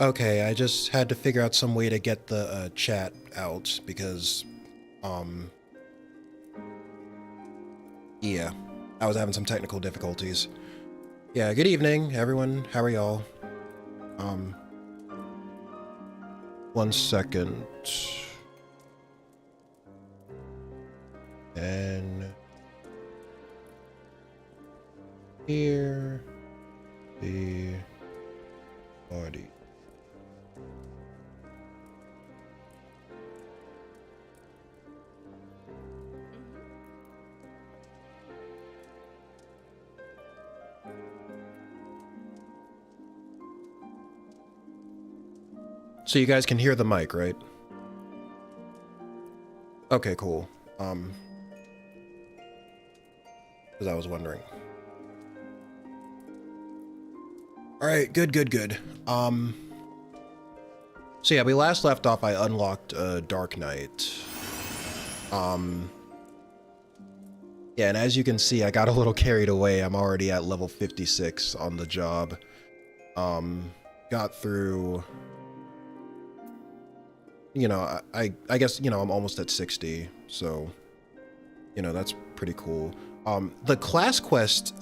Okay, I just had to figure out some way to get the chat out because, um, yeah, I was having some technical difficulties. Yeah, good evening, everyone. How are y'all? Um, 1 second. And here, the body. So you guys can hear the mic, right? Okay, cool. Because I was wondering. All right, good. So yeah, we last left off, I unlocked Dark Knight. Yeah, and as you can see, I got a little carried away. I'm already at level 56 on the job. Got through, you know, I guess, you know, I'm almost at 60, so, you know, that's pretty cool. The class quest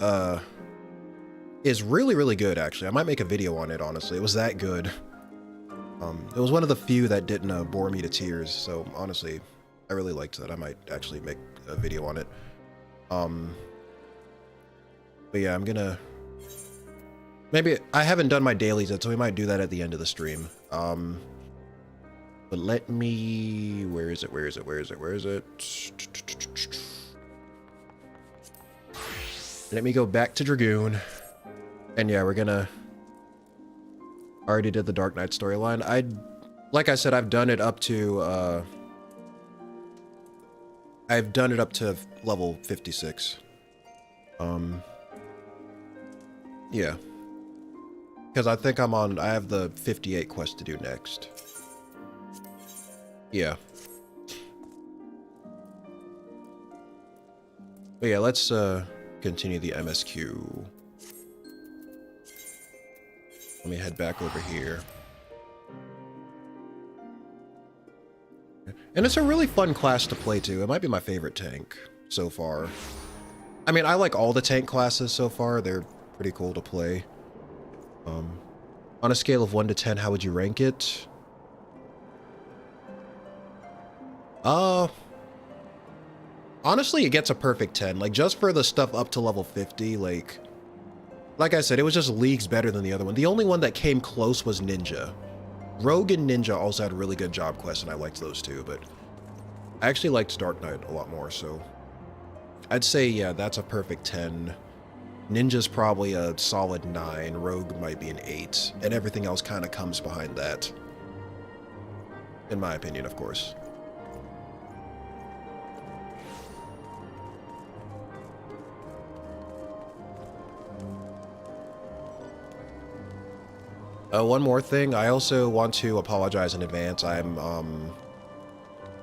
is really good, actually. I might make a video on it, honestly. It was that good. It was one of the few that didn't bore me to tears, so honestly, I really liked that. I might actually make a video on it. But yeah, I'm gonna... Maybe... I haven't done my dailies yet, so we might do that at the end of the stream. But let me... Where is it? Let me go back to Dragoon. And yeah, we're gonna... Already did the Dark Knight storyline. Like I said, I've done it up to, I've done it up to level 56. Yeah. Because I think I have the 58 quest to do next. Yeah. But yeah, let's, continue the MSQ. Let me head back over here. And it's a really fun class to play too. It might be my favorite tank so far. I mean, I like all the tank classes so far. They're pretty cool to play. On a scale of 1 to 10, how would you rank it? Honestly, it gets a perfect 10. Like, just for the stuff up to level 50, like I said, it was just leagues better than the other one. The only one that came close was Ninja. Rogue and Ninja also had really good job quests, and I liked those too, but I actually liked Dark Knight a lot more, so I'd say, yeah, that's a perfect 10. Ninja's probably a solid 9. Rogue might be an 8, and everything else kind of comes behind that. In my opinion, of course. One more thing, I also want to apologize in advance. If I'm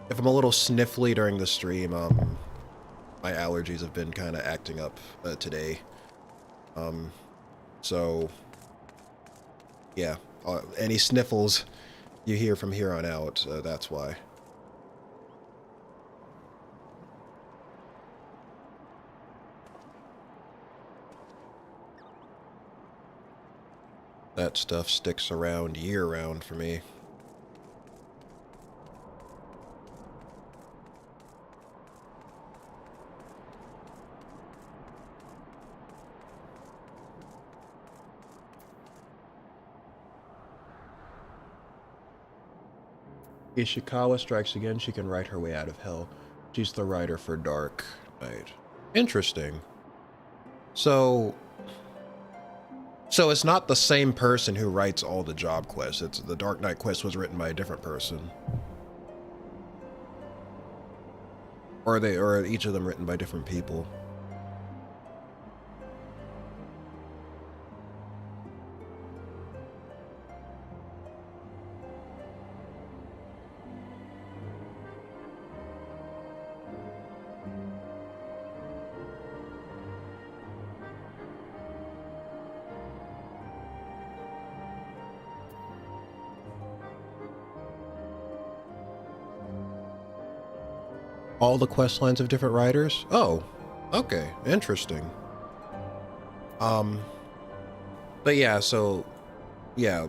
a little sniffly during the stream, my allergies have been kind of acting up today. So, yeah, any sniffles you hear from here on out, that's why. That stuff sticks around year-round for me. Ishikawa strikes again. She can write her way out of hell. She's the writer for Dark Knight. Interesting. So it's not the same person who writes all the job quests. It's the Dark Knight quest was written by a different person. Or are each of them written by different people? All the quest lines of different riders? Oh, okay, interesting. But yeah, so yeah,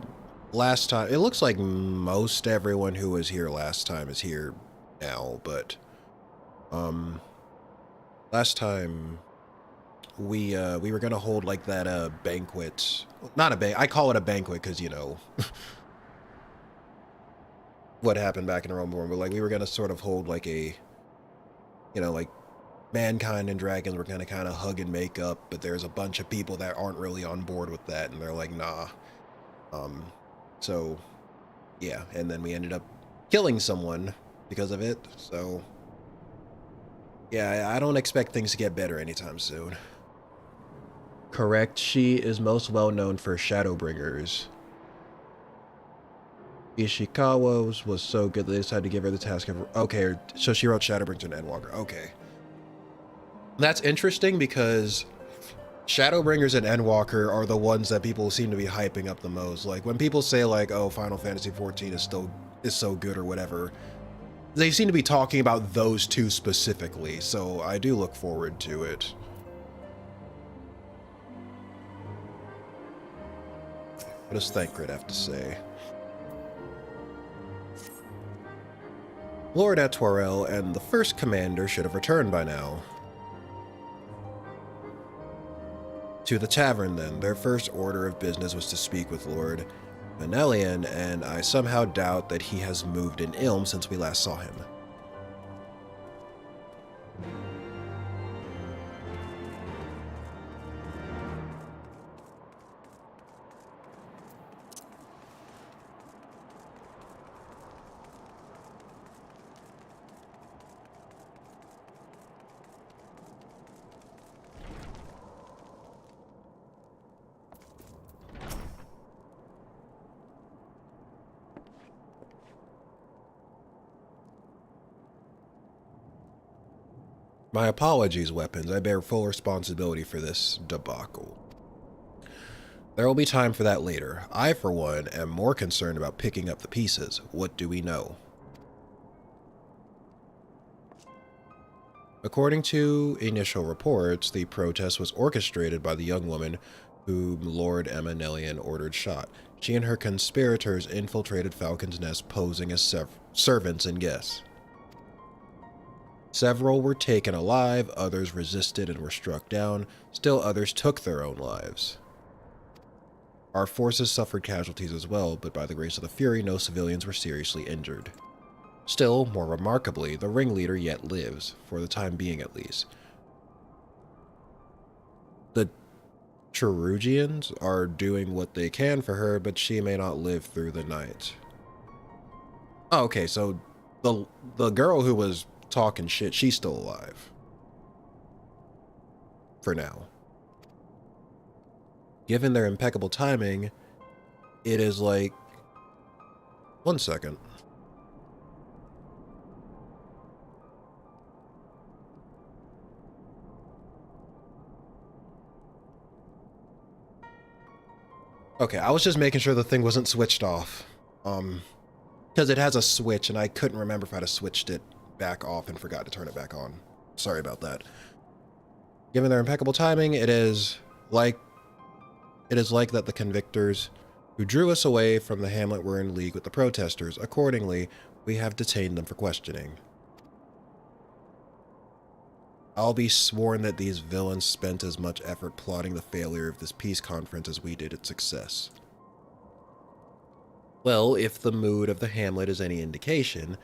last time it looks like most everyone who was here last time is here now, but last time we were gonna hold like that banquet. Not a bank, I call it a banquet because you know what happened back in Rome, but like we were gonna sort of hold like a, you know, like mankind and dragons were gonna kind of hug and make up, but there's a bunch of people that aren't really on board with that, and they're like, nah. So yeah, and then we ended up killing someone because of it. So yeah, I don't expect things to get better anytime soon. Correct. She is most well known for Shadowbringers. Ishikawa was so good that they decided to give her the task of... Okay, so she wrote Shadowbringers and Endwalker. Okay. That's interesting because Shadowbringers and Endwalker are the ones that people seem to be hyping up the most. Like, when people say, like, oh, Final Fantasy XIV is so good or whatever, they seem to be talking about those two specifically, so I do look forward to it. What does Thancred have to say? Lord Atwarel and the first commander should have returned by now. To the tavern, then. Their first order of business was to speak with Lord Manelian, and I somehow doubt that he has moved in Ilm since we last saw him. My apologies, weapons. I bear full responsibility for this debacle. There will be time for that later. I, for one, am more concerned about picking up the pieces. What do we know? According to initial reports, the protest was orchestrated by the young woman whom Lord Manelian ordered shot. She and her conspirators infiltrated Falcon's Nest, posing as servants and guests. Several were taken alive, others resisted and were struck down, still others took their own lives. Our forces suffered casualties as well, but by the grace of the Fury, no civilians were seriously injured. Still, more remarkably, the ringleader yet lives, for the time being at least. The Cherugians are doing what they can for her, but she may not live through the night. Oh, okay, so the girl who was talking shit, she's still alive. For now. Given their impeccable timing, it is like... One second. Okay, I was just making sure the thing wasn't switched off. Because it has a switch, and I couldn't remember if I'd have switched it back off and forgot to turn it back on. Sorry about that. Given their impeccable timing, it is like that the convictors who drew us away from the hamlet were in league with the protesters. Accordingly, we have detained them for questioning. I'll be sworn that these villains spent as much effort plotting the failure of this peace conference as we did its success. Well, if the mood of the hamlet is any indication,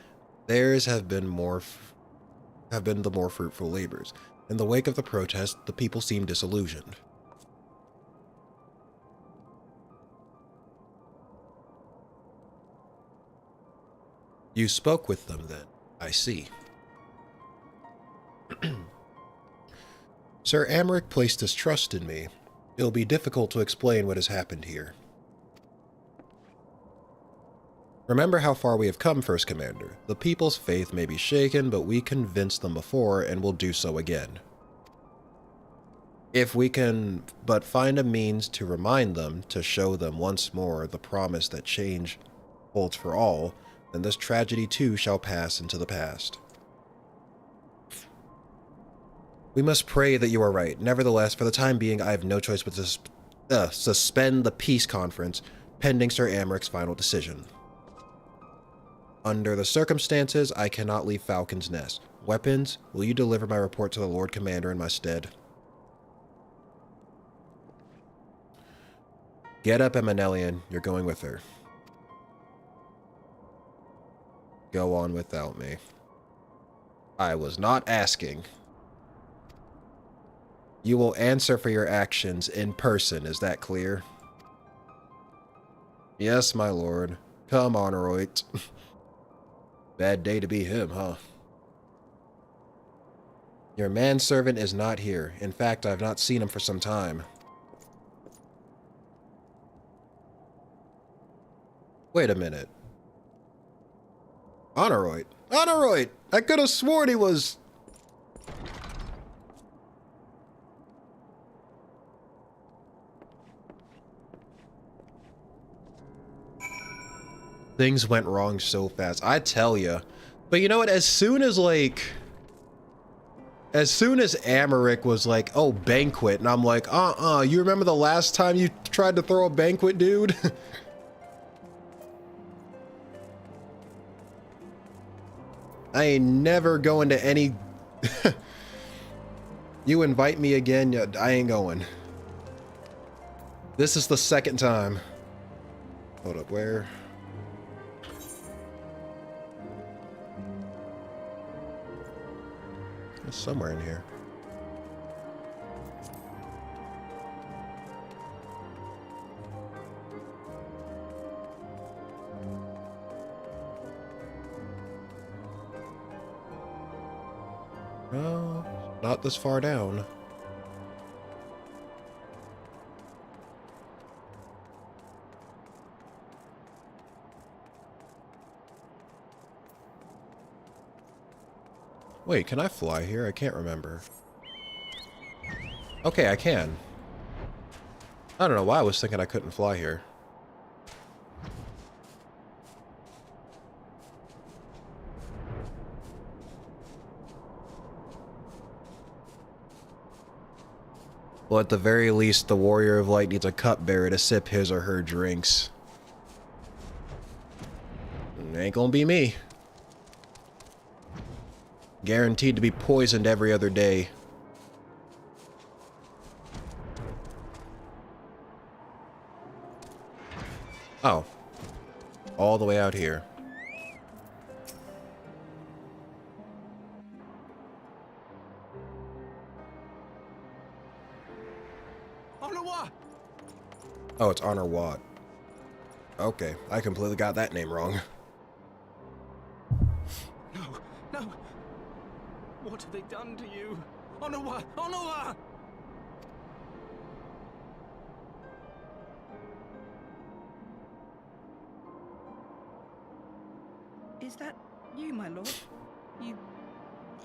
theirs have been the more fruitful labors. In the wake of the protest, the people seem disillusioned. You spoke with them then, I see. Sir Amric placed his trust in me. It'll be difficult to explain what has happened here. Remember how far we have come, First Commander. The people's faith may be shaken, but we convinced them before and will do so again. If we can but find a means to remind them, to show them once more the promise that change holds for all, then this tragedy too shall pass into the past. We must pray that you are right. Nevertheless, for the time being, I have no choice but to suspend the peace conference, pending Sir Amric's final decision. Under the circumstances, I cannot leave Falcon's Nest. Weapons, will you deliver my report to the Lord Commander in my stead? Get up, Emanelian. You're going with her. Go on without me. I was not asking. You will answer for your actions in person, is that clear? Yes, my lord. Come, Honorait. Bad day to be him, huh? Your manservant is not here. In fact, I've not seen him for some time. Wait a minute. Honorait! Honorait! I could have sworn he was... Things went wrong so fast. I tell ya. But you know what? As soon as Amaric was like, oh, banquet. And I'm like, you remember the last time you tried to throw a banquet, dude? I ain't never going to any... You invite me again, I ain't going. This is the second time. Hold up, where... It's somewhere in here. No, not this far down. Wait, can I fly here? I can't remember. Okay, I can. I don't know why I was thinking I couldn't fly here. Well, at the very least, the Warrior of Light needs a cupbearer to sip his or her drinks. It ain't gonna be me. Guaranteed to be poisoned every other day. Oh. All the way out here. Oh, it's Honor Watt. Okay, I completely got that name wrong. No, no. What have they done to you? Onawa! Onawa! Is that you, my lord? You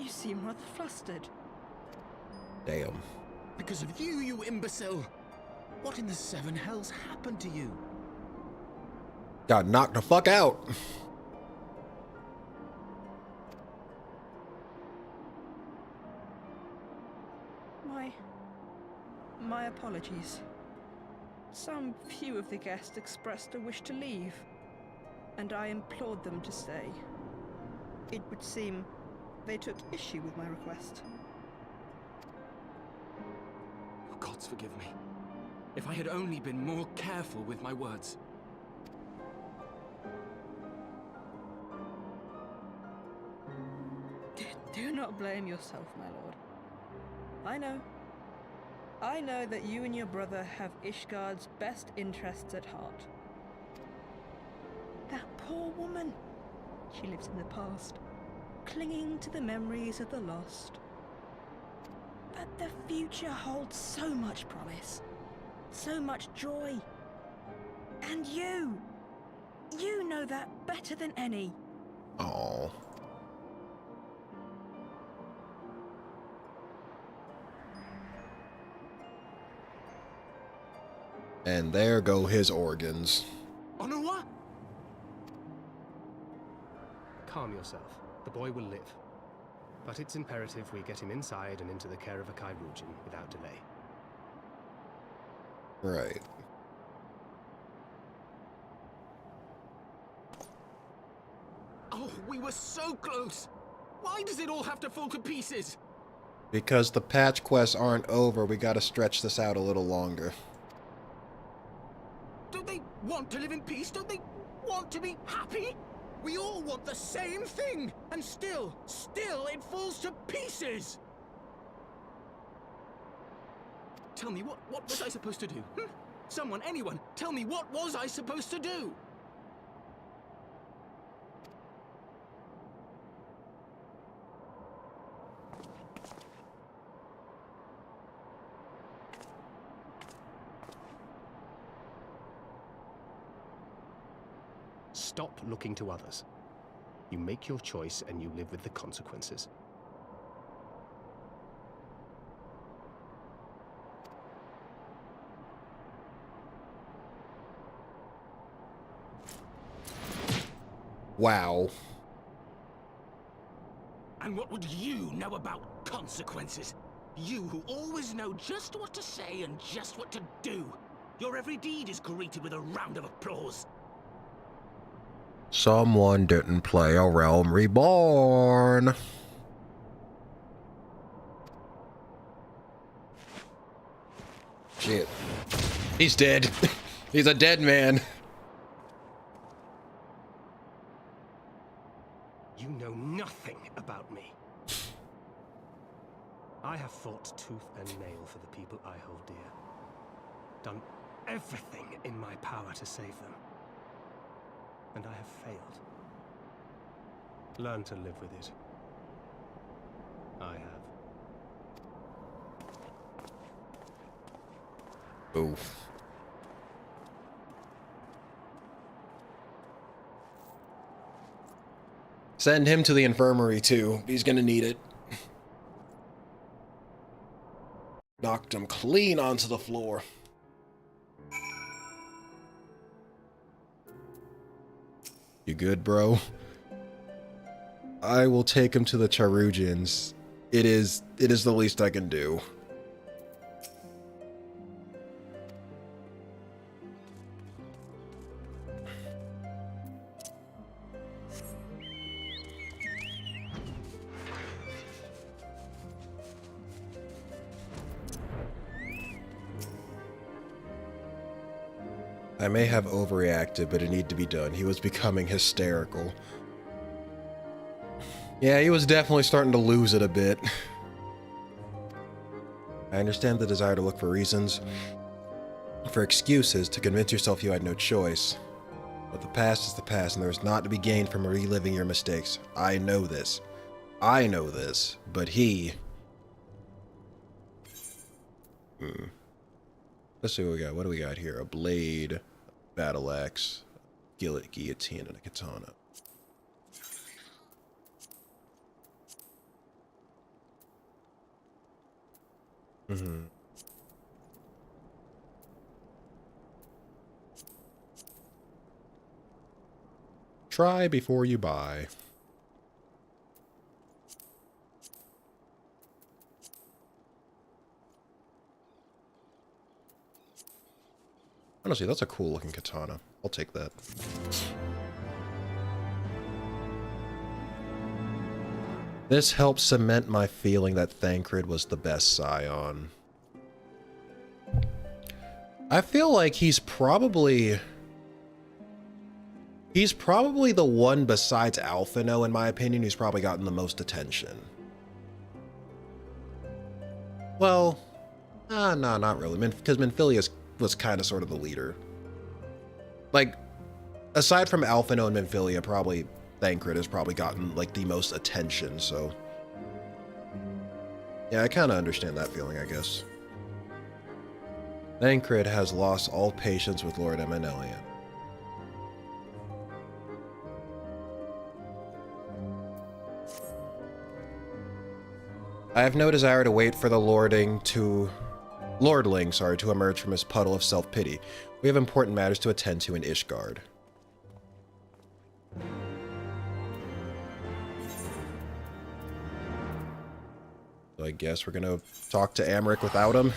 seem rather flustered. Damn. Because of you, you imbecile! What in the seven hells happened to you? Got knocked the fuck out. My apologies. Some few of the guests expressed a wish to leave, and I implored them to stay. It would seem they took issue with my request. Oh, gods forgive me. If I had only been more careful with my words. Do not blame yourself, my lord. I know that you and your brother have Ishgard's best interests at heart. That poor woman. She lives in the past, clinging to the memories of the lost. But the future holds so much promise, so much joy. And you know that better than any. Oh. And there go his organs. Onawa? Calm yourself. The boy will live. But it's imperative we get him inside and into the care of a Chirurgeon without delay. Right. Oh, we were so close! Why does it all have to fall to pieces? Because the patch quests aren't over, we gotta stretch this out a little longer. Don't they want to live in peace? Don't they want to be happy? We all want the same thing! And still it falls to pieces! Tell me, what was I supposed to do? Someone, anyone, tell me, what was I supposed to do? Stop looking to others. You make your choice and you live with the consequences. Wow. And what would you know about consequences? You who always know just what to say and just what to do. Your every deed is greeted with a round of applause. Someone didn't play a Realm Reborn. Shit. He's dead. He's a dead man. You know nothing about me. I have fought tooth and nail for the people I hold dear. Done everything in my power to save them. And I have failed. Learn to live with it. I have. Oof. Send him to the infirmary too. He's gonna need it. Knocked him clean onto the floor. You good, bro? I will take him to the Chirurgeons. It is the least I can do. I may have overreacted, but it needed to be done. He was becoming hysterical. Yeah, he was definitely starting to lose it a bit. I understand the desire to look for reasons, for excuses, to convince yourself you had no choice. But the past is the past, and there is naught to be gained from reliving your mistakes. I know this. I know this, but he... Let's see what we got. What do we got here? A blade, battle axe, guillotine, and a katana. Try before you buy. Honestly, that's a cool looking katana. I'll take that. This helps cement my feeling that Thancred was the best scion. I feel like he's probably the one besides Alphino, in my opinion, who's probably gotten the most attention. Well, no, not really, because Minfilia was kind of sort of the leader. Like, aside from Alphino and Minfilia, probably Thancred has probably gotten, like, the most attention, so... Yeah, I kind of understand that feeling, I guess. Thancred has lost all patience with Lord Eminelian. I have no desire to wait for the lordling to emerge from his puddle of self-pity. We have important matters to attend to in Ishgard. So I guess we're gonna talk to Amric without him.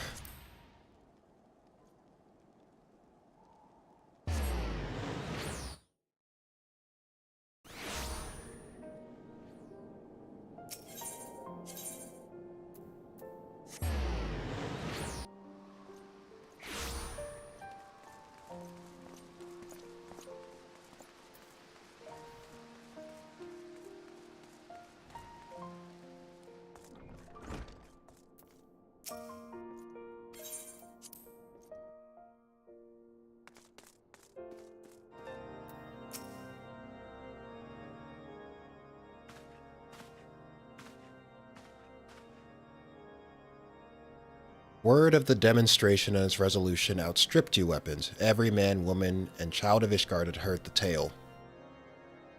Word of the demonstration and its resolution outstripped you weapons. Every man, woman, and child of Ishgard had heard the tale.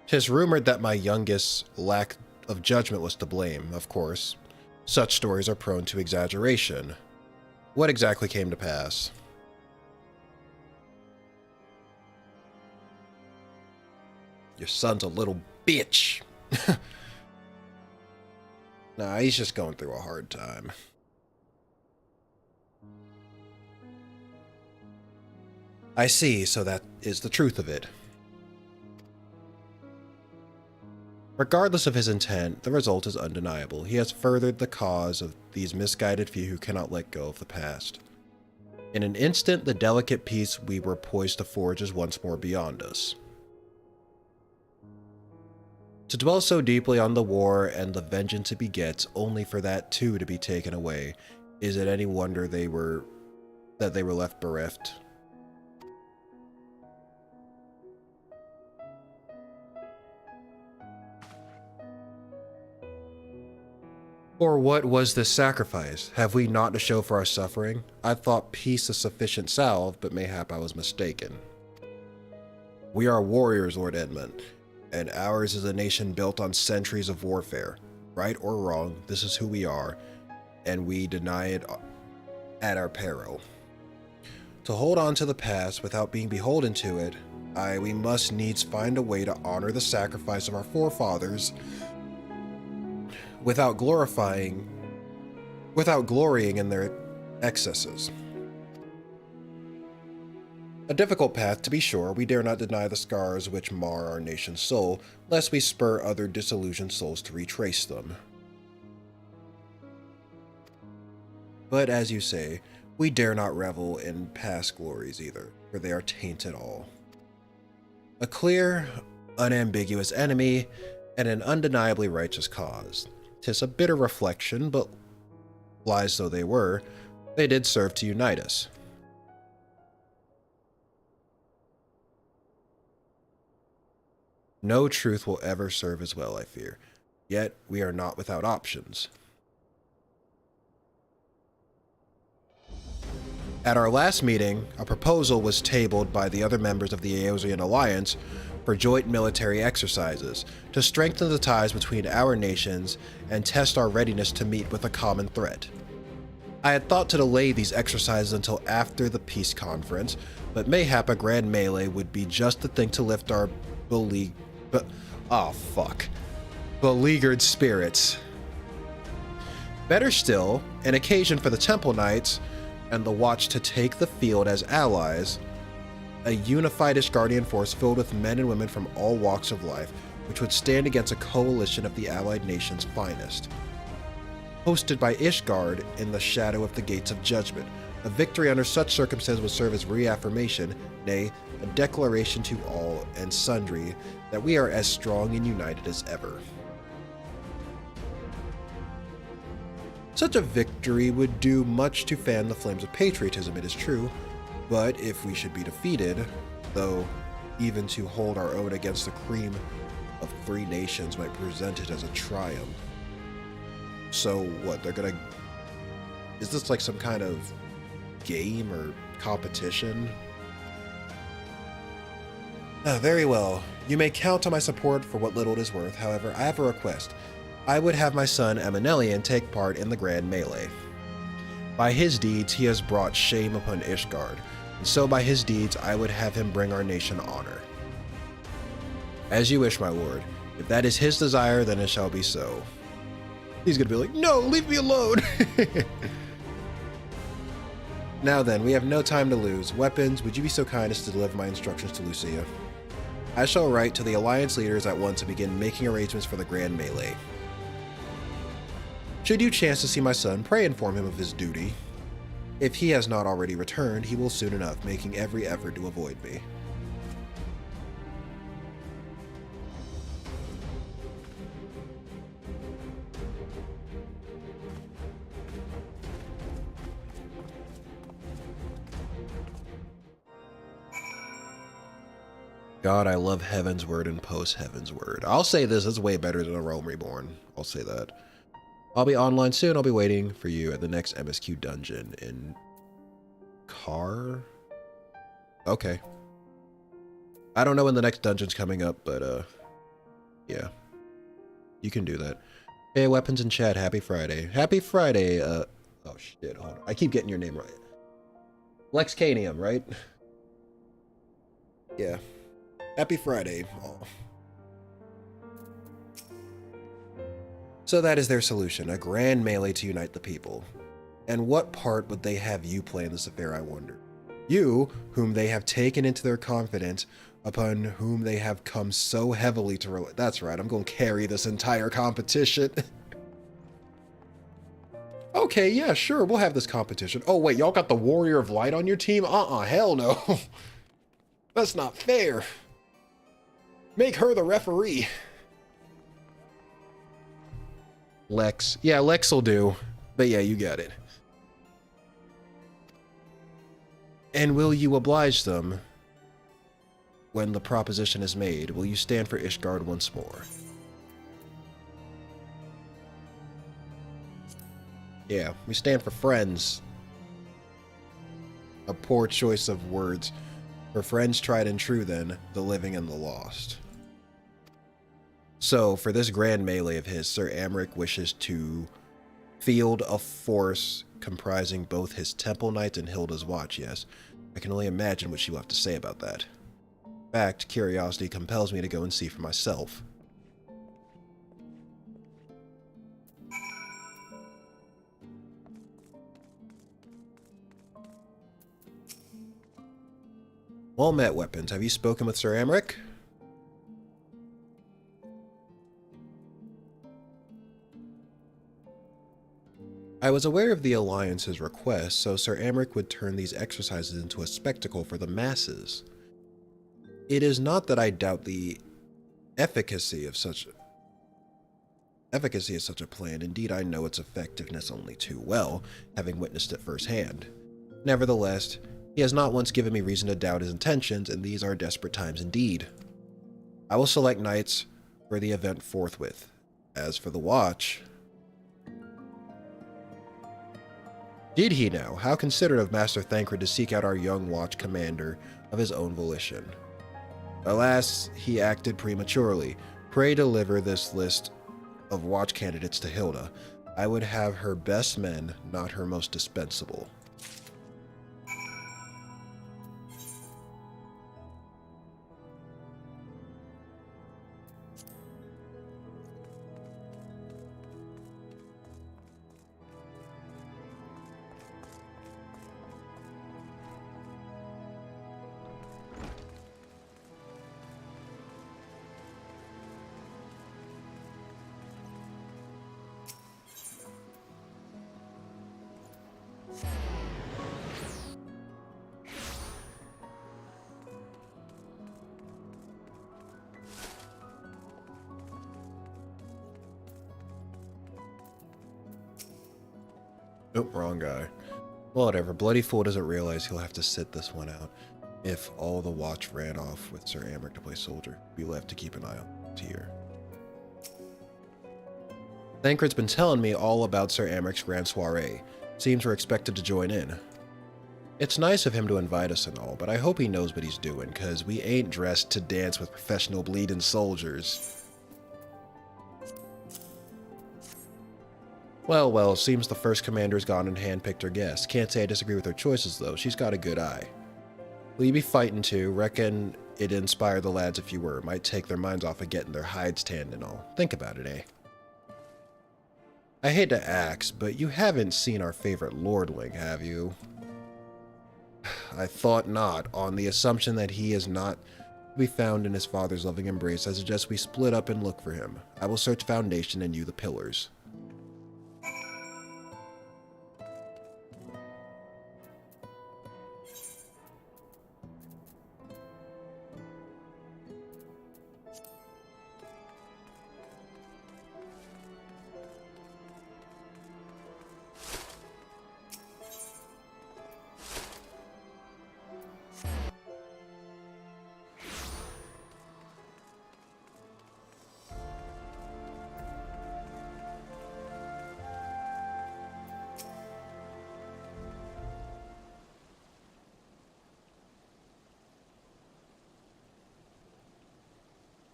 'Tis rumored that my youngest's lack of judgment was to blame, of course. Such stories are prone to exaggeration. What exactly came to pass? Your son's a little bitch. Nah, he's just going through a hard time. I see, so that is the truth of it. Regardless of his intent, the result is undeniable. He has furthered the cause of these misguided few who cannot let go of the past. In an instant, the delicate peace we were poised to forge is once more beyond us. To dwell so deeply on the war and the vengeance it begets, only for that too to be taken away, is it any wonder that they were left bereft? Or what was this sacrifice? Have we naught to show for our suffering? I thought peace a sufficient salve, but mayhap I was mistaken. We are warriors, Lord Edmund, and ours is a nation built on centuries of warfare. Right or wrong, this is who we are, and we deny it at our peril. To hold on to the past without being beholden to it, we must needs find a way to honor the sacrifice of our forefathers without glorying in their excesses. A difficult path, to be sure. We dare not deny the scars which mar our nation's soul, lest we spur other disillusioned souls to retrace them. But as you say, we dare not revel in past glories either, for they are tainted all. A clear, unambiguous enemy, and an undeniably righteous cause. 'Tis a bitter reflection, but lies though they were, they did serve to unite us. No truth will ever serve as well, I fear. Yet we are not without options. At our last meeting, a proposal was tabled by the other members of the Eosian Alliance for joint military exercises to strengthen the ties between our nations and test our readiness to meet with a common threat. I had thought to delay these exercises until after the peace conference, but mayhap a grand melee would be just the thing to lift our beleaguered spirits. Better still, an occasion for the Temple Knights and the Watch to take the field as allies, a unified Ishgardian force filled with men and women from all walks of life, which would stand against a coalition of the allied nations' finest. Hosted by Ishgard in the shadow of the Gates of Judgment, a victory under such circumstances would serve as reaffirmation, nay, a declaration to all and sundry that we are as strong and united as ever. Such a victory would do much to fan the flames of patriotism, it is true, but if we should be defeated, though even to hold our own against the cream of three nations might present it as a triumph. So what, is this like some kind of game or competition? Very well. You may count on my support for what little it is worth. However, I have a request. I would have my son Eminelian take part in the grand melee. By his deeds, he has brought shame upon Ishgard, and so by his deeds, I would have him bring our nation honor. As you wish, my lord. If that is his desire, then it shall be so. He's gonna be like, no, leave me alone. Now then, we have no time to lose. Weapons, would you be so kind as to deliver my instructions to Lucia? I shall write to the Alliance leaders at once and begin making arrangements for the grand melee. Should you chance to see my son, pray inform him of his duty. If he has not already returned, he will soon enough, making every effort to avoid me. God, I love Heavensward and post-Heavensward. I'll say this, it's way better than a Realm Reborn. I'll say that. I'll be online soon. I'll be waiting for you at the next MSQ dungeon in Car? Okay. I don't know when the next dungeon's coming up, but yeah. You can do that. Hey, Weapons in chat, happy Friday. Happy Friday, oh shit, hold on. I keep getting your name right. Lexcanium, right? Yeah. Happy Friday. Oh. So that is their solution, a grand melee to unite the people. And what part would they have you play in this affair, I wonder? You, whom they have taken into their confidence, upon whom they have come so heavily to rely. That's right, I'm going to carry this entire competition. Okay, yeah, sure, we'll have this competition. Oh wait, y'all got the Warrior of Light on your team? Hell no. That's not fair. Make her the referee. Lex. Yeah, Lex will do. But yeah, you got it. And will you oblige them when the proposition is made? Will you stand for Ishgard once more? Yeah, we stand for friends. A poor choice of words. For friends tried and true then, the living and the lost. So, for this grand melee of his, Sir Amric wishes to field a force comprising both his Temple Knights and Hilda's Watch, yes. I can only imagine what she will have to say about that. In fact, curiosity compels me to go and see for myself. Well met, Weapons. Have you spoken with Sir Amric? I was aware of the Alliance's request, so Sir Amric would turn these exercises into a spectacle for the masses. It is not that I doubt the efficacy of such a plan. Indeed, I know its effectiveness only too well, having witnessed it firsthand. Nevertheless, he has not once given me reason to doubt his intentions, and these are desperate times indeed. I will select knights for the event forthwith. As for the watch... Did he now? How considerate of Master Thancred to seek out our young watch commander of his own volition. Alas, he acted prematurely. Pray deliver this list of watch candidates to Hilda. I would have her best men, not her most dispensable. Nope, wrong guy. Well, whatever. Bloody Fool doesn't realize he'll have to sit this one out. If all the watch ran off with Sir Amric to play soldier, we will have to keep an eye on the tier. Thancred's been telling me all about Sir Amric's grand soiree. Seems we're expected to join in. It's nice of him to invite us and all, but I hope he knows what he's doing, cause we ain't dressed to dance with professional bleeding soldiers. Well, seems the first commander's gone and handpicked her guests. Can't say I disagree with her choices, though. She's got a good eye. Will you be fighting too? Reckon it'd inspire the lads if you were. Might take their minds off of getting their hides tanned and all. Think about it, eh? I hate to ask, but you haven't seen our favorite lordling, have you? I thought not. On the assumption that he is not to be found in his father's loving embrace, I suggest we split up and look for him. I will search foundation and you the pillars.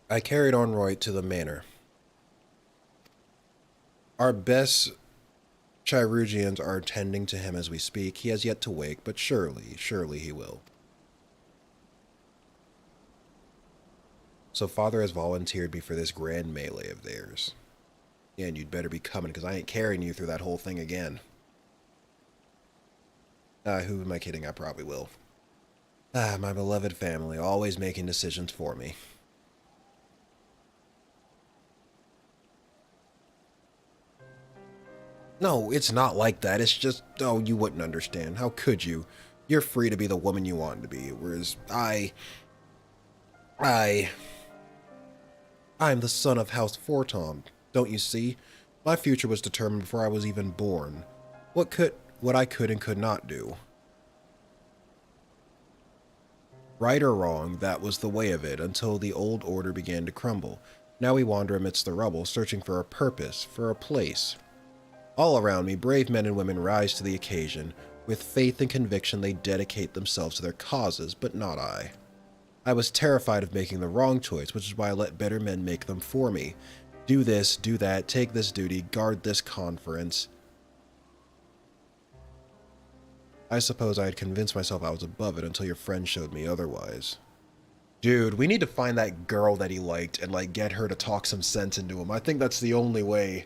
I carried Onroy to the manor. Our best Chirugians are tending to him as we speak. He has yet to wake, but surely he will. So Father has volunteered me for this grand melee of theirs. Yeah, and you'd better be coming, because I ain't carrying you through that whole thing again. Who am I kidding? I probably will. My beloved family, always making decisions for me. No, it's not like that. It's just, oh, you wouldn't understand. How could you? You're free to be the woman you want to be, whereas I'm the son of House Forton. Don't you see? My future was determined before I was even born. What I could and could not do. Right or wrong, that was the way of it, until the old order began to crumble. Now we wander amidst the rubble, searching for a purpose, for a place. All around me, brave men and women rise to the occasion. With faith and conviction, they dedicate themselves to their causes, but not I. I was terrified of making the wrong choice, which is why I let better men make them for me. Do this, do that, take this duty, guard this conference. I suppose I had convinced myself I was above it until your friend showed me otherwise. Dude, we need to find that girl that he liked and, like, get her to talk some sense into him. I think that's the only way.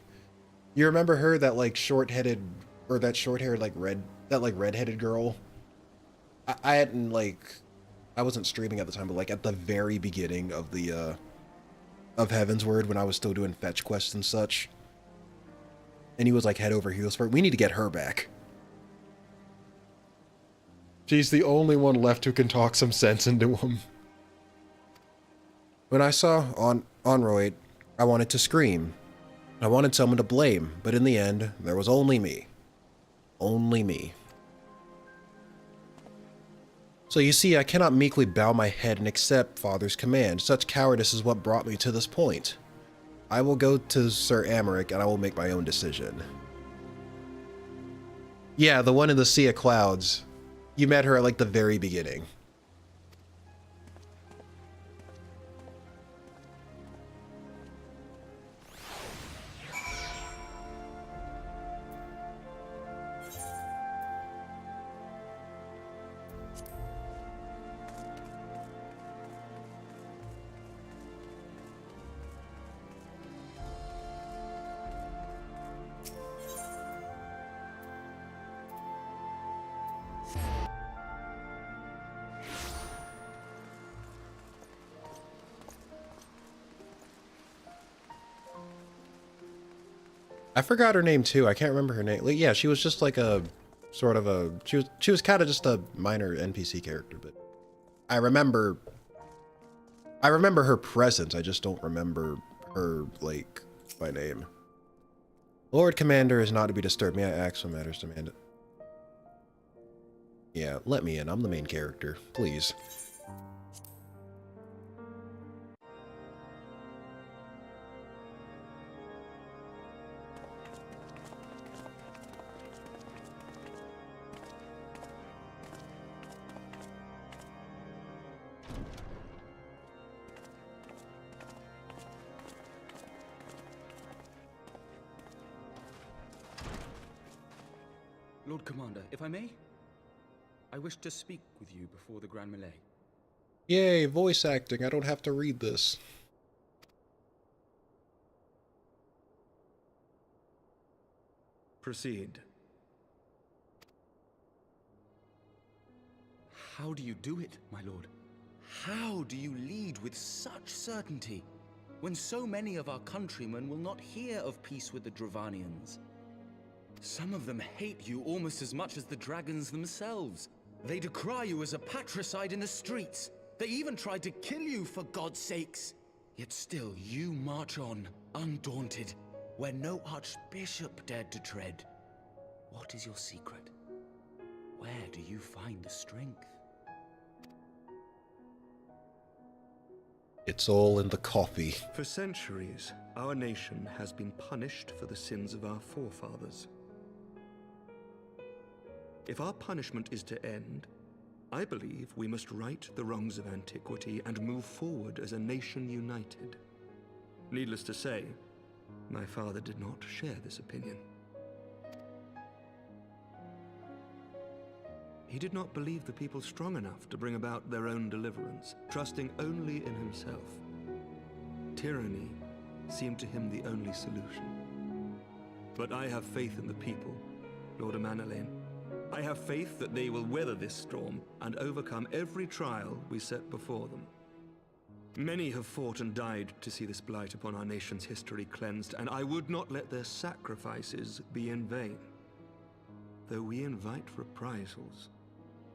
You remember her, that, like, short-headed, or that short-haired, like, redheaded girl? I hadn't, like, I wasn't streaming at the time, but, like, at the very beginning of the, of Heavensward, when I was still doing fetch quests and such. And he was, like, head over heels for it. We need to get her back. She's the only one left who can talk some sense into him. When I saw Onroyd, I wanted to scream. I wanted someone to blame, but in the end, there was only me. Only me. So you see, I cannot meekly bow my head and accept Father's command. Such cowardice is what brought me to this point. I will go to Sir Amaric and I will make my own decision. Yeah, the one in the Sea of Clouds. You met her at, like, the very beginning. I forgot her name too. I can't remember her name. Like, yeah, she was just like a sort of a she was kind of just a minor NPC character, but I remember her presence. I just don't remember her, like, by name. Lord Commander is not to be disturbed. May I ask what matters demand it? Yeah, let me in. I'm the main character. Please. Lord Commander, if I may, I wish to speak with you before the Grand Melee. Yay, voice acting. I don't have to read this. Proceed. How do you do it, my lord? How do you lead with such certainty, when so many of our countrymen will not hear of peace with the Dravanians? Some of them hate you almost as much as the dragons themselves. They decry you as a patricide in the streets. They even tried to kill you, for God's sakes. Yet still you march on, undaunted, where no archbishop dared to tread. What is your secret? Where do you find the strength? It's all in the coffee. For centuries, our nation has been punished for the sins of our forefathers. If our punishment is to end, I believe we must right the wrongs of antiquity and move forward as a nation united. Needless to say, my father did not share this opinion. He did not believe the people strong enough to bring about their own deliverance, trusting only in himself. Tyranny seemed to him the only solution. But I have faith in the people, Lord Amanalain. I have faith that they will weather this storm and overcome every trial we set before them. Many have fought and died to see this blight upon our nation's history cleansed, and I would not let their sacrifices be in vain. Though we invite reprisals,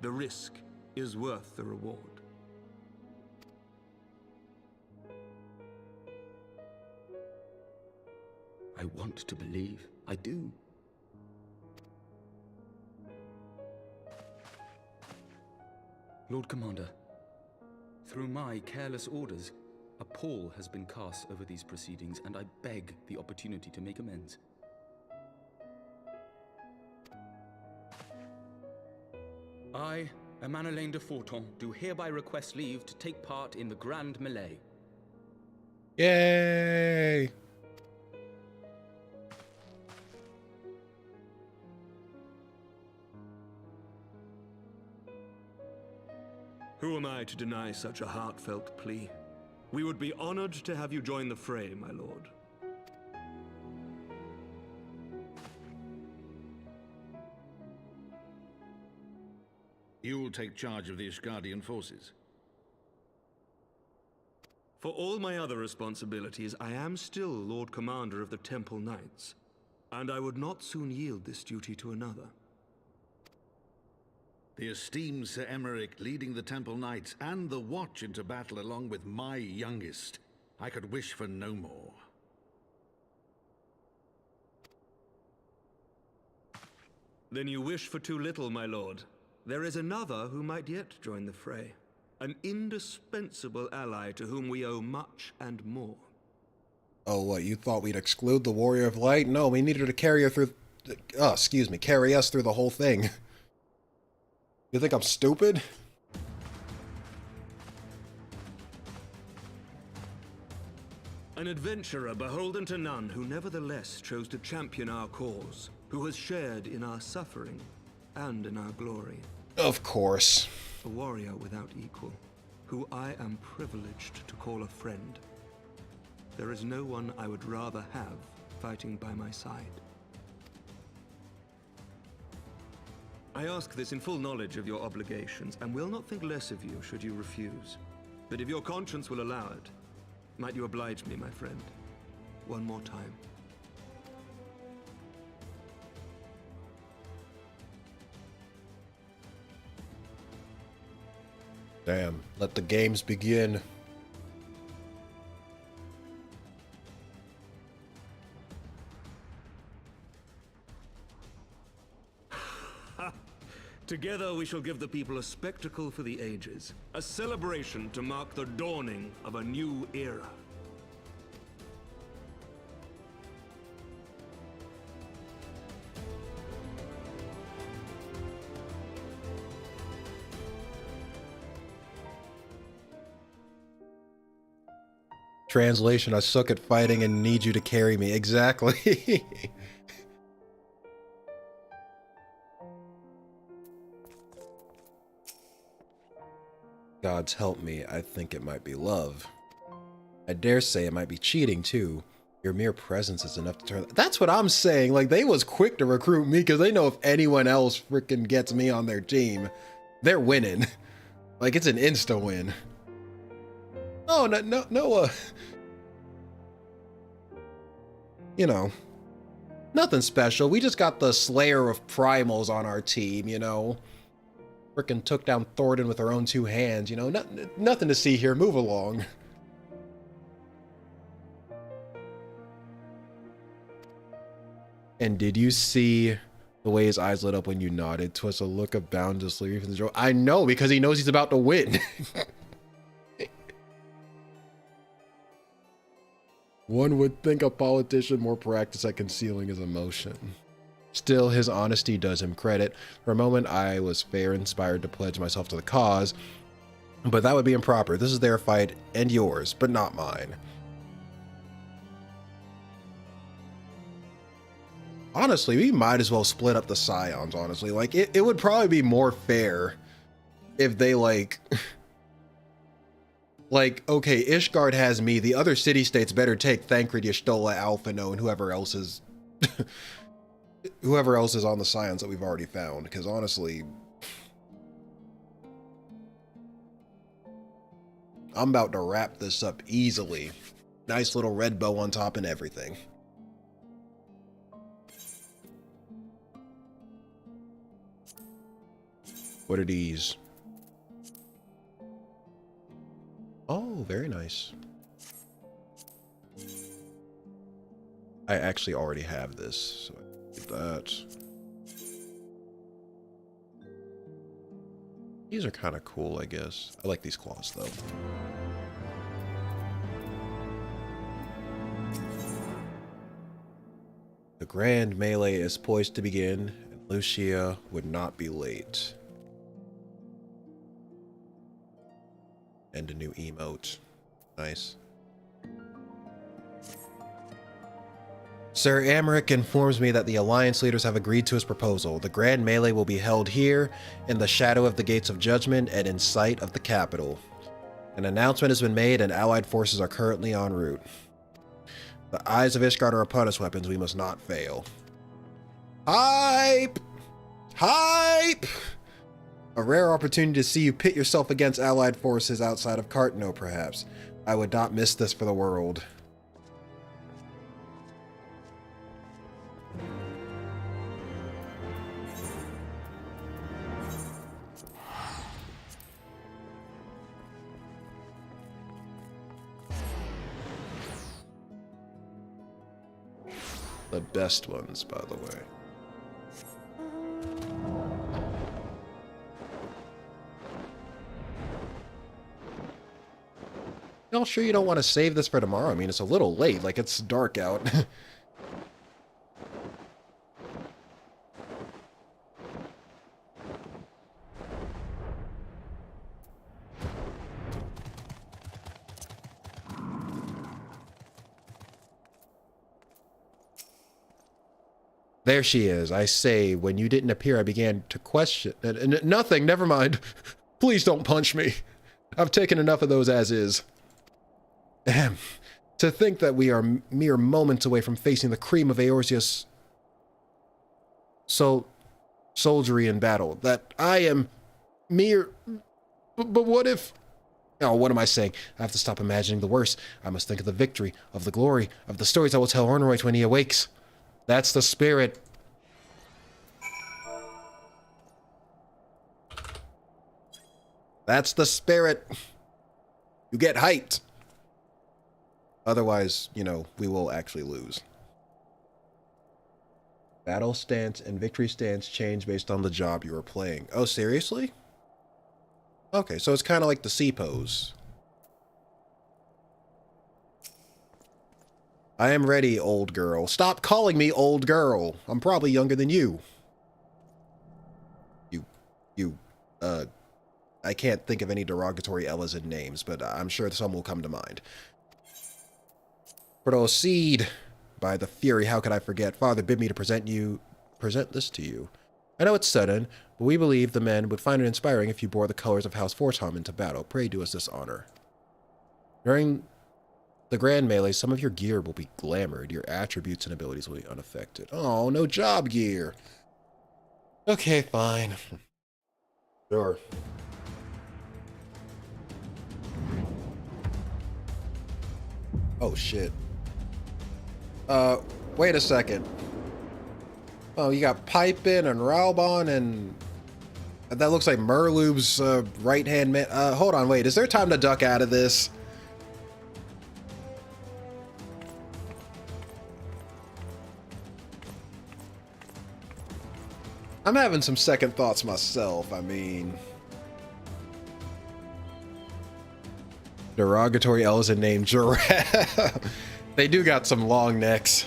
the risk is worth the reward. I want to believe. I do. Lord Commander, through my careless orders, a pall has been cast over these proceedings, and I beg the opportunity to make amends. I, Amanalain de Forton, do hereby request leave to take part in the Grand Melee. Yay! Who am I to deny such a heartfelt plea? We would be honored to have you join the fray, my lord. You will take charge of the Ishgardian forces. For all my other responsibilities, I am still Lord Commander of the Temple Knights, and I would not soon yield this duty to another. The esteemed Sir Emeric leading the Temple Knights and the Watch into battle along with my youngest. I could wish for no more. Then you wish for too little, my lord. There is another who might yet join the fray. An indispensable ally to whom we owe much and more. Oh, what, you thought we'd exclude the Warrior of Light? No, we needed to carry her through... carry us through the whole thing. You think I'm stupid? An adventurer beholden to none who nevertheless chose to champion our cause, who has shared in our suffering and in our glory. Of course. A warrior without equal, who I am privileged to call a friend. There is no one I would rather have fighting by my side. I ask this in full knowledge of your obligations, and will not think less of you should you refuse. But if your conscience will allow it, might you oblige me, my friend, one more time? Damn, let the games begin. Together we shall give the people a spectacle for the ages, a celebration to mark the dawning of a new era. Translation, I suck at fighting and need you to carry me. Exactly. Gods help me, I think it might be love. I dare say it might be cheating too. Your mere presence is enough to turn. That's what I'm saying. Like, they was quick to recruit me because they know if anyone else freaking gets me on their team, they're winning. Like, it's an insta win. Oh, no, you know, nothing special. We just got the Slayer of Primals on our team, you know. Frickin' took down Thornton with our own 2 hands, you know. Nothing to see here. Move along. And did you see the way his eyes lit up when you nodded? 'Twas a look of boundless relief and joy. I know, because he knows he's about to win. One would think a politician more practiced at concealing his emotion. Still, his honesty does him credit. For a moment, I was fair inspired to pledge myself to the cause, but that would be improper. This is their fight and yours, but not mine. Honestly, we might as well split up the Scions, honestly. Like, it would probably be more fair if they, like... Like, okay, Ishgard has me. The other city-states better take Thancred, Y'shtola, Alphino, and whoever else is... whoever else is on the Scions that we've already found. Because, honestly... I'm about to wrap this up easily. Nice little red bow on top and everything. What are these? Oh, very nice. I actually already have this, so I do that. These are kind of cool, I guess. I like these claws, though. The grand melee is poised to begin, and Lucia would not be late. And a new emote. Nice. Sir Amaric informs me that the Alliance leaders have agreed to his proposal. The grand melee will be held here, in the shadow of the Gates of Judgment and in sight of the capital. An announcement has been made and Allied forces are currently en route. The eyes of Ishgard are upon us, weapons. We must not fail. Hype! Hype! A rare opportunity to see you pit yourself against Allied forces outside of Cartno, perhaps. I would not miss this for the world. The best ones, by the way. Y'all sure you don't want to save this for tomorrow? I mean, it's a little late, like it's dark out. There she is. I say, when you didn't appear, I began to question... Nothing, never mind. Please don't punch me. I've taken enough of those as is. Ahem. To think that we are mere moments away from facing the cream of Eorzea's soldiery in battle. That I am mere... But what if... Oh, what am I saying? I have to stop imagining the worst. I must think of the victory, of the glory, of the stories I will tell Ornroyd when he awakes. That's the spirit. That's the spirit. You get hyped. Otherwise, you know, we will actually lose. Battle stance and victory stance change based on the job you are playing. Oh, seriously? Okay, so it's kind of like the C pose. I am ready, old girl. Stop calling me old girl. I'm probably younger than you. I can't think of any derogatory Elezen names, but I'm sure some will come to mind. Proceed. By the Fury, how could I forget? Father bid me to present this to you. I know it's sudden, but we believe the men would find it inspiring if you bore the colors of House Forsham into battle. Pray do us this honor. During The grand melee, some of your gear will be glamored. Your attributes and abilities will be unaffected. Oh, no job gear. Okay, fine. Sure. Oh, shit. Wait a second. Oh, you got Pipin and Raubon and... That looks like Merlub's right-hand man. Hold on, wait. Is there time to duck out of this? I'm having some second thoughts myself. I mean... Derogatory Elzen named Giraffe. They do got some long necks.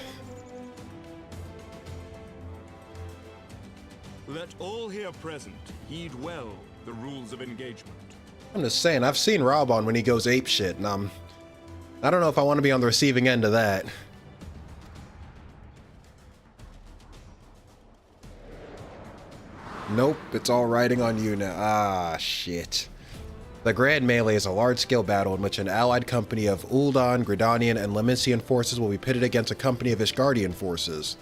Let all here present heed well the rules of engagement. I'm just saying, I've seen Raubon when he goes apeshit, and I don't know if I want to be on the receiving end of that. Nope, it's all riding on you now. Ah, shit. The Grand Melee is a large-scale battle in which an allied company of Ul'dan, Gridanian, and Lemnian forces will be pitted against a company of Ishgardian forces.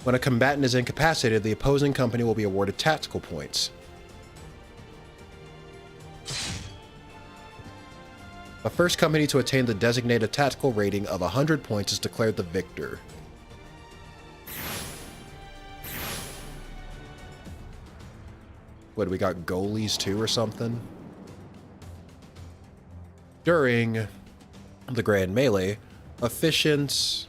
When a combatant is incapacitated, the opposing company will be awarded tactical points. The first company to attain the designated tactical rating of 100 points is declared the victor. What, we got goalies too or something? During the Grand Melee, officiants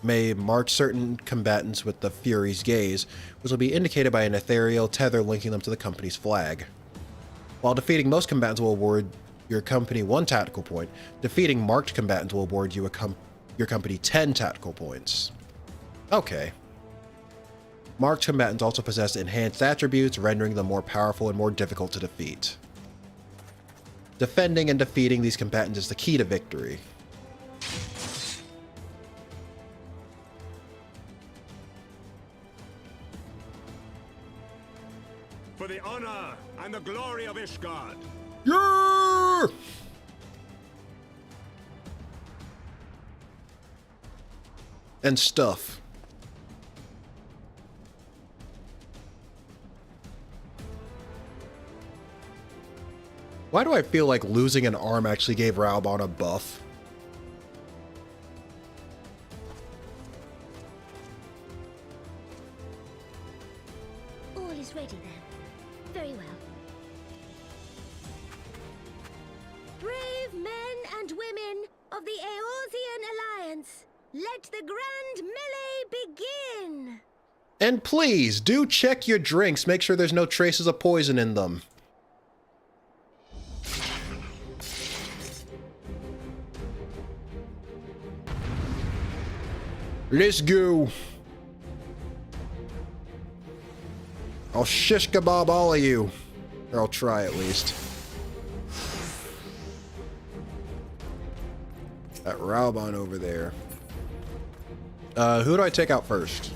may mark certain combatants with the Fury's Gaze, which will be indicated by an ethereal tether linking them to the company's flag. While defeating most combatants will award your company 1 tactical point, defeating marked combatants will award you your company 10 tactical points. Okay. Marked combatants also possess enhanced attributes, rendering them more powerful and more difficult to defeat. Defending and defeating these combatants is the key to victory. For the honor and the glory of Ishgard. Yeah! And stuff. Why do I feel like losing an arm actually gave Raubon a buff? All is ready then. Very well. Brave men and women of the Eorzean Alliance, let the grand melee begin! And please, do check your drinks. Make sure there's no traces of poison in them. Let's go. I'll shish kebab all of you. Or I'll try at least. That Raubon over there. Who do I take out first?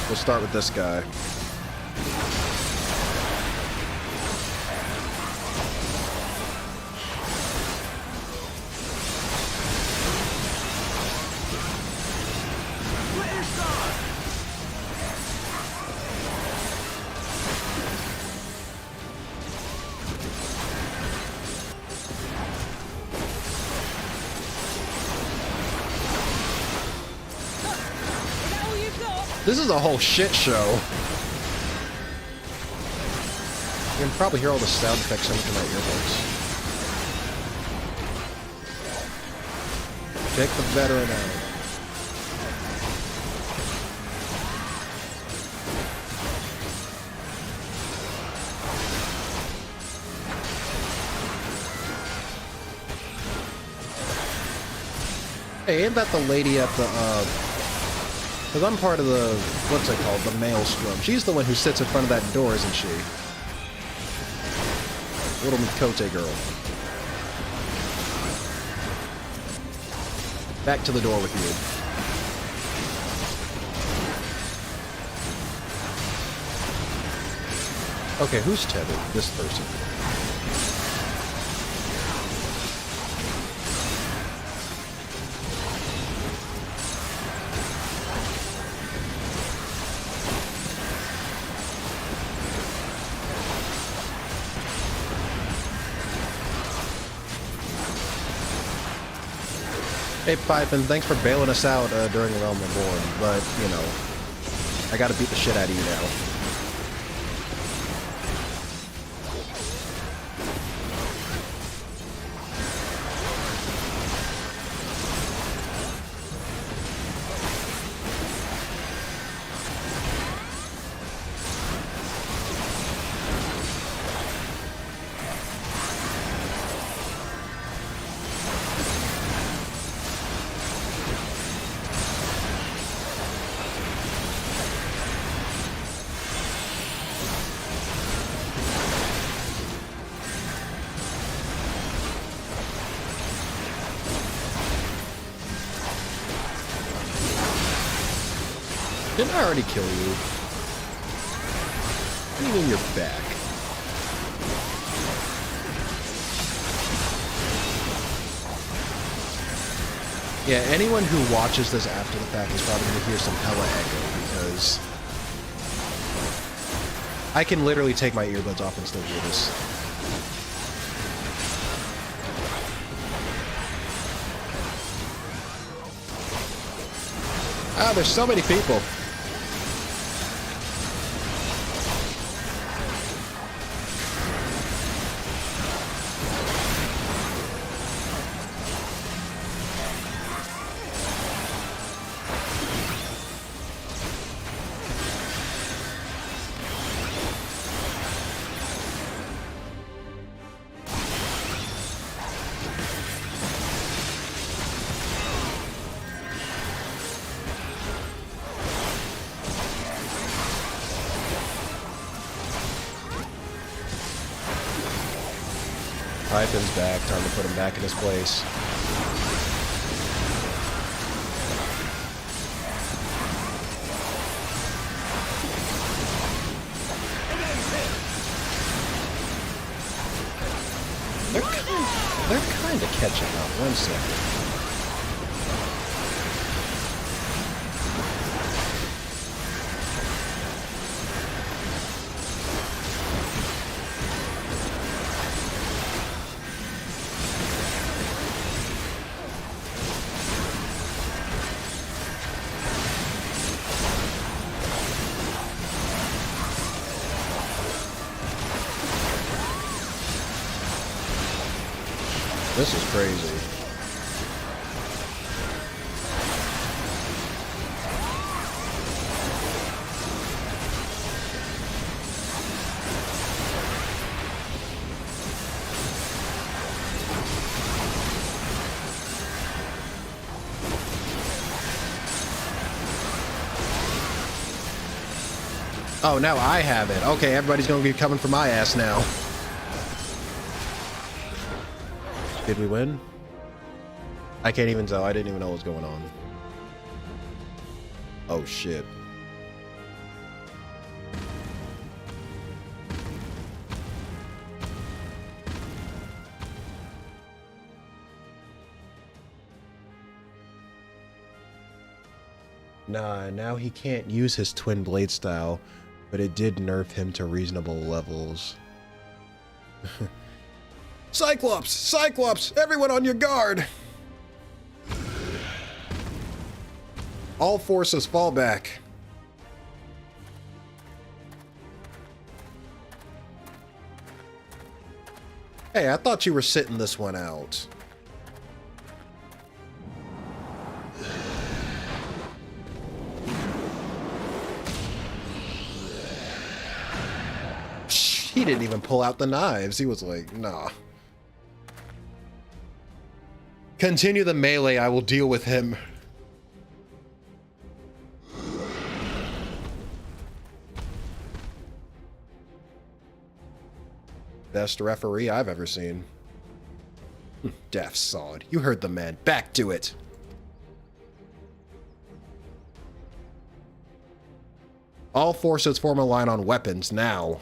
We'll start with this guy. This is a whole shit show. You can probably hear all the sound effects coming through my earbuds. Take the veteran out. Hey, ain't that the lady at the, because I'm part of the, what's it called, the Maelstrom. She's the one who sits in front of that door, isn't she? Little Mikote girl. Back to the door with you. Okay, who's tethered? This person. Hey, Pipin, thanks for bailing us out during Realm Reborn, but, you know, I gotta beat the shit out of you now. Didn't I already kill you? What do you mean you're back? Yeah, anyone who watches this after the fact is probably going to hear some hella echo, because I can literally take my earbuds off and still hear this. Ah, there's so many people. Hyphen's back. Time to put him back in his place. They're kind of catching up. 1 second. This is crazy. Oh, now I have it. Okay, everybody's gonna be coming for my ass now. Did we win? I can't even tell. I didn't even know what was going on. Oh, shit. Nah, now he can't use his twin blade style, but it did nerf him to reasonable levels. Cyclops! Cyclops! Everyone on your guard! All forces fall back. Hey, I thought you were sitting this one out. He didn't even pull out the knives. He was like, nah. Continue the melee, I will deal with him. Best referee I've ever seen. Deaf sod. You heard the man. Back to it. All forces form a line on weapons now.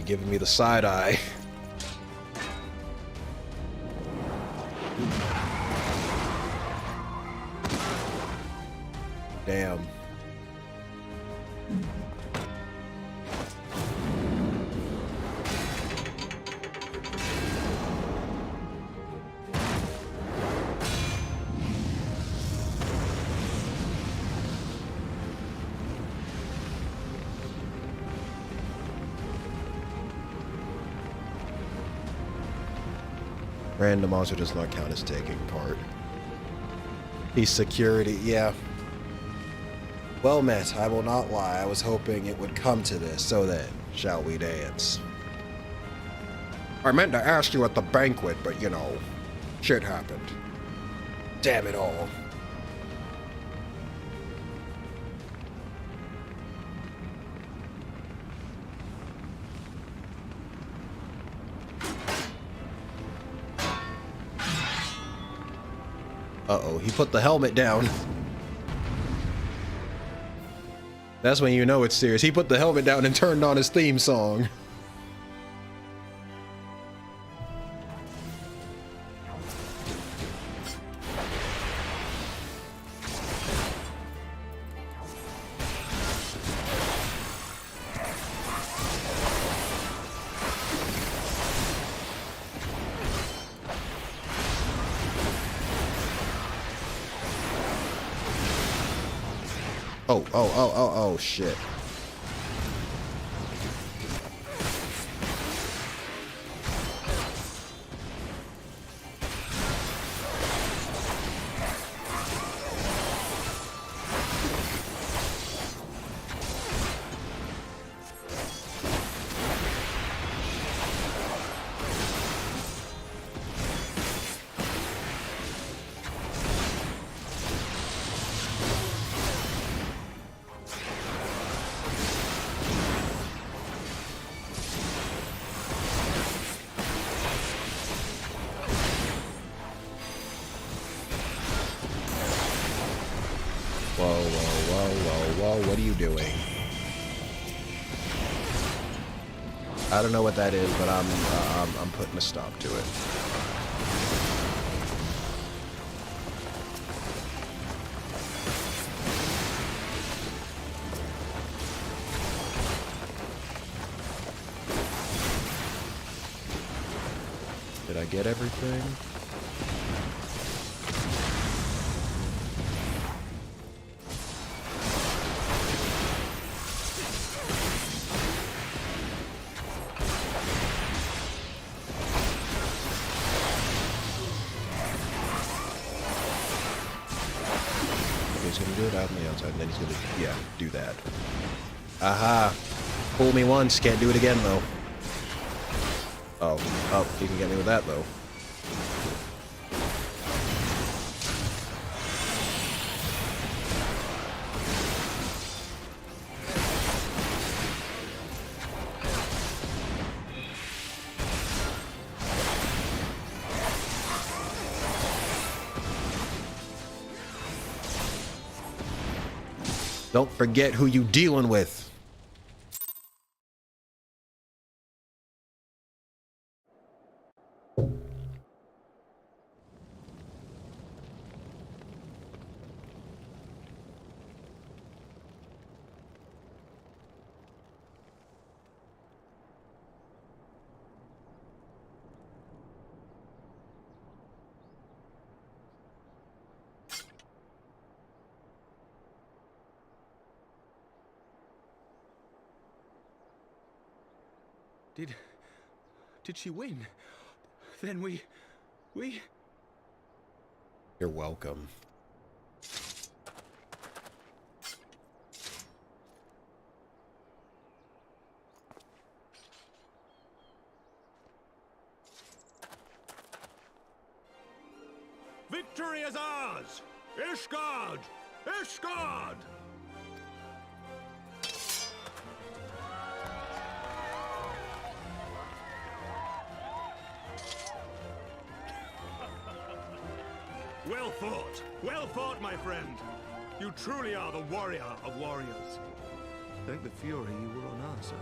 giving me the side eye. Damn. Random monster does not count as taking part. He's security, yeah. Well met, I will not lie. I was hoping it would come to this, so then, shall we dance? I meant to ask you at the banquet, but you know, shit happened. Damn it all. Uh-oh, he put the helmet down. That's when you know it's serious. He put the helmet down and turned on his theme song. Oh, shit. Whoa, what are you doing? I don't know what that is, but I'm putting a stop to it. Did I get everything? He's gonna do it out on the outside, and then he's gonna, yeah, do that. Aha! Fool me once, can't do it again, though. Oh, he can get me with that, though. Don't forget who you dealing with. Did she win? Then we... You're welcome. Victory is ours! Ishgard! Ishgard! Well fought, my friend. You truly are the warrior of warriors. Thank the Fury you were on our side.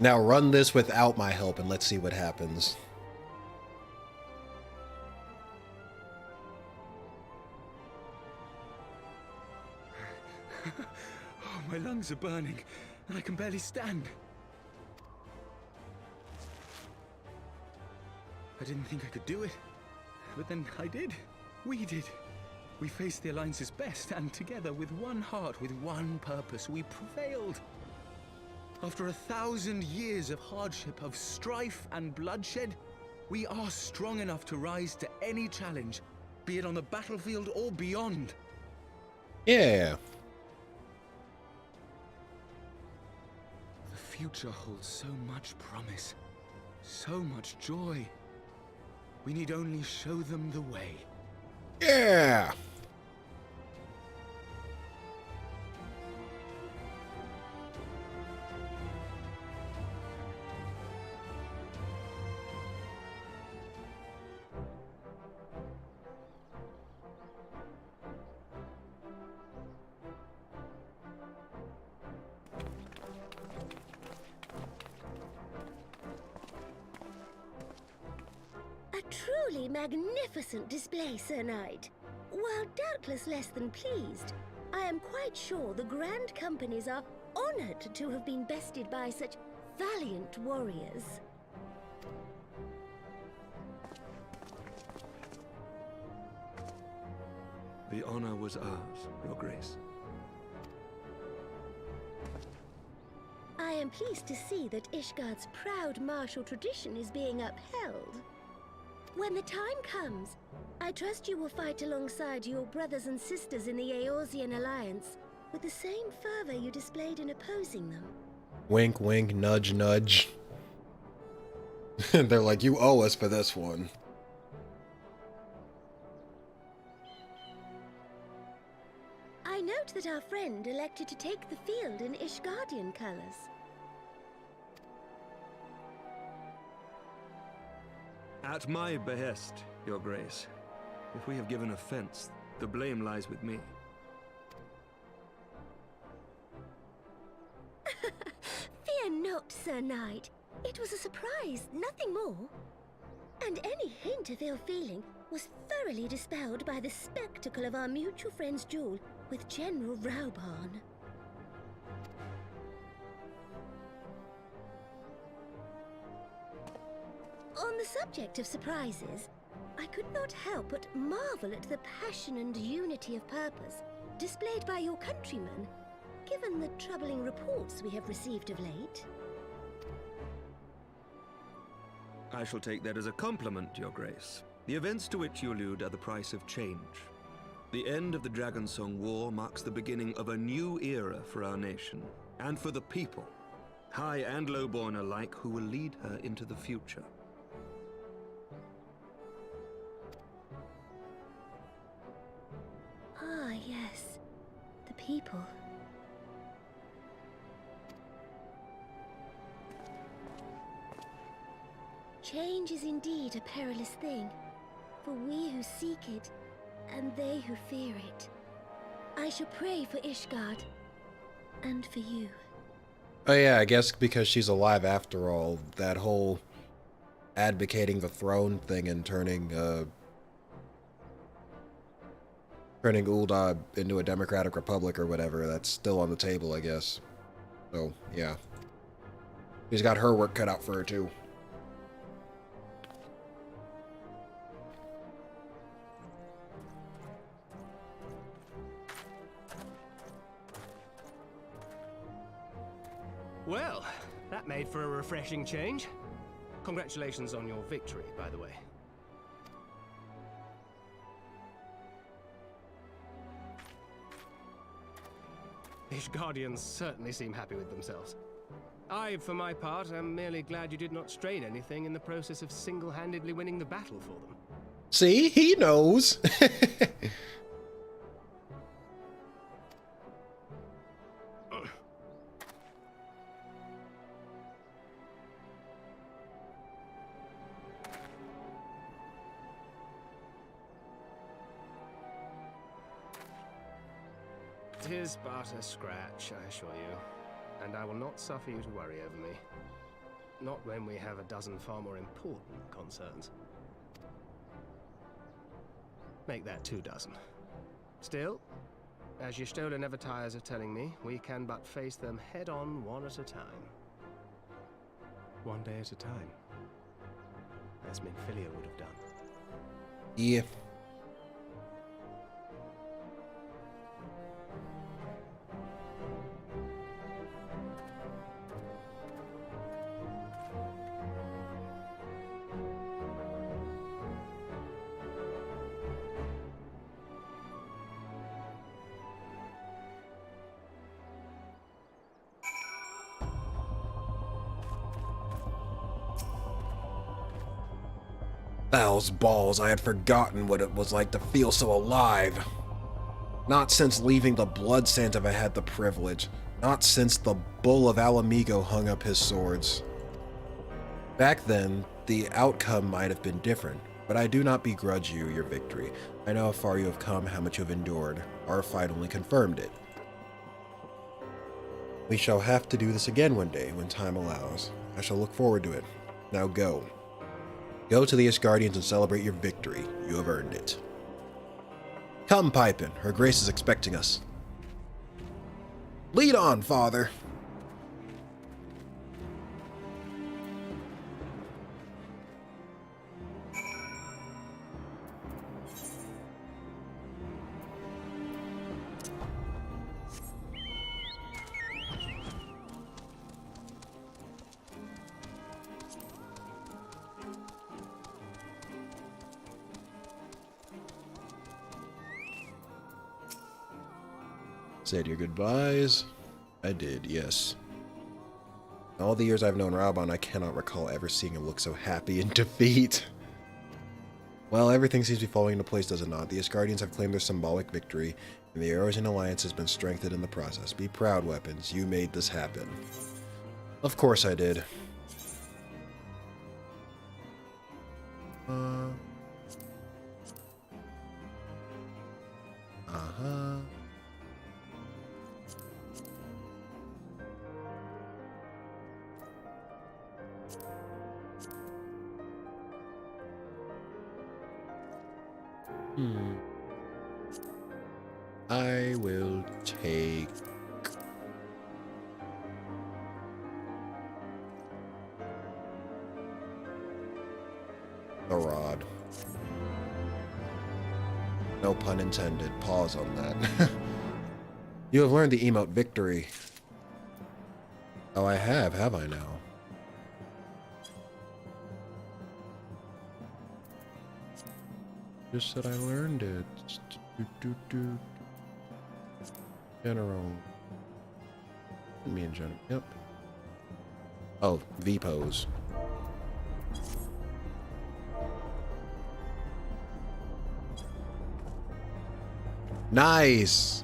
Now run this without my help and let's see what happens. Oh, my lungs are burning, and I can barely stand. I didn't think I could do it, but then I did. We did. We faced the Alliance's best, and together, with one heart, with one purpose, we prevailed. After 1,000 years of hardship, of strife and bloodshed, we are strong enough to rise to any challenge, be it on the battlefield or beyond. Yeah. The future holds so much promise, so much joy. We need only show them the way. Yeah. A truly magnificent display, Sir Knight. While doubtless less than pleased, I am quite sure the Grand Companies are honored to have been bested by such valiant warriors. The honor was ours, Your Grace. I am pleased to see that Ishgard's proud martial tradition is being upheld. When the time comes, I trust you will fight alongside your brothers and sisters in the Eorzean Alliance with the same fervor you displayed in opposing them. Wink, wink, nudge, nudge. They're like, you owe us for this one. I note that our friend elected to take the field in Ishgardian colors. At my behest, Your Grace. If we have given offense, the blame lies with me. Fear not, Sir Knight. It was a surprise, nothing more. And any hint of ill feeling was thoroughly dispelled by the spectacle of our mutual friend's duel with General Raubarn. On the subject of surprises, I could not help but marvel at the passion and unity of purpose displayed by your countrymen, given the troubling reports we have received of late. I shall take that as a compliment, Your Grace. The events to which you allude are the price of change. The end of the Dragonsong War marks the beginning of a new era for our nation, and for the people, high and lowborn alike, who will lead her into the future. Ah, yes. The people. Change is indeed a perilous thing, for we who seek it, and they who fear it. I shall pray for Ishgard, and for you. Oh yeah, I guess because she's alive after all, that whole advocating the throne thing and turning Ul'dah into a democratic republic or whatever, that's still on the table, I guess. So, yeah. She's got her work cut out for her, too. Well, that made for a refreshing change. Congratulations on your victory, by the way. Ishgardians certainly seem happy with themselves. I, for my part, am merely glad you did not strain anything in the process of single-handedly winning the battle for them. See? He knows! Tis but a scratch, I assure you, and I will not suffer you to worry over me. Not when we have a dozen far more important concerns. Make that 2 dozen. Still, as Y'shtola never tires of telling me, we can but face them head-on, one at a time. One day at a time. As Minfilia would have done. Yeah. Bowels balls, I had forgotten what it was like to feel so alive. Not since leaving the Blood Sands have I had the privilege. Not since the Bull of Alamigo hung up his swords. Back then, the outcome might have been different, but I do not begrudge you your victory. I know how far you have come, how much you have endured. Our fight only confirmed it. We shall have to do this again one day, when time allows. I shall look forward to it. Now go. Go to the Asgardians and celebrate your victory. You have earned it. Come, Pipin. Her Grace is expecting us. Lead on, Father. Said your goodbyes. I did, yes. In all the years I've known Raubon, I cannot recall ever seeing him look so happy in defeat. Well, everything seems to be falling into place, does it not? The Asgardians have claimed their symbolic victory, and the Eorzean alliance has been strengthened in the process. Be proud, weapons. You made this happen. Of course I did. I will take the rod. No pun intended. Pause on that. You have learned the emote victory. Oh, I have I now? Just said I learned it. General. Me in general. Yep. Oh, V pose. Nice.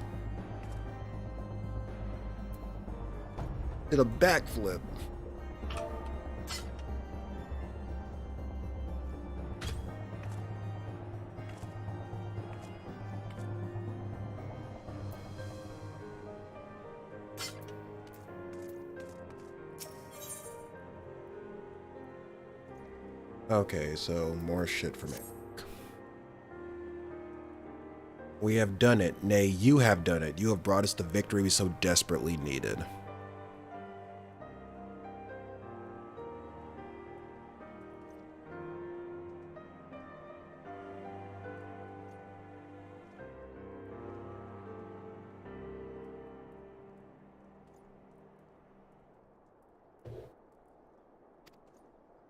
Did a backflip. Okay, so more shit for me. We have done it. Nay, you have done it. You have brought us the victory we so desperately needed.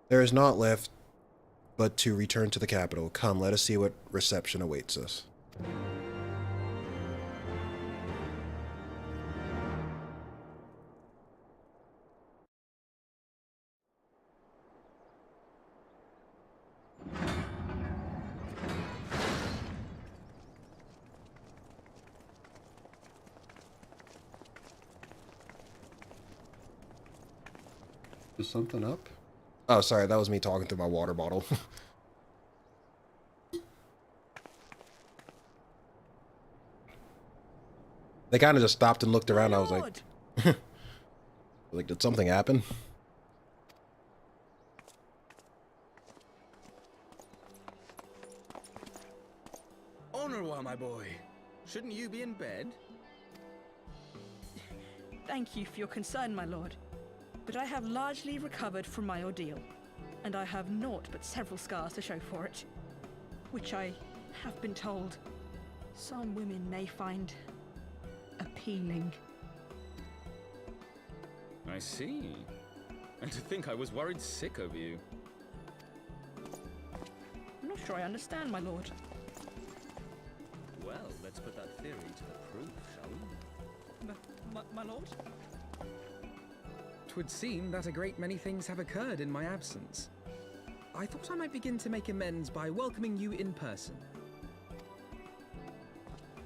There is naught left but to return to the capital. Come, let us see what reception awaits us. Is something up? Oh, sorry, that was me talking through my water bottle. They kind of just stopped and looked around. I was like, like, did something happen? Honorwa, my boy. Shouldn't you be in bed? Thank you for your concern, my lord. But I have largely recovered from my ordeal, and I have naught but several scars to show for it, which I have been told some women may find appealing. I see. And to think I was worried sick over you. I'm not sure I understand, my lord. Well, let's put that theory to the proof, shall we? My lord? 'Twould seem that a great many things have occurred in my absence. I thought I might begin to make amends by welcoming you in person.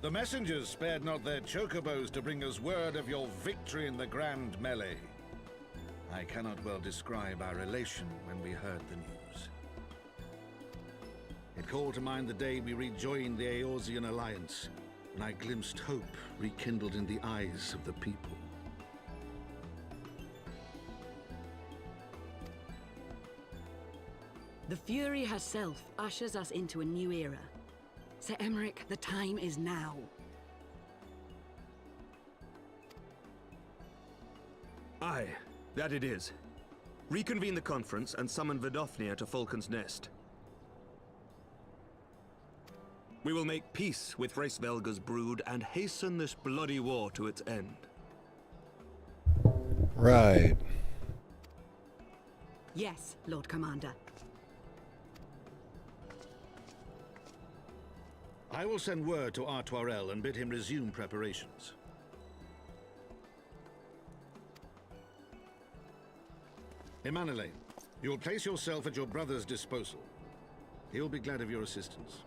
The messengers spared not their chocobos to bring us word of your victory in the grand melee. I cannot well describe our elation when we heard the news. It called to mind the day we rejoined the Eorzean alliance, and I glimpsed hope rekindled in the eyes of the people. The Fury herself ushers us into a new era. Sir Emmerich, the time is now. Aye, that it is. Reconvene the conference and summon Vidofnir to Falcon's Nest. We will make peace with Hraesvelga's brood and hasten this bloody war to its end. Right. Yes, Lord Commander. I will send word to Artoirel and bid him resume preparations. Emanuele, you will place yourself at your brother's disposal. He will be glad of your assistance.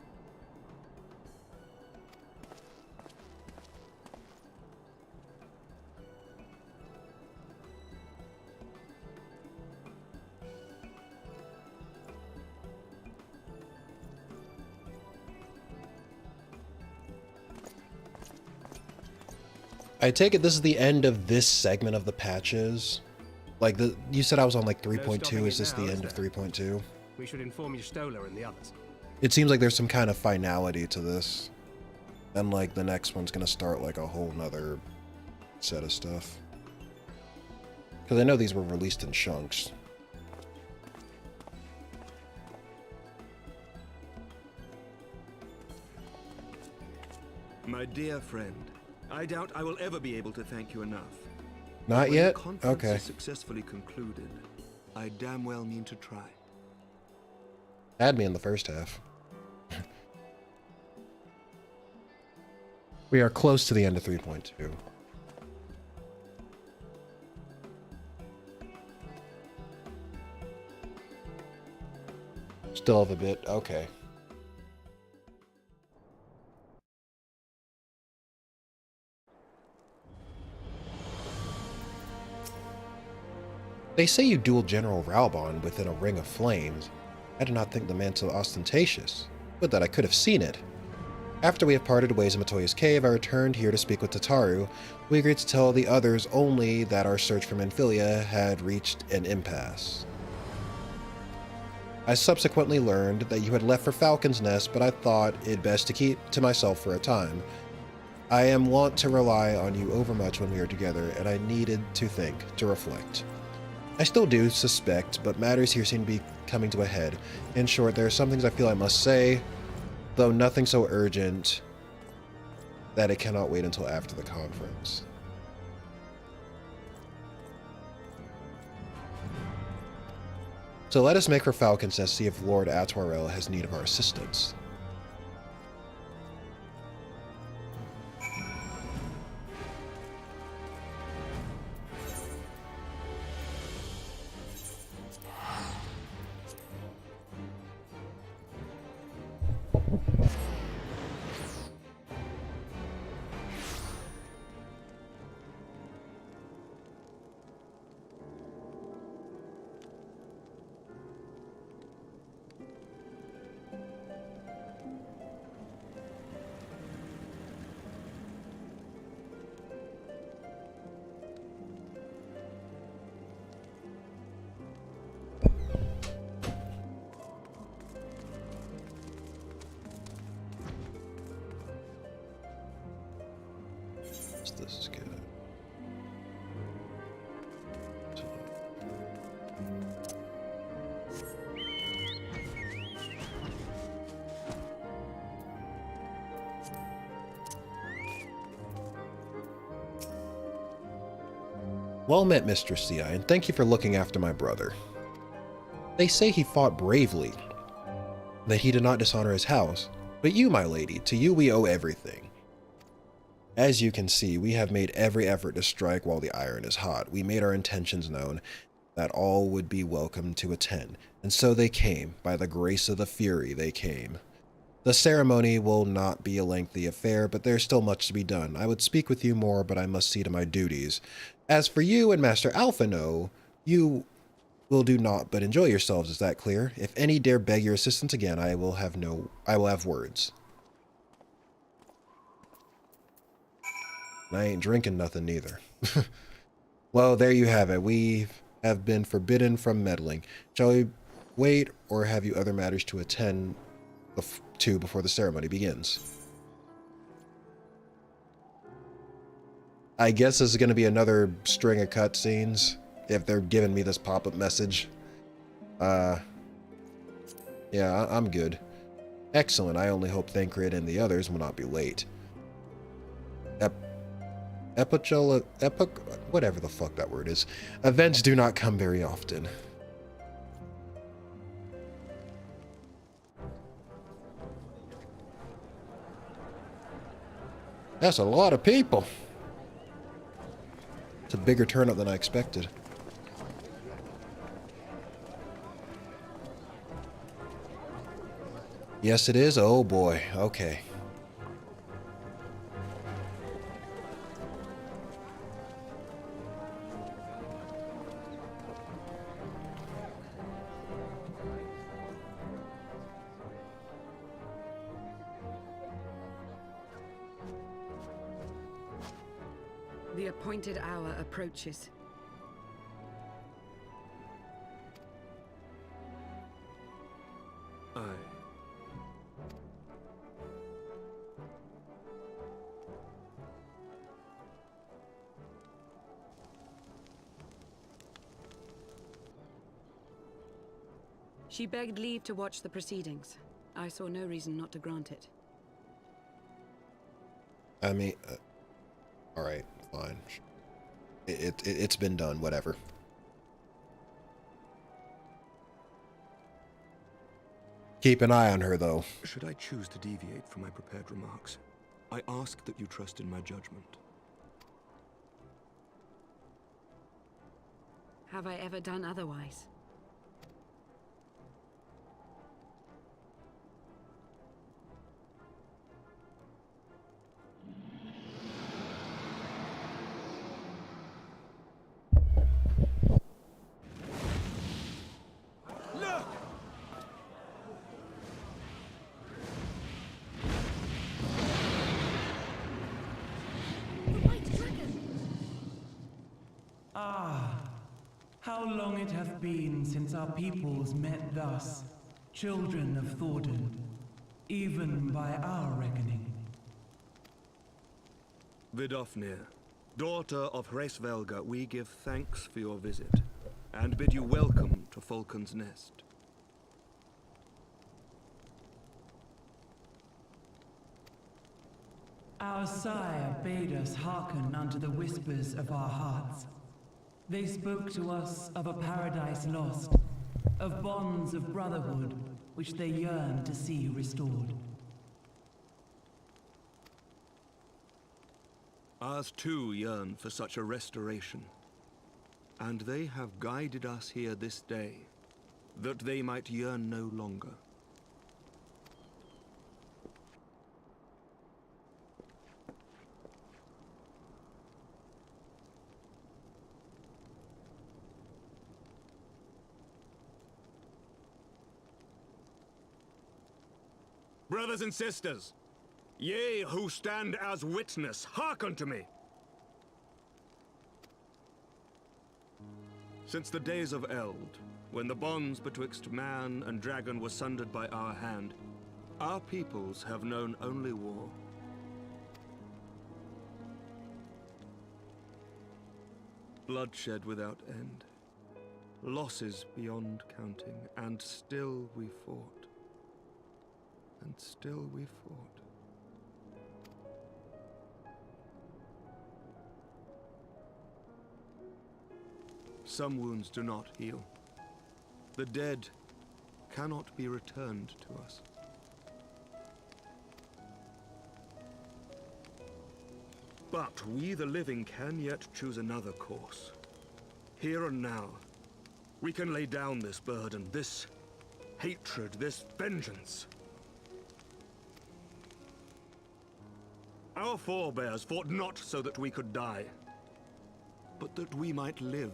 I take it this is the end of this segment of the patches. Like, you said I was on like 3.2. Is this the end of 3.2? We should inform Stola and the others. It seems like there's some kind of finality to this. And like the next one's gonna start like a whole nother set of stuff. Because I know these were released in chunks. My dear friend, I doubt I will ever be able to thank you enough. Not When yet? the conference Okay. is successfully concluded, I damn well mean to try. Had me in the first half. We are close to the end of 3.2. Still have a bit. Okay. They say you duel General Raubon within a ring of flames. I do not think the man so ostentatious, but that I could have seen it. After we have parted ways in Matoya's cave, I returned here to speak with Tataru. We agreed to tell the others only that our search for Menphilia had reached an impasse. I subsequently learned that you had left for Falcon's Nest, but I thought it best to keep to myself for a time. I am wont to rely on you overmuch when we are together, and I needed to think, to reflect. I still do suspect, but matters here seem to be coming to a head. In short, there are some things I feel I must say, though nothing so urgent that it cannot wait until after the conference. So let us make for Falcon's Nest, see if Lord Artoirel has need of our assistance. This is good. Well met, Mr. CI, and thank you for looking after my brother. They say he fought bravely, that he did not dishonor his house. But you, my lady, to you we owe everything. As you can see, we have made every effort to strike while the iron is hot. We made our intentions known, that all would be welcome to attend. And so they came. By the grace of the Fury, they came. The ceremony will not be a lengthy affair, but there's still much to be done. I would speak with you more, but I must see to my duties. As for you and Master Alphino, you will do naught but enjoy yourselves, is that clear? If any dare beg your assistance again, I will have words. And I ain't drinking nothing neither. Well, there you have it. We have been forbidden from meddling. Shall we wait, or have you other matters to attend to before the ceremony begins? I guess this is going to be another string of cutscenes, if they're giving me this pop-up message. Yeah, I'm good. Excellent. I only hope Thancred and the others will not be late. Whatever the fuck that word is. Events do not come very often. That's a lot of people. It's a bigger turnout than I expected. Yes, it is? Oh boy. Okay. The appointed hour approaches. Aye. She begged leave to watch the proceedings. I saw no reason not to grant it. I mean, all right, fine. It's been done, whatever. Keep an eye on her, though. Should I choose to deviate from my prepared remarks, I ask that you trust in my judgment. Have I ever done otherwise? How long it hath been since our peoples met thus, children of Thordan, even by our reckoning. Vidofnir, daughter of Hraesvelga, we give thanks for your visit, and bid you welcome to Falcon's Nest. Our sire bade us hearken unto the whispers of our hearts. They spoke to us of a paradise lost, of bonds of brotherhood which they yearned to see restored. Ours too yearn for such a restoration, and they have guided us here this day, that they might yearn no longer. Brothers and sisters, ye who stand as witness, hearken to me. Since the days of Eld, when the bonds betwixt man and dragon were sundered by our hand, our peoples have known only war. Bloodshed without end. Losses beyond counting, and still we fought. And still we fought. Some wounds do not heal. The dead cannot be returned to us. But we, the living, can yet choose another course. Here and now, we can lay down this burden, this hatred, this vengeance. Our forebears fought not so that we could die, but that we might live.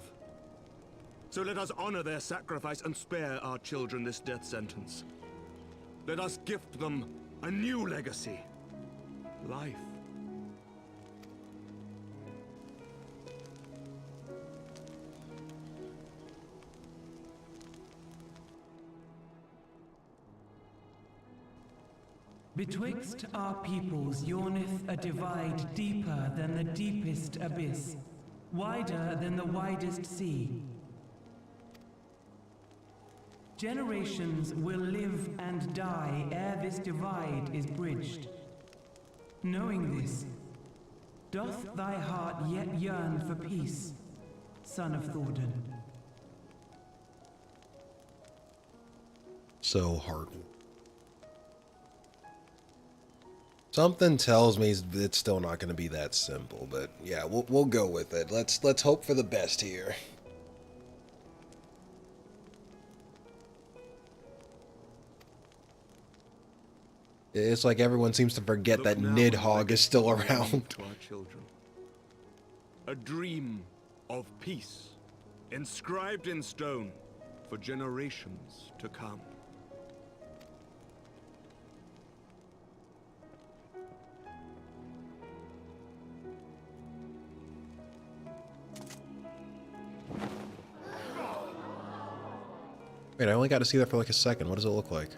So let us honor their sacrifice and spare our children this death sentence. Let us gift them a new legacy. Life. Betwixt our peoples yawneth a divide deeper than the deepest abyss, wider than the widest sea. Generations will live and die ere this divide is bridged. Knowing this, doth thy heart yet yearn for peace, son of Thordan? So hard. Something tells me it's still not going to be that simple, but yeah, we'll go with it. Let's hope for the best here. It's like everyone seems to forget that Nidhogg is still around. To our children. A dream of peace, inscribed in stone for generations to come. Wait, I only got to see that for like a second. What does it look like?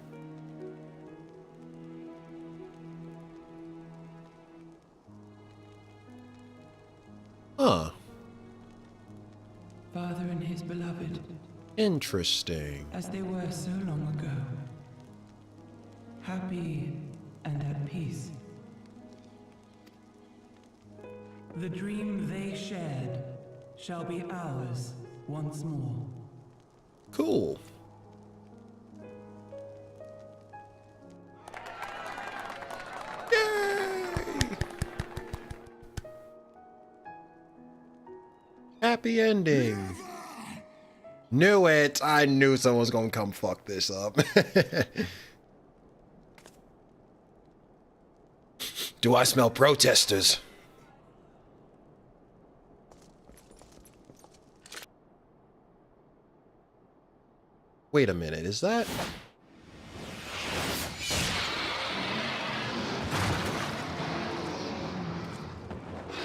Huh. Father and his beloved, Interesting. as they were so long ago, happy and at peace. The dream they shared shall be ours once more. Cool. Happy ending. Knew it. I knew someone was gonna come fuck this up. Do I smell protesters? Wait a minute, is that...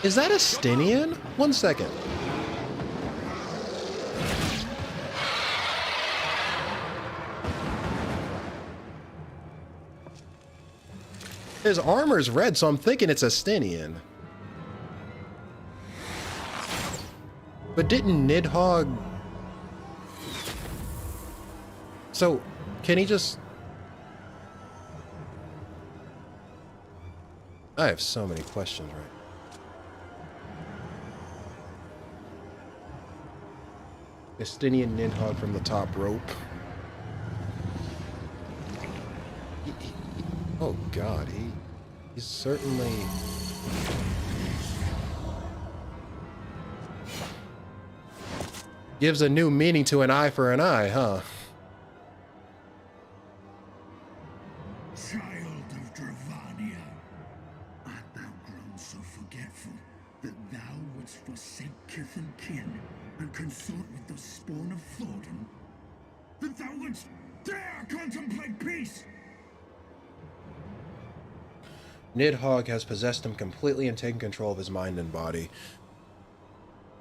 Is that a Stinian? 1 second. His armor's red, so I'm thinking it's a Stinian. But didn't Nidhogg... So, can he just... I have so many questions, right? Estinian Nidhogg from the top rope. Oh god, he's certainly... Gives a new meaning to an eye for an eye, huh? Child of Dravania, art thou grown so forgetful that thou wouldst forsake kith and kin and consort with the spawn of Thordan? That thou wouldst dare contemplate peace? Nidhogg has possessed him completely and taken control of his mind and body.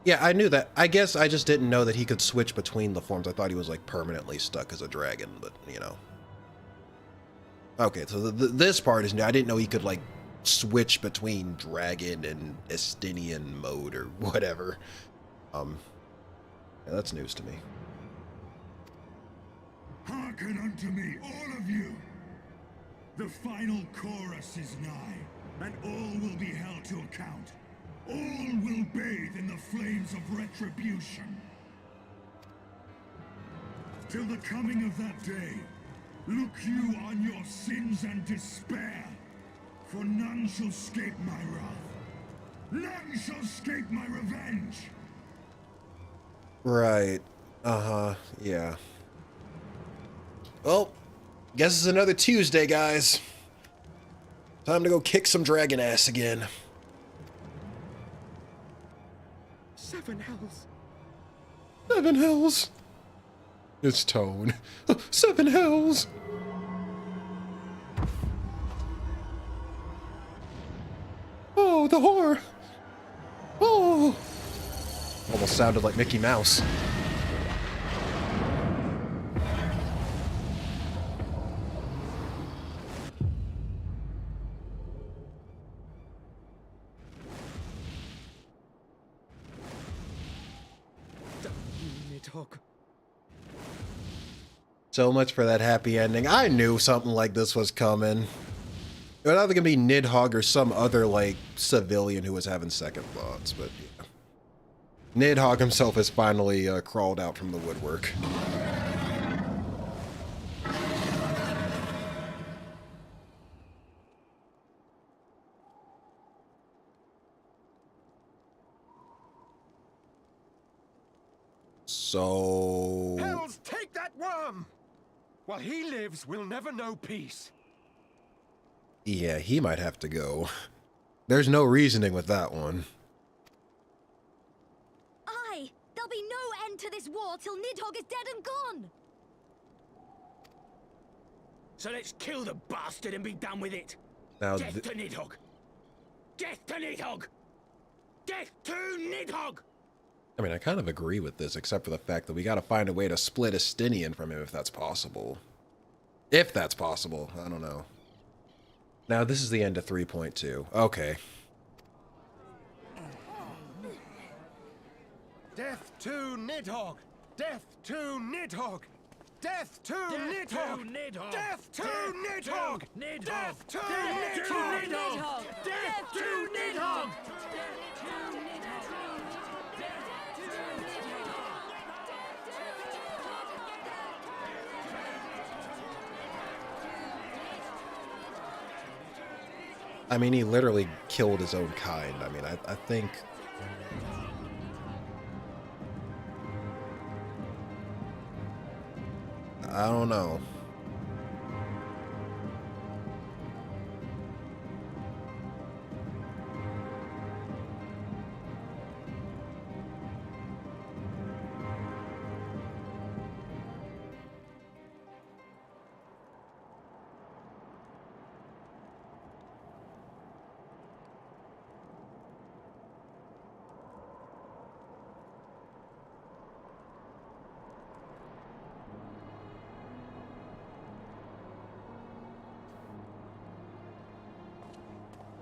Yeah, I knew that. I guess I just didn't know that he could switch between the forms. I thought he was like permanently stuck as a dragon, but you know. Okay, so this part is new. I didn't know he could like switch between dragon and Estinian mode or whatever. Yeah, that's news to me. Hearken unto me, all of you! The final chorus is nigh, and all will be held to account. All will bathe in the flames of retribution. Till the coming of that day, look you on your sins and despair, for none shall escape my wrath. None shall escape my revenge! Right. Uh-huh. Yeah. Well, guess it's another Tuesday, guys. Time to go kick some dragon ass again. 7 hells. 7 hells. It's Tone. 7 hells. Oh, the horror. Oh. Almost sounded like Mickey Mouse. So much for that happy ending. I knew something like this was coming. It was either gonna be Nidhogg or some other, like, civilian who was having second thoughts, but yeah. Nidhogg himself has finally crawled out from the woodwork. So... Hells, take that worm! While he lives, we'll never know peace. Yeah, he might have to go. There's no reasoning with that one. Aye, there'll be no end to this war till Nidhogg is dead and gone. So let's kill the bastard and be done with it. Now, Death to Nidhogg! Death to Nidhogg! Death to Nidhogg! I mean, I kind of agree with this, except for the fact that we gotta find a way to split Estinian from him if that's possible. If that's possible, I don't know. Now, this is the end of 3.2. Okay. Death to Nidhogg! Death to Nidhogg! Death to Nidhogg! Death to Nidhogg! Death to Nidhogg! Death to Nidhogg! I mean, he literally killed his own kind. I mean, I think... I don't know.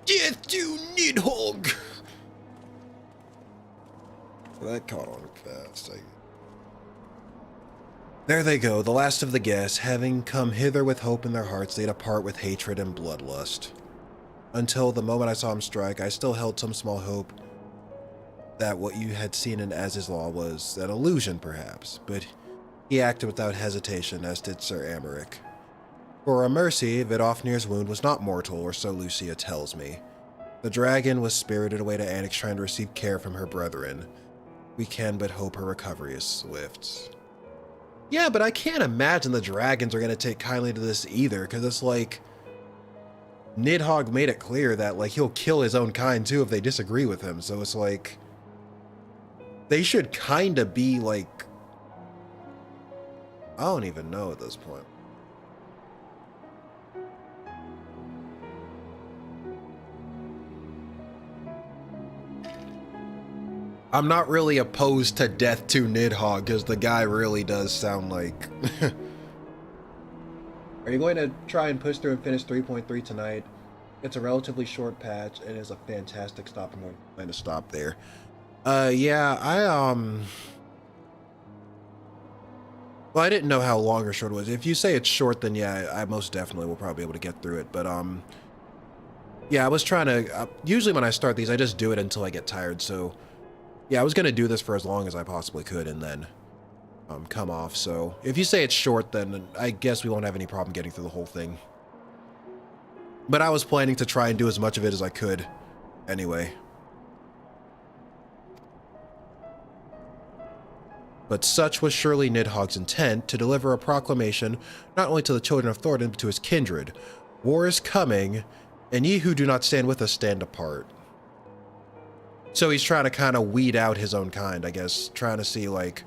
Death to Nidhogg! That caught on fast. There they go, the last of the guests, having come hither with hope in their hearts, they depart with hatred and bloodlust. Until the moment I saw him strike, I still held some small hope that what you had seen in Az's Law was an illusion, perhaps, but he acted without hesitation, as did Sir Amaric. For a mercy, Vidofnir's wound was not mortal, or so Lucia tells me. The dragon was spirited away to Anix, trying to receive care from her brethren. We can but hope her recovery is swift. Yeah, but I can't imagine the dragons are going to take kindly to this either, because it's like... Nidhogg made it clear that, like, he'll kill his own kind, too, if they disagree with him, so it's like... They should kind of be, like... I don't even know at this point. I'm not really opposed to death to Nidhogg, because the guy really does sound like... Are you going to try and push through and finish 3.3 tonight? It's a relatively short patch, and is a fantastic stopping point. I'm going to stop there. Yeah, well, I didn't know how long or short it was. If you say it's short, then yeah, I most definitely will probably be able to get through it. But, yeah, I was trying to, usually when I start these, I just do it until I get tired. So, yeah, I was going to do this for as long as I possibly could and then, come off. So, if you say it's short, then I guess we won't have any problem getting through the whole thing. But I was planning to try and do as much of it as I could anyway. But such was surely Nidhogg's intent, to deliver a proclamation not only to the children of Thornton, but to his kindred. War is coming, and ye who do not stand with us stand apart. So he's trying to kind of weed out his own kind, I guess. Trying to see, like,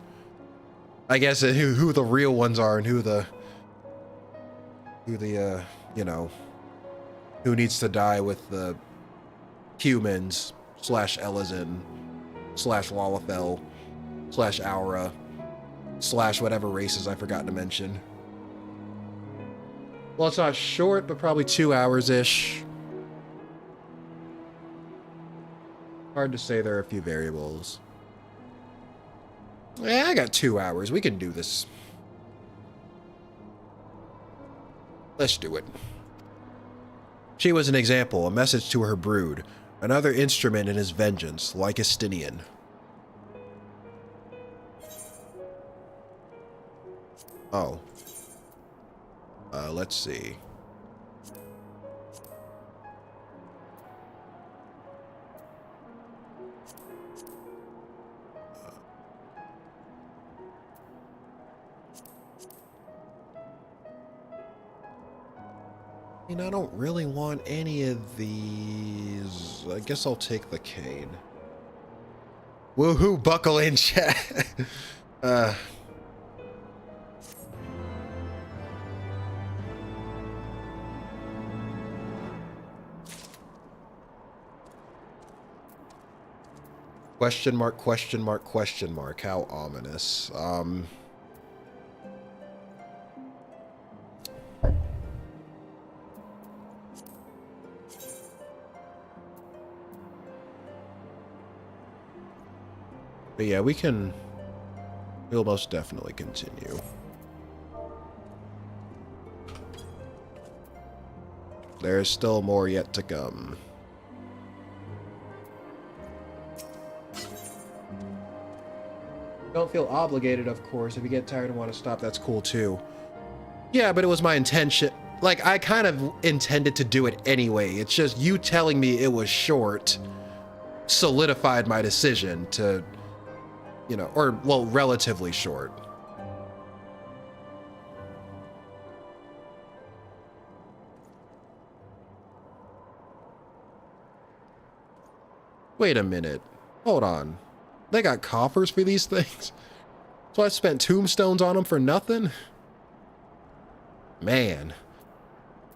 I guess who the real ones are and who the, you know, who needs to die with the humans / Elizin / Lalafell / Aura / whatever races I forgot to mention. Well, it's not short, but probably 2 hours-ish. Hard to say, there are a few variables. Yeah, I got 2 hours. We can do this. Let's do it. She was an example, a message to her brood, another instrument in his vengeance, like Estinian. Oh. Let's see. I mean, I don't really want any of these. I guess I'll take the cane. Woohoo, buckle in, chat. Question mark, question mark, question mark. How ominous. But yeah, we'll most definitely continue. There is still more yet to come. Don't feel obligated, of course. If you get tired and want to stop, that's cool too. Yeah, but it was my intention. Like, I kind of intended to do it anyway. It's just you telling me it was short solidified my decision to, you know, or, well, relatively short. Wait a minute. Hold on. They got coffers for these things? So I spent tombstones on them for nothing? Man.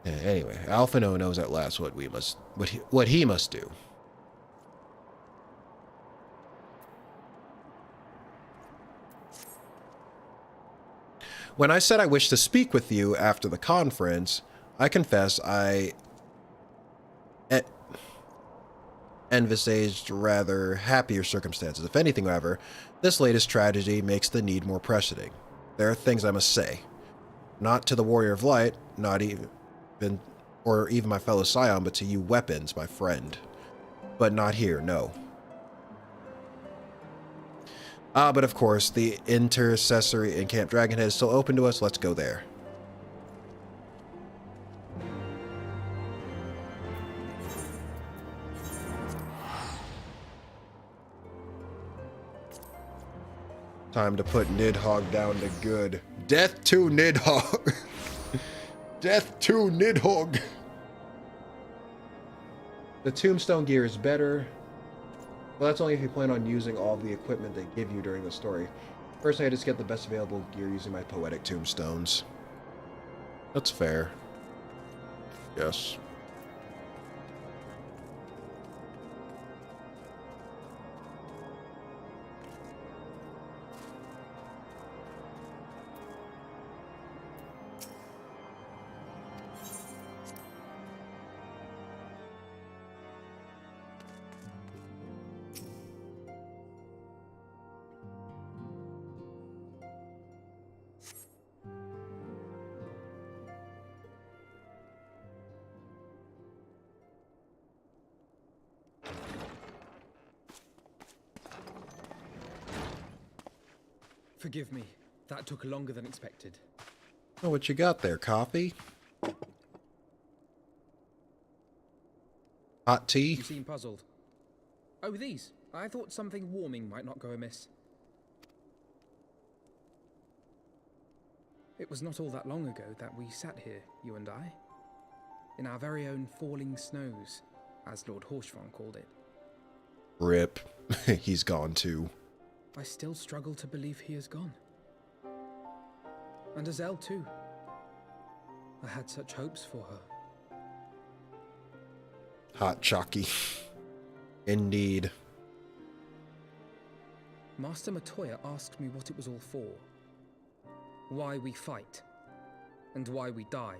Yeah, anyway, Alphino knows at last what he must do. When I said I wished to speak with you after the conference, I confess I envisaged rather happier circumstances. If anything, however, this latest tragedy makes the need more pressing. There are things I must say. Not to the Warrior of Light, not even, or even my fellow Scion, but to you Weapons, my friend. But not here, no. But of course, the intercessory in Camp Dragonhead is still open to us. Let's go there. Time to put Nidhogg down to good. Death to Nidhogg. Death to Nidhogg. The tombstone gear is better. Well, that's only if you plan on using all the equipment they give you during the story. Personally, I just get the best available gear using my poetic tombstones. That's fair. Yes. Forgive me. That took longer than expected. Oh, what you got there? Coffee? Hot tea? You seem puzzled. Oh, these. I thought something warming might not go amiss. It was not all that long ago that we sat here, you and I. In our very own falling snows, as Lord Horshvon called it. Rip. He's gone too. I still struggle to believe he is gone. And Azelle too. I had such hopes for her. Hot chalky. Indeed. Master Matoya asked me what it was all for. Why we fight. And why we die.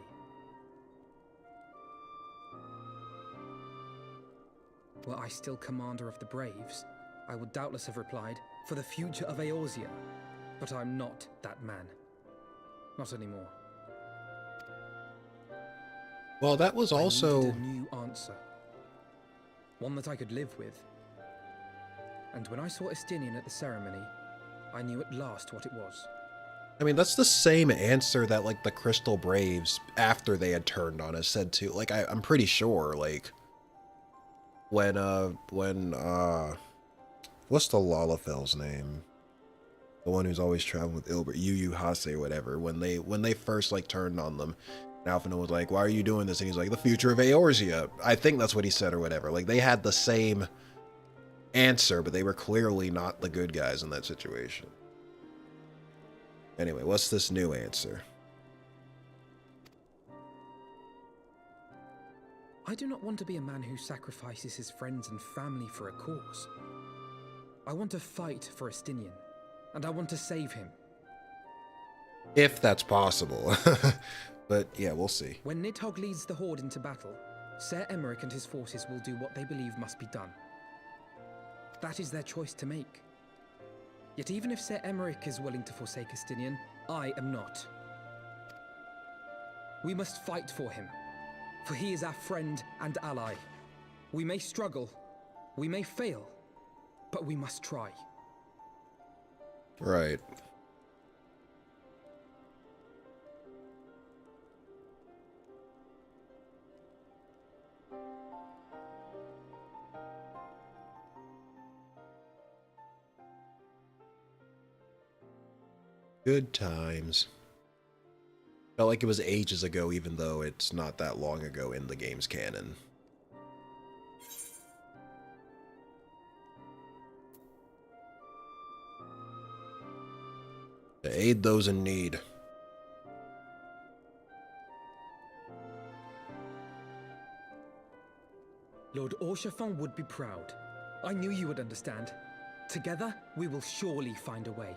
Were I still commander of the Braves, I would doubtless have replied, for the future of Eorzea. But I'm not that man. Not anymore. Well, that was also... I needed a new answer. One that I could live with. And when I saw Estinian at the ceremony, I knew at last what it was. I mean, that's the same answer that, like, the Crystal Braves, after they had turned on us, said to. Like, I'm pretty sure, like... When, what's the Lalafel's name? The one who's always traveling with Ilbert, Yu Hase or whatever. When they first, like, turned on them, Alphinaud was like, why are you doing this? And he's like, the future of Eorzea. I think that's what he said or whatever. Like, they had the same answer, but they were clearly not the good guys in that situation. Anyway, what's this new answer? I do not want to be a man who sacrifices his friends and family for a cause. I want to fight for Estinian, and I want to save him. If that's possible. But yeah, we'll see. When Nidhogg leads the Horde into battle, Ser Emeric and his forces will do what they believe must be done. That is their choice to make. Yet even if Ser Emeric is willing to forsake Estinian, I am not. We must fight for him, for he is our friend and ally. We may struggle, we may fail, but we must try. Right. Good times. Felt like it was ages ago, even though it's not that long ago in the game's canon. To aid those in need. Lord Orshafon would be proud. I knew you would understand. Together, we will surely find a way.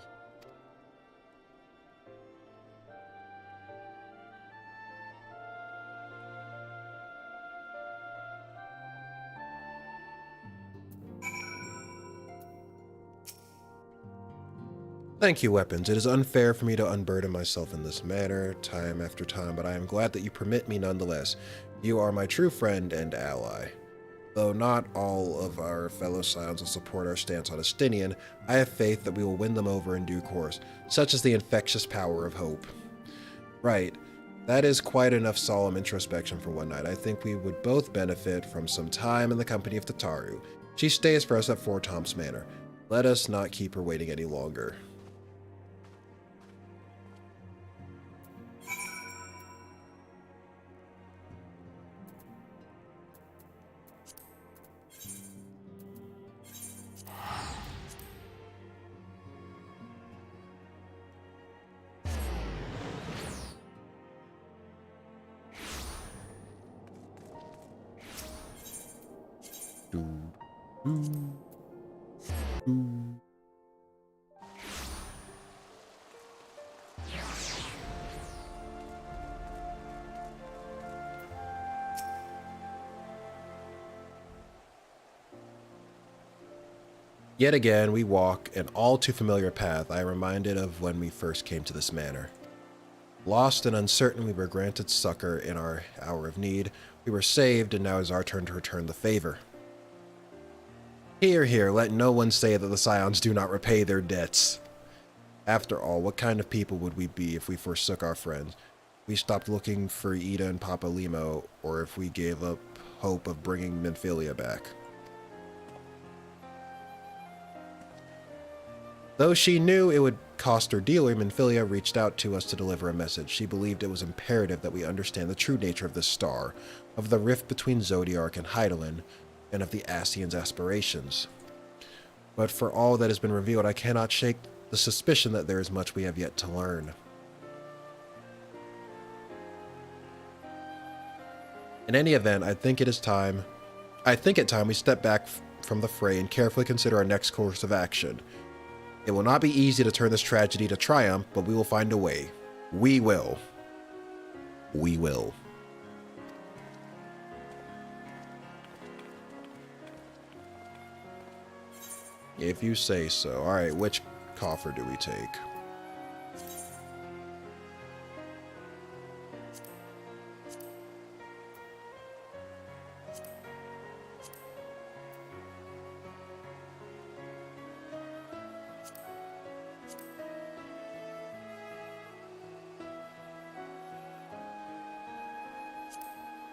Thank you, Weapons. It is unfair for me to unburden myself in this manner, time after time, but I am glad that you permit me nonetheless. You are my true friend and ally. Though not all of our fellow Scions will support our stance on Estinian, I have faith that we will win them over in due course, such is the infectious power of hope. Right. That is quite enough solemn introspection for one night. I think we would both benefit from some time in the company of Tataru. She stays for us at Fort Tom's Manor. Let us not keep her waiting any longer. Yet again, we walk an all too familiar path I am reminded of when we first came to this manor. Lost and uncertain, we were granted succor in our hour of need. We were saved, and now is our turn to return the favor. Hear, hear, let no one say that the Scions do not repay their debts. After all, what kind of people would we be if we forsook our friends? We stopped looking for Ida and Papa Limo, or if we gave up hope of bringing Minfilia back. Though she knew it would cost her dearly, Minfilia reached out to us to deliver a message. She believed it was imperative that we understand the true nature of this star, of the rift between Zodiark and Hydaelyn, and of the Ascians' aspirations. But for all that has been revealed, I cannot shake the suspicion that there is much we have yet to learn. In any event, I think it time we step back from the fray and carefully consider our next course of action. It will not be easy to turn this tragedy to triumph, but we will find a way. We will. We will. If you say so. Alright, which coffer do we take?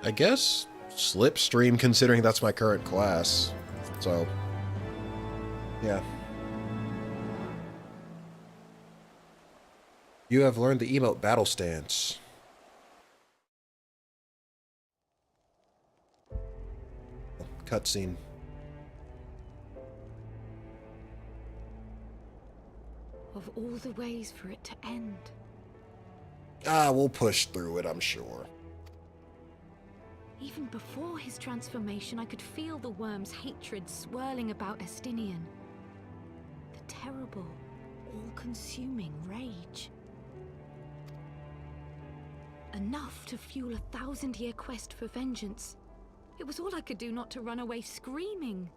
I guess Slipstream, considering that's my current class. So, yeah. You have learned the emote battle stance. Cutscene. Of all the ways for it to end. We'll push through it, I'm sure. Even before his transformation, I could feel the worm's hatred swirling about Estinian. The terrible, all-consuming rage. Enough to fuel a 1000-year quest for vengeance. It was all I could do not to run away screaming.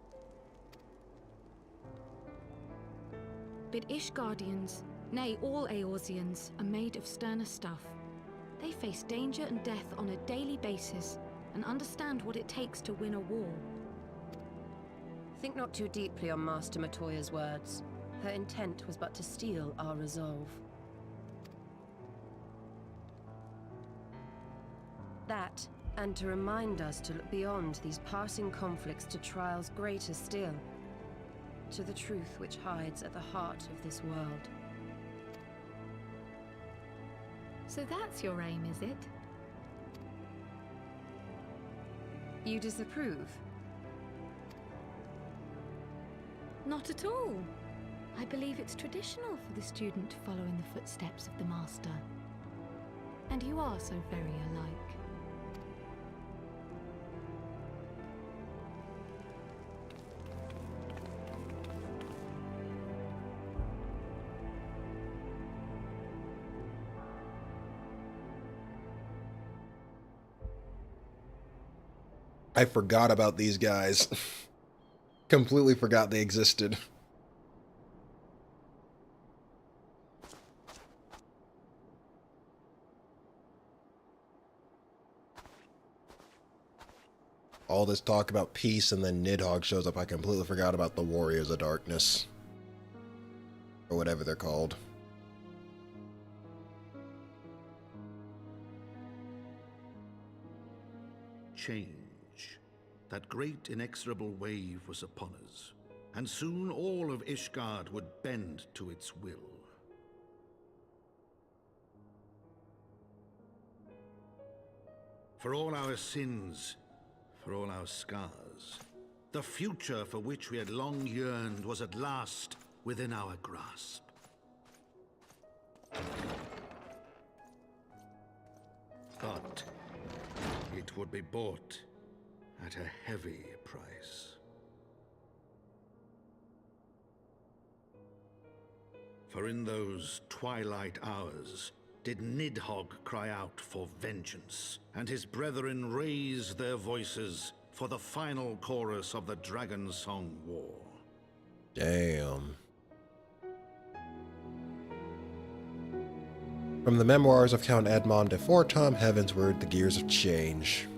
But Ishgardians, nay, all Eorzeans, are made of sterner stuff. They face danger and death on a daily basis, and understand what it takes to win a war. Think not too deeply on Master Matoya's words. Her intent was but to steal our resolve. That, and to remind us to look beyond these passing conflicts to trials greater still, to the truth which hides at the heart of this world. So that's your aim, is it? You disapprove? Not at all. I believe it's traditional for the student to follow in the footsteps of the master. And you are so very alike. I forgot about these guys. Completely forgot they existed. All this talk about peace and then Nidhogg shows up. I completely forgot about the Warriors of Darkness. Or whatever they're called. Change. That great inexorable wave was upon us, and soon all of Ishgard would bend to its will. For all our sins, for all our scars, the future for which we had long yearned was at last within our grasp. But it would be bought at a heavy price. For in those twilight hours did Nidhogg cry out for vengeance, and his brethren raise their voices for the final chorus of the Dragon Song War. Damn. From the memoirs of Count Edmond de Fortom, Heavensward, The Gears of Change.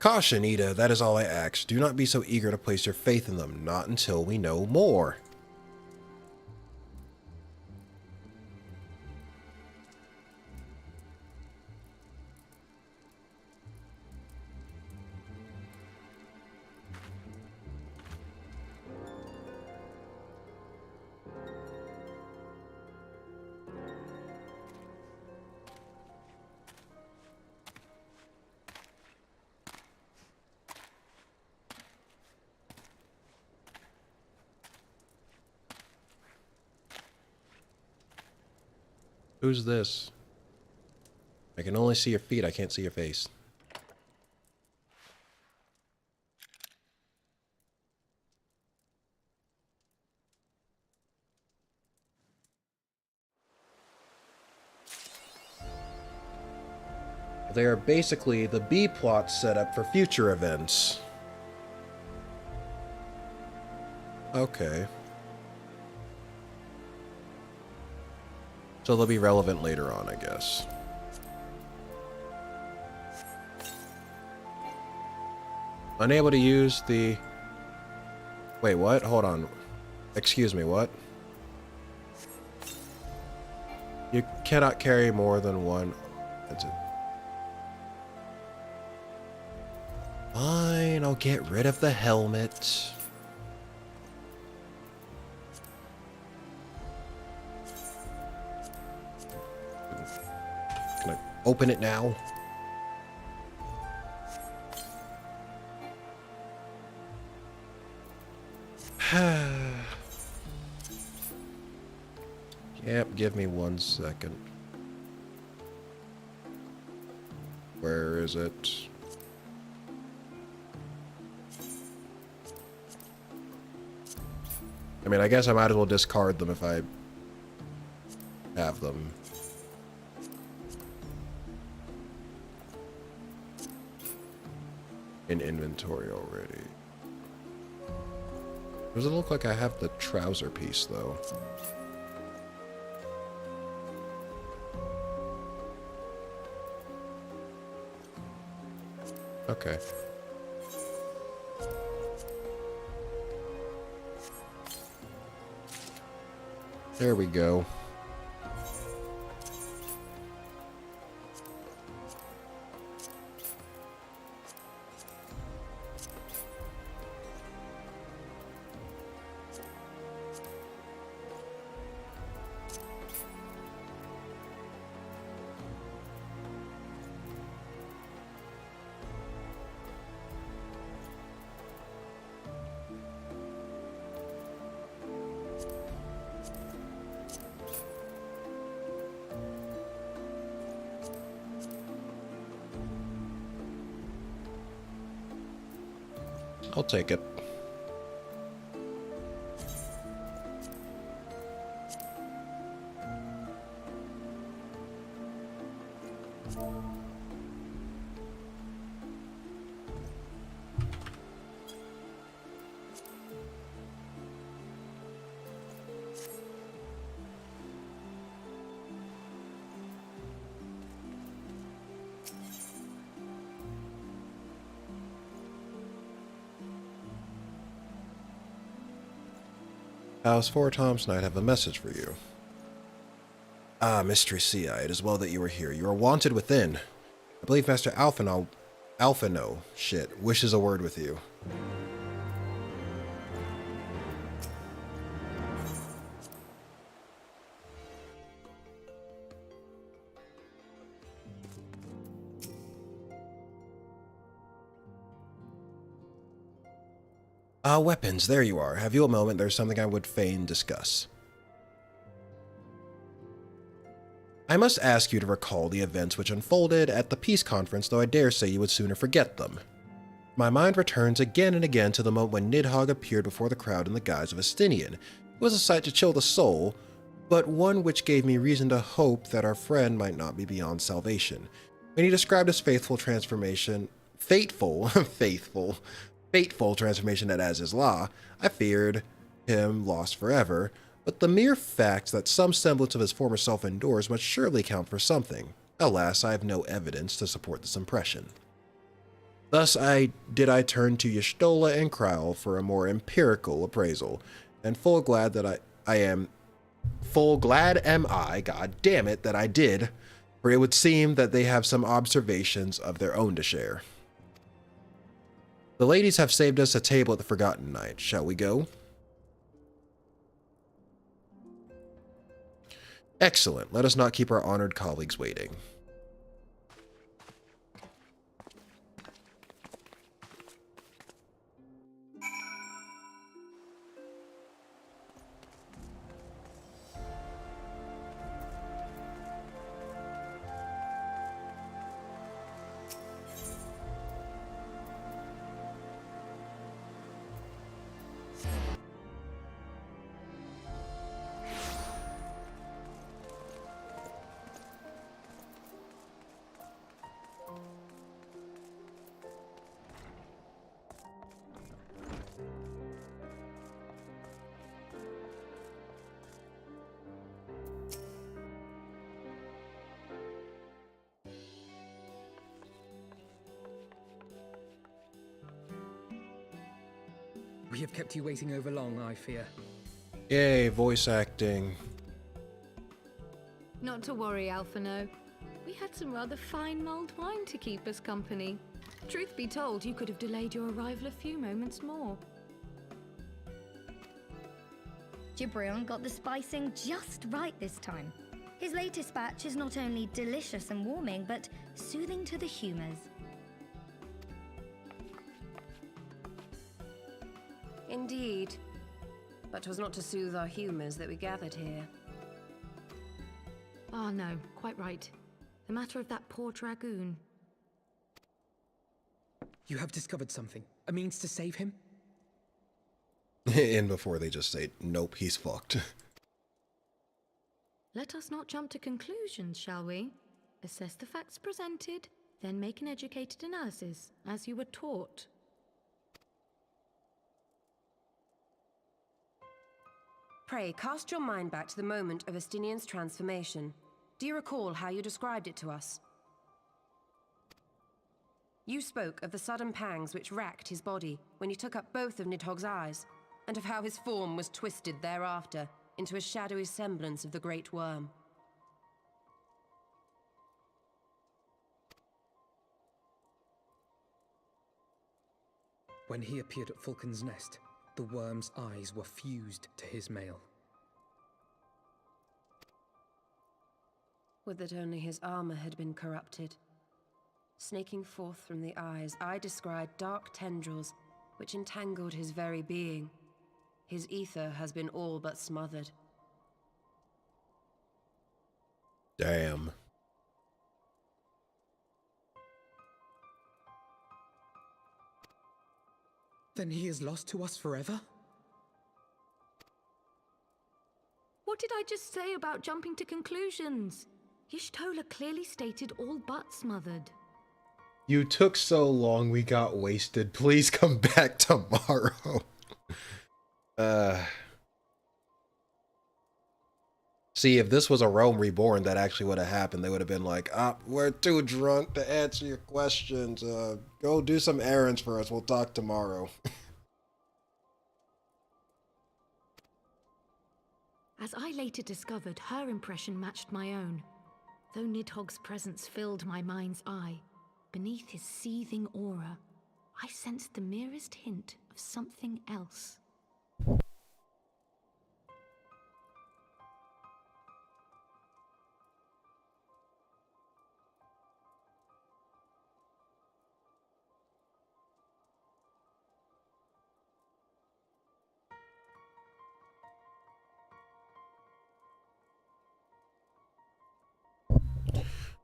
Caution, Ida, that is all I ask. Do not be so eager to place your faith in them, not until we know more. Who's this? I can only see your feet, I can't see your face. They are basically the B-plots set up for future events. Okay. So they'll be relevant later on, I guess. Unable to use the... Wait, what? Hold on. Excuse me, what? You cannot carry more than one... That's it. Fine, I'll get rid of the helmet. Can I open it now? Yep, give me 1 second. Where is it? I mean, I guess I might as well discard them if I have them. In inventory already. Does it look like I have the trouser piece, though? Okay. There we go. I'll take it. House 4 Tom's Knight, have a message for you. Ah, Mystery Sea, it is well that you are here. You are wanted within. I believe Master Alphino, shit, wishes a word with you. Weapons, there you are. Have you a moment? There's something I would fain discuss. I must ask you to recall the events which unfolded at the peace conference, though I dare say you would sooner forget them. My mind returns again and again to the moment when Nidhogg appeared before the crowd in the guise of a Stinian. It was a sight to chill the soul, but one which gave me reason to hope that our friend might not be beyond salvation. When he described his fateful transformation at Azizla, I feared him lost forever, but the mere fact that some semblance of his former self endures must surely count for something. Alas, I have no evidence to support this impression. Thus I turn to Y'shtola and Kryle for a more empirical appraisal, and full glad am I, god damn it, that I did, for it would seem that they have some observations of their own to share. The ladies have saved us a table at the Forgotten Night. Shall we go? Excellent. Let us not keep our honored colleagues waiting. We have kept you waiting over long, I fear. Yay, voice acting. Not to worry, Alphino. We had some rather fine mulled wine to keep us company. Truth be told, you could have delayed your arrival a few moments more. Gibrion got the spicing just right this time. His latest batch is not only delicious and warming, but soothing to the humors. Indeed. But 'twas not to soothe our humours that we gathered here. Ah, no, quite right. The matter of that poor dragoon. You have discovered something. A means to save him? And before they just say, nope, he's fucked. Let us not jump to conclusions, shall we? Assess the facts presented, then make an educated analysis, as you were taught. Pray, cast your mind back to the moment of Estinian's transformation. Do you recall how you described it to us? You spoke of the sudden pangs which racked his body when he took up both of Nidhogg's eyes, and of how his form was twisted thereafter into a shadowy semblance of the Great Worm. When he appeared at Falcon's Nest, the worm's eyes were fused to his mail. Would that only his armor had been corrupted. Snaking forth from the eyes, I descried dark tendrils which entangled his very being. His ether has been all but smothered. Damn. Then he is lost to us forever? What did I just say about jumping to conclusions? Y'shtola clearly stated all but smothered. You took so long, we got wasted. Please come back tomorrow. See, if this was a Realm Reborn, that actually would have happened. They would have been like, we're too drunk to answer your questions. Go do some errands for us. We'll talk tomorrow. As I later discovered, her impression matched my own. Though Nidhogg's presence filled my mind's eye, beneath his seething aura, I sensed the merest hint of something else.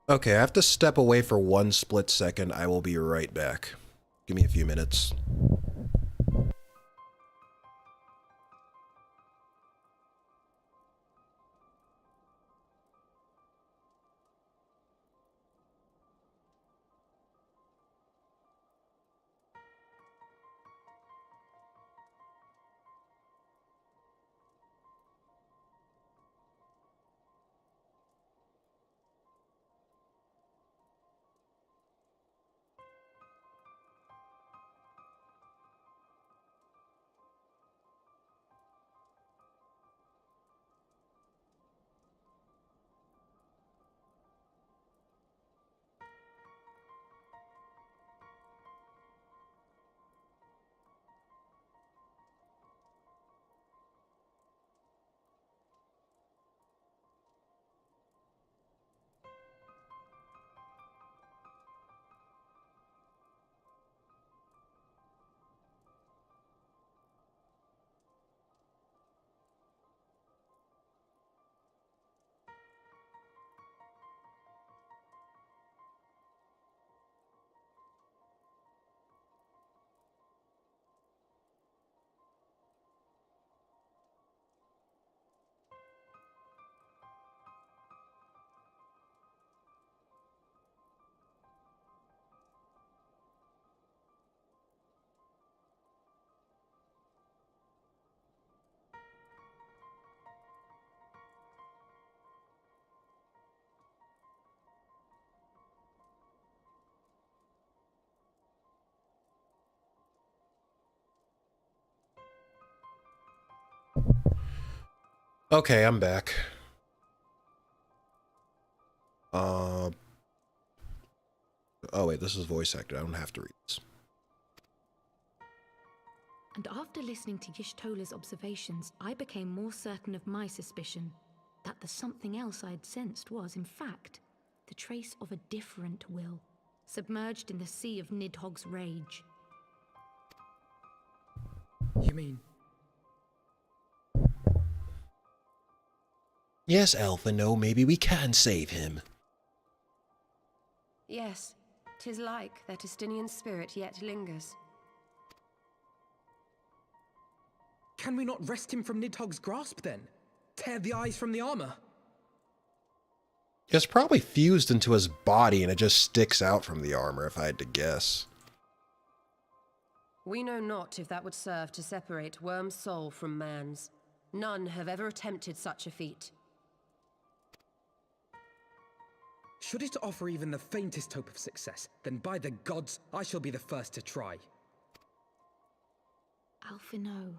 Okay, I have to step away for 1 split second. I will be right back. Give me a few minutes. Okay, I'm back. Oh wait, this is voice acted. I don't have to read this. And after listening to Y'shtola's observations, I became more certain of my suspicion that the something else I'd sensed was, in fact, the trace of a different will, submerged in the sea of Nidhogg's rage. You mean? Yes, Alpha, no, maybe we can save him. Yes, 'tis like that Estinian spirit yet lingers. Can we not wrest him from Nidhogg's grasp then? Tear the eyes from the armor? It's probably fused into his body and it just sticks out from the armor, if I had to guess. We know not if that would serve to separate Worm's soul from man's. None have ever attempted such a feat. Should it offer even the faintest hope of success, then by the gods, I shall be the first to try. Alphino.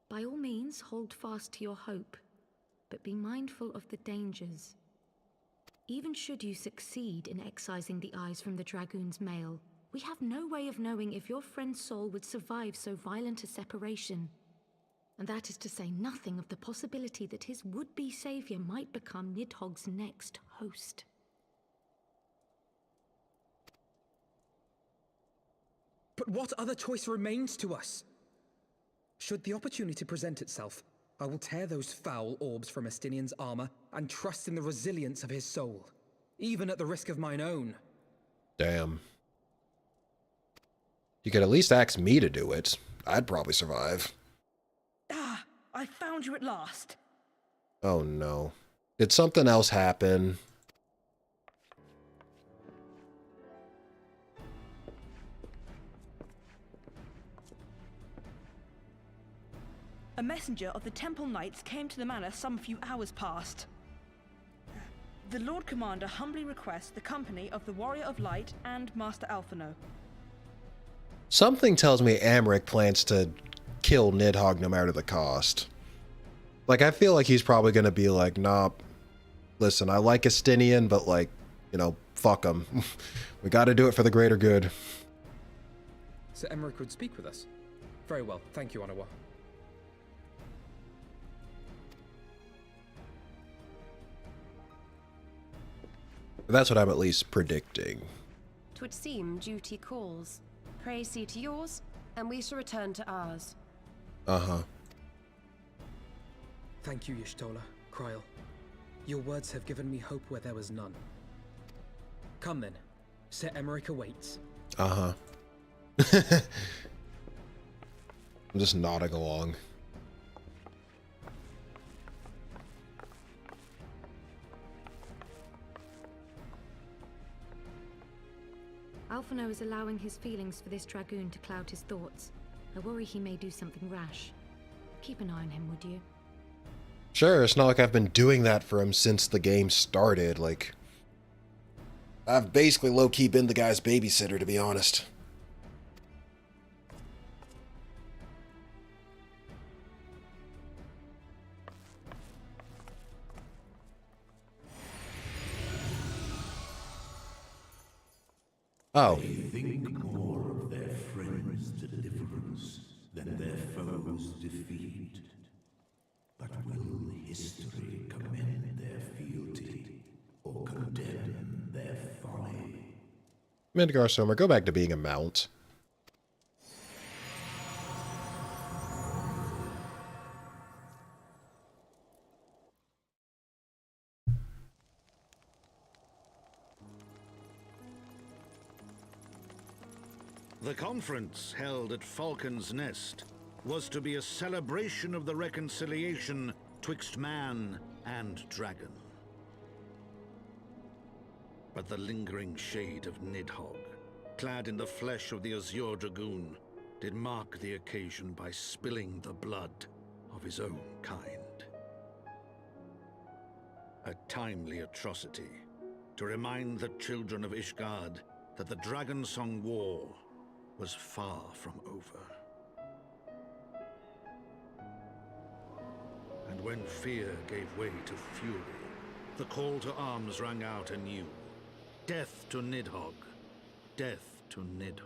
By all means, hold fast to your hope, but be mindful of the dangers. Even should you succeed in excising the eyes from the Dragoon's mail, we have no way of knowing if your friend's soul would survive so violent a separation. And that is to say nothing of the possibility that his would-be savior might become Nidhogg's next host. But what other choice remains to us? Should the opportunity present itself, I will tear those foul orbs from Estinian's armor and trust in the resilience of his soul, even at the risk of mine own. Damn. You could at least ask me to do it. I'd probably survive. Ah, I found you at last. Oh no. Did something else happen? A messenger of the Temple Knights came to the manor some few hours past. The Lord Commander humbly requests the company of the Warrior of Light and Master Alphino. Something tells me Amric plans to kill Nidhogg no matter the cost. Like, I feel like he's probably going to be like, nah, listen, I like Estinian, but like, you know, fuck him. We got to do it for the greater good. Sir Emmerich would speak with us. Very well, thank you, Onawa. That's what I'm at least predicting. 'Twould seem duty calls. Pray see to yours, and we shall return to ours. Uh-huh. Thank you, Y'shtola, Kryl. Your words have given me hope where there was none. Come then. Sir Emmerich awaits. Uh-huh. I'm just nodding along. Alphino is allowing his feelings for this Dragoon to cloud his thoughts. I worry he may do something rash. Keep an eye on him, would you? Sure, it's not like I've been doing that for him since the game started. Like, I've basically low-key been the guy's babysitter, to be honest. Oh. They think more of their friends' deliverance than their foes' defeat. But will history commend their fealty or condemn their folly? Midgar Sommer, go back to being a mount. The conference held at Falcon's Nest was to be a celebration of the reconciliation twixt man and dragon. But the lingering shade of Nidhogg, clad in the flesh of the Azure Dragoon, did mark the occasion by spilling the blood of his own kind. A timely atrocity to remind the children of Ishgard that the Dragonsong War was far from over. And when fear gave way to fury, the call to arms rang out anew. Death to Nidhogg. Death to Nidhogg.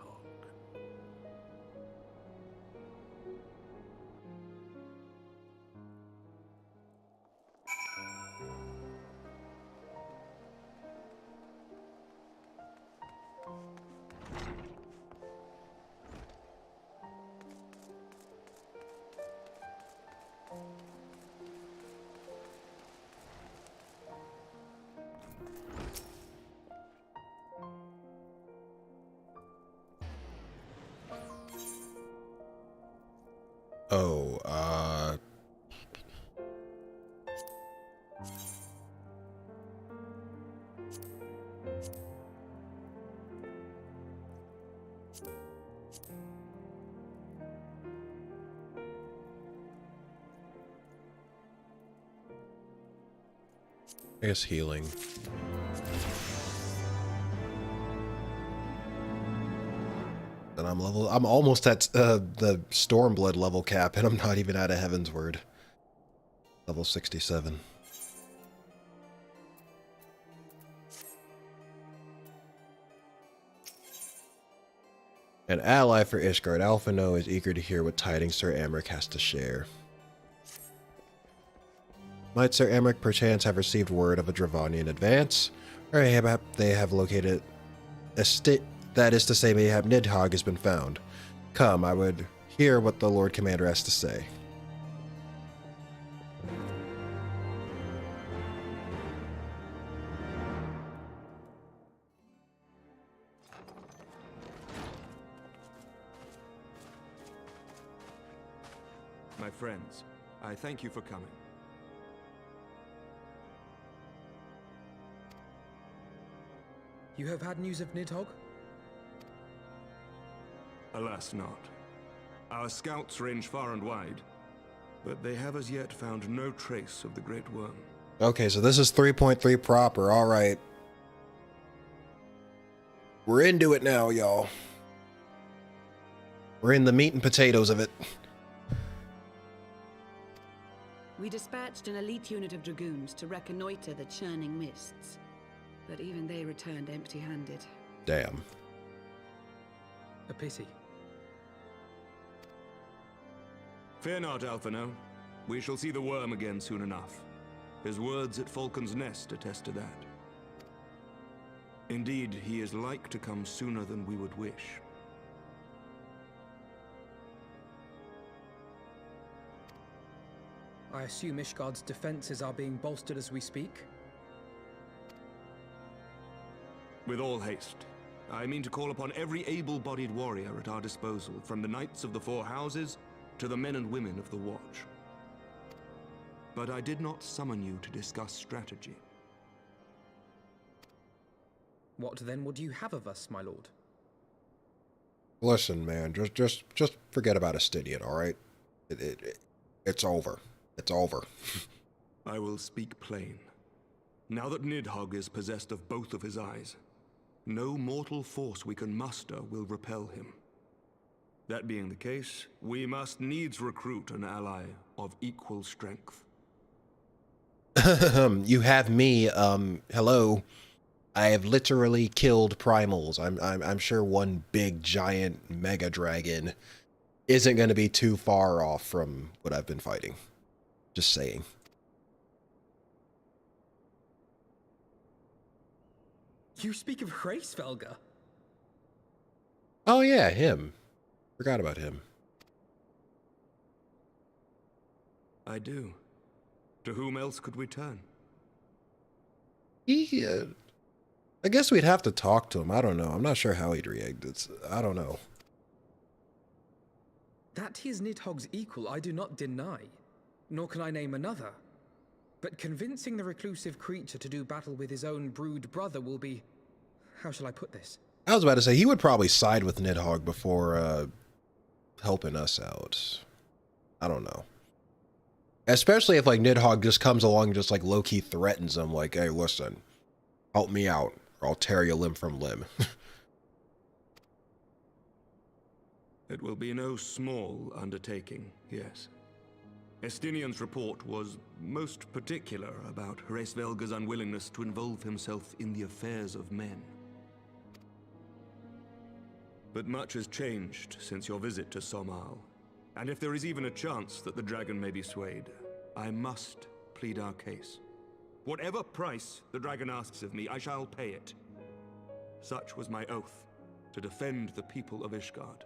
Oh, I guess healing. And I'm almost at the Stormblood level cap, and I'm not even at a Heavensward. Level 67. An ally for Ishgard. Alphino is eager to hear what tidings Sir Amric has to share. Might Sir Amric perchance have received word of a Dravanian advance? Or mayhap they have located that is to say, mayhap Nidhogg has been found. Come, I would hear what the Lord Commander has to say. My friends, I thank you for coming. You have had news of Nidhogg? Alas not. Our scouts range far and wide, but they have as yet found no trace of the Great Worm. Okay, so this is 3.3 proper, alright. We're into it now, y'all. We're in the meat and potatoes of it. We dispatched an elite unit of dragoons to reconnoiter the churning mists, but even they returned empty-handed. Damn. A pity. Fear not, Alphino. We shall see the worm again soon enough. His words at Falcon's Nest attest to that. Indeed, he is like to come sooner than we would wish. I assume Ishgard's defenses are being bolstered as we speak? With all haste. I mean to call upon every able-bodied warrior at our disposal, from the Knights of the Four Houses to the men and women of the Watch. But I did not summon you to discuss strategy. What then would you have of us, my lord? Listen, man, just forget about Astidian, all right? It's over. It's over. I will speak plain. Now that Nidhogg is possessed of both of his eyes, no mortal force we can muster will repel him. That being the case, we must needs recruit an ally of equal strength. You have me, hello. I have literally killed primals. I'm sure one big giant mega dragon isn't going to be too far off from what I've been fighting. Just saying. You speak of Hraesvelgr? Oh yeah, him. Forgot about him. I do. To whom else could we turn? I guess we'd have to talk to him. I don't know. I'm not sure how he'd react. I don't know. That he is Nidhogg's equal, I do not deny. Nor can I name another. But convincing the reclusive creature to do battle with his own brood brother will be... How shall I put this? I was about to say, he would probably side with Nidhogg before helping us out. I don't know. Especially if, like, Nidhogg just comes along and just, like, low-key threatens him, like, hey, listen, help me out, or I'll tear you limb from limb. It will be no small undertaking, yes. Estinian's report was most particular about Hraesvelgur's unwillingness to involve himself in the affairs of men. But much has changed since your visit to Somal, and if there is even a chance that the dragon may be swayed, I must plead our case. Whatever price the dragon asks of me, I shall pay it. Such was my oath, to defend the people of Ishgard.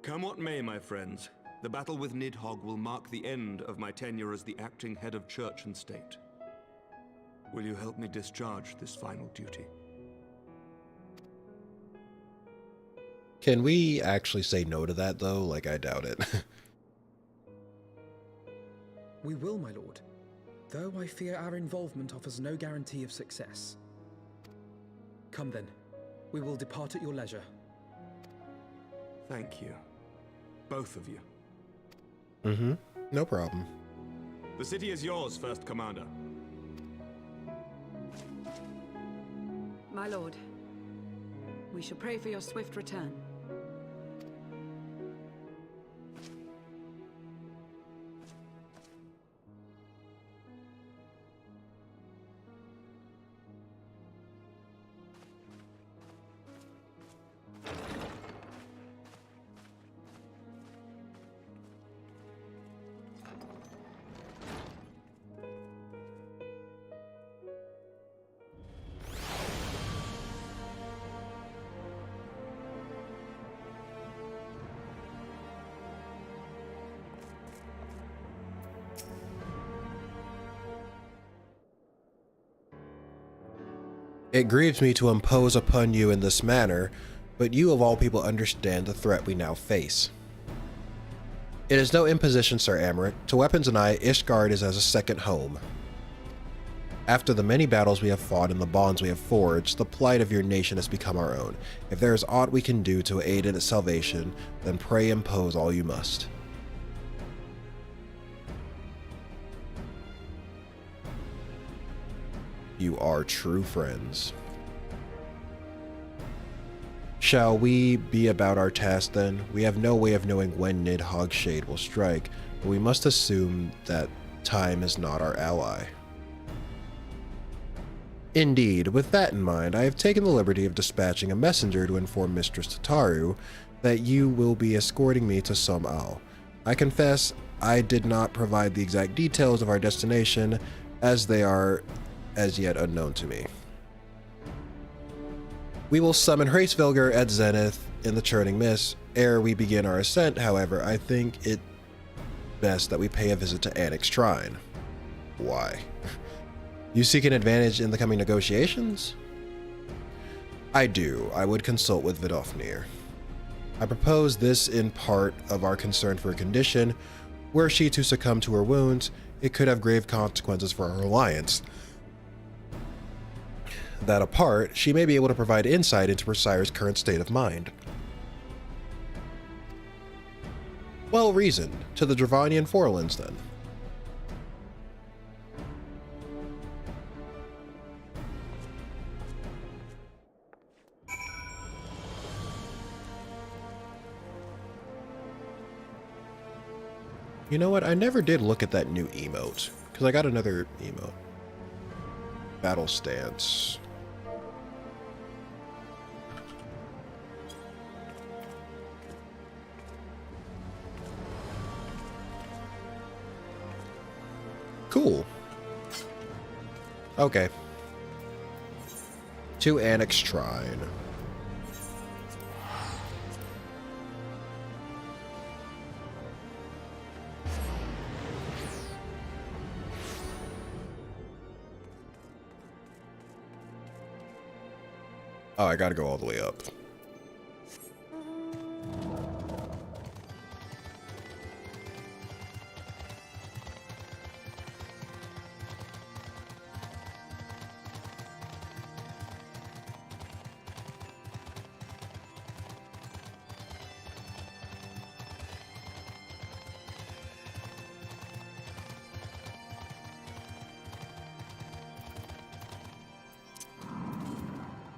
Come what may, my friends, the battle with Nidhogg will mark the end of my tenure as the acting head of church and state. Will you help me discharge this final duty? Can we actually say no to that, though? Like, I doubt it. We will, my lord, though I fear our involvement offers no guarantee of success. Come then, we will depart at your leisure. Thank you. Both of you. Mm-hmm. No problem. The city is yours, First Commander. My lord, we shall pray for your swift return. It grieves me to impose upon you in this manner, but you of all people understand the threat we now face. It is no imposition, Sir Amaric. To weapons and I, Ishgard is as a second home. After the many battles we have fought and the bonds we have forged, the plight of your nation has become our own. If there is aught we can do to aid in its salvation, then pray impose all you must. You are true friends. Shall we be about our task then? We have no way of knowing when Nidhogg's shade will strike, but we must assume that time is not our ally. Indeed, with that in mind, I have taken the liberty of dispatching a messenger to inform Mistress Tataru that you will be escorting me to Somal. I confess I did not provide the exact details of our destination, as they are as yet unknown to me. We will summon Hraesvelgur at Zenith in the Churning Mist. Ere we begin our ascent, however, I think it best that we pay a visit to Annick's Shrine. Why? You seek an advantage in the coming negotiations? I do. I would consult with Vidofnir. I propose this in part of our concern for her condition. Were she to succumb to her wounds, it could have grave consequences for our alliance. That apart, she may be able to provide insight into her sire's current state of mind. Well reasoned. To the Dravanian Forlands, then. You know what? I never did look at that new emote, because I got another emote. Battle stance. Cool. Okay. To Annick's Shrine. Oh, I gotta go all the way up.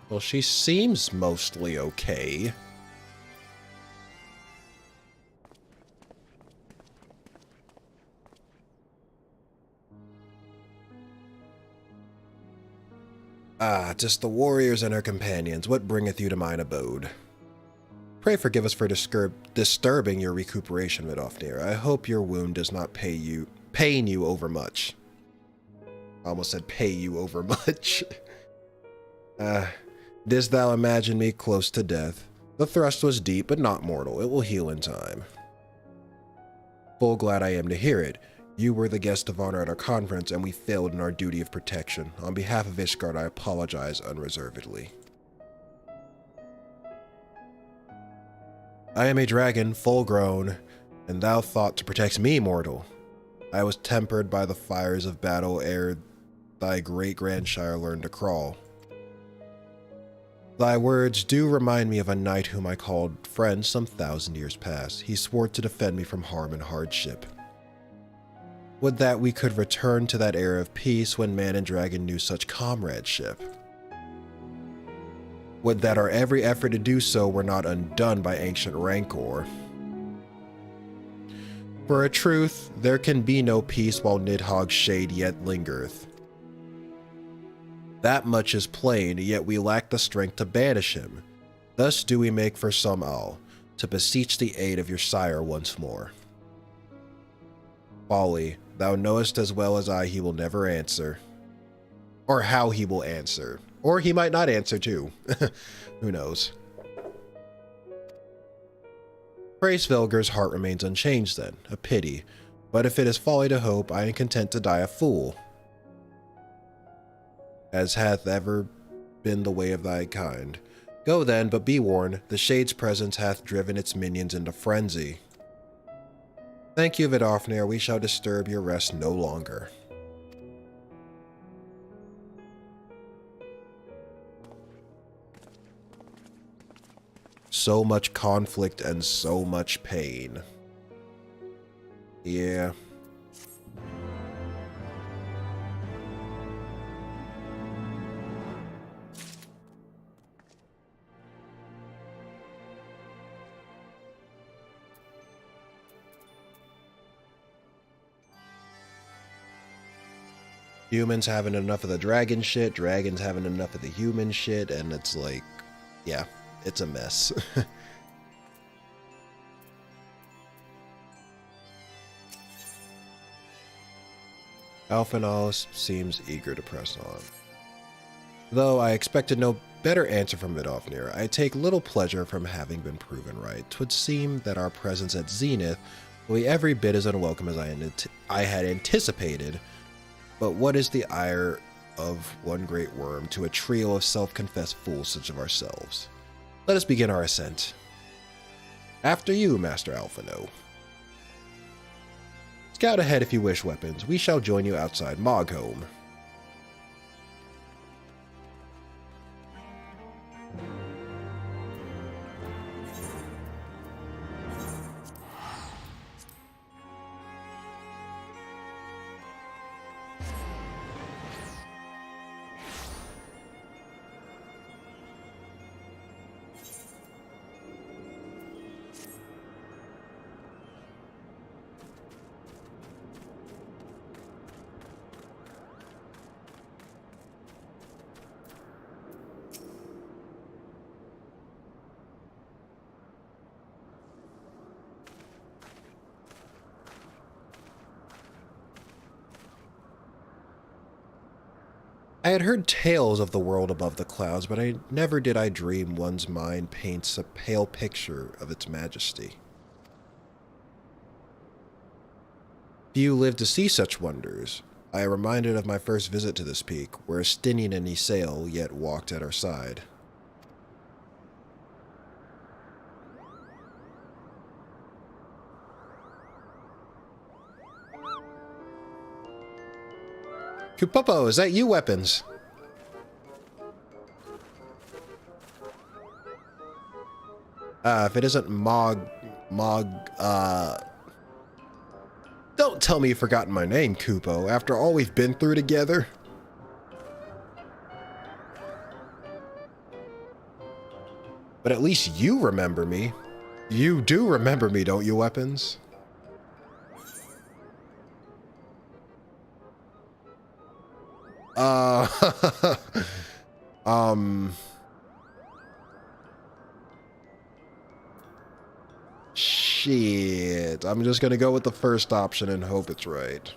Well, she seems mostly okay. Ah, 'tis the warriors and her companions. What bringeth you to mine abode? Pray forgive us for disturbing your recuperation, Vidofnir. I hope your wound does not pain you overmuch. I almost said pay you overmuch. Didst thou imagine me close to death? The thrust was deep, but not mortal. It will heal in time. Full glad I am to hear it. You were the guest of honor at our conference, and we failed in our duty of protection. On behalf of Ishgard, I apologize unreservedly. I am a dragon, full grown, and thou thought to protect me, mortal. I was tempered by the fires of battle ere thy great-grandshire learned to crawl. Thy words do remind me of a knight whom I called friend some 1,000 years past. He swore to defend me from harm and hardship. Would that we could return to that era of peace when man and dragon knew such comradeship. Would that our every effort to do so were not undone by ancient rancor. For a truth, there can be no peace while Nidhogg's shade yet lingereth. That much is plain, yet we lack the strength to banish him. Thus do we make for Sumal, to beseech the aid of your sire once more. Folly, thou knowest as well as I he will never answer. Or how he will answer. Or he might not answer too. Who knows? Pray Svelger's heart remains unchanged then, a pity. But if it is folly to hope, I am content to die a fool. As hath ever been the way of thy kind. Go then, but be warned, the Shade's presence hath driven its minions into frenzy. Thank you, Vidofnir, we shall disturb your rest no longer. So much conflict and so much pain. Yeah. Humans having enough of the dragon shit, dragons having enough of the human shit, and it's like, yeah, it's a mess. Alphanos seems eager to press on. Though I expected no better answer from Vidofnir, I take little pleasure from having been proven right. 'Twould seem that our presence at Zenith will be every bit as unwelcome as I had anticipated. But what is the ire of one great worm to a trio of self-confessed fools such as ourselves? Let us begin our ascent. After you, Master Alphino. Scout ahead if you wish, weapons. We shall join you outside Mogholm. I had heard tales of the world above the clouds, but never did I dream one's mind paints a pale picture of its majesty. Few live to see such wonders. I am reminded of my first visit to this peak, where Estinian and Isael yet walked at our side. Kupopo, is that you, weapons? If it isn't don't tell me you've forgotten my name, Kupo, after all we've been through together. But at least you remember me. You do remember me, don't you, weapons? Shit. I'm just gonna go with the first option and hope it's right.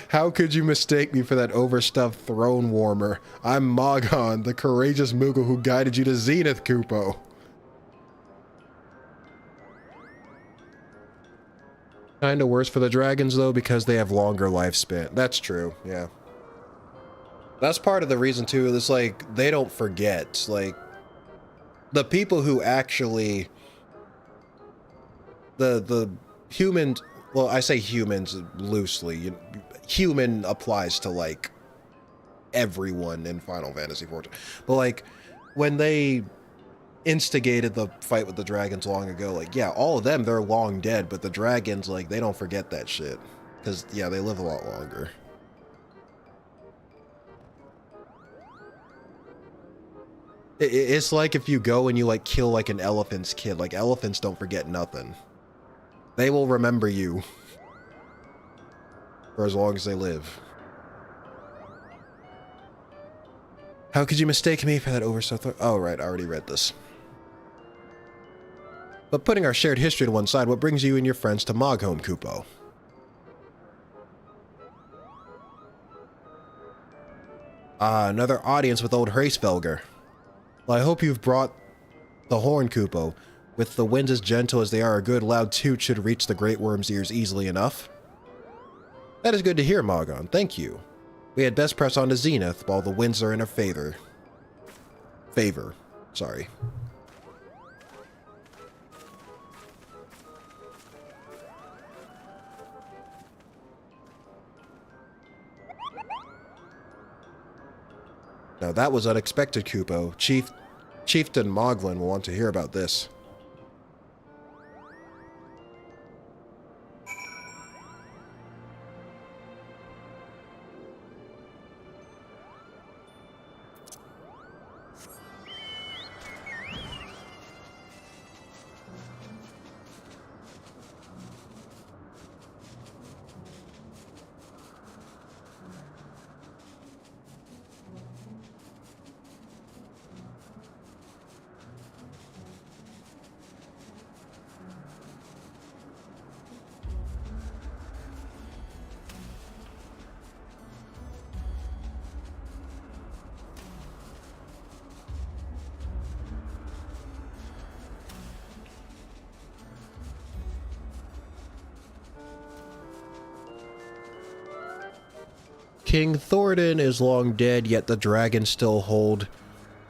How could you mistake me for that overstuffed throne warmer? I'm Mogon, the courageous Moogle who guided you to Zenith, Kupo. Kinda worse for the dragons, though, because they have longer lifespan. That's true, yeah. That's part of the reason, too. It's like, they don't forget. Like, the people who actually... The humans... Well, I say humans loosely. Human applies to, like, everyone in Final Fantasy XIV. But, like, when they instigated the fight with the dragons long ago, like, yeah, all of them, they're long dead, but the dragons, like, they don't forget that shit. Because, yeah, they live a lot longer. It's like if you go and you, like, kill, like, an elephant's kid. Like, elephants don't forget nothing. They will remember you for as long as they live. How could you mistake me for that overstuffed... Oh, right, I already read this. But putting our shared history to one side, what brings you and your friends to Mogholm, Kupo? Ah, another audience with old Hraesvelgr. Well, I hope you've brought the horn, Kupo. With the winds as gentle as they are, a good loud toot should reach the Great Worm's ears easily enough. That is good to hear, Mogon. Thank you. We had best press on to Zenith while the winds are in our favor. Sorry. Now that was unexpected, Kupo. Chieftain Moglin will want to hear about this. King Thordan is long dead, yet the dragons still hold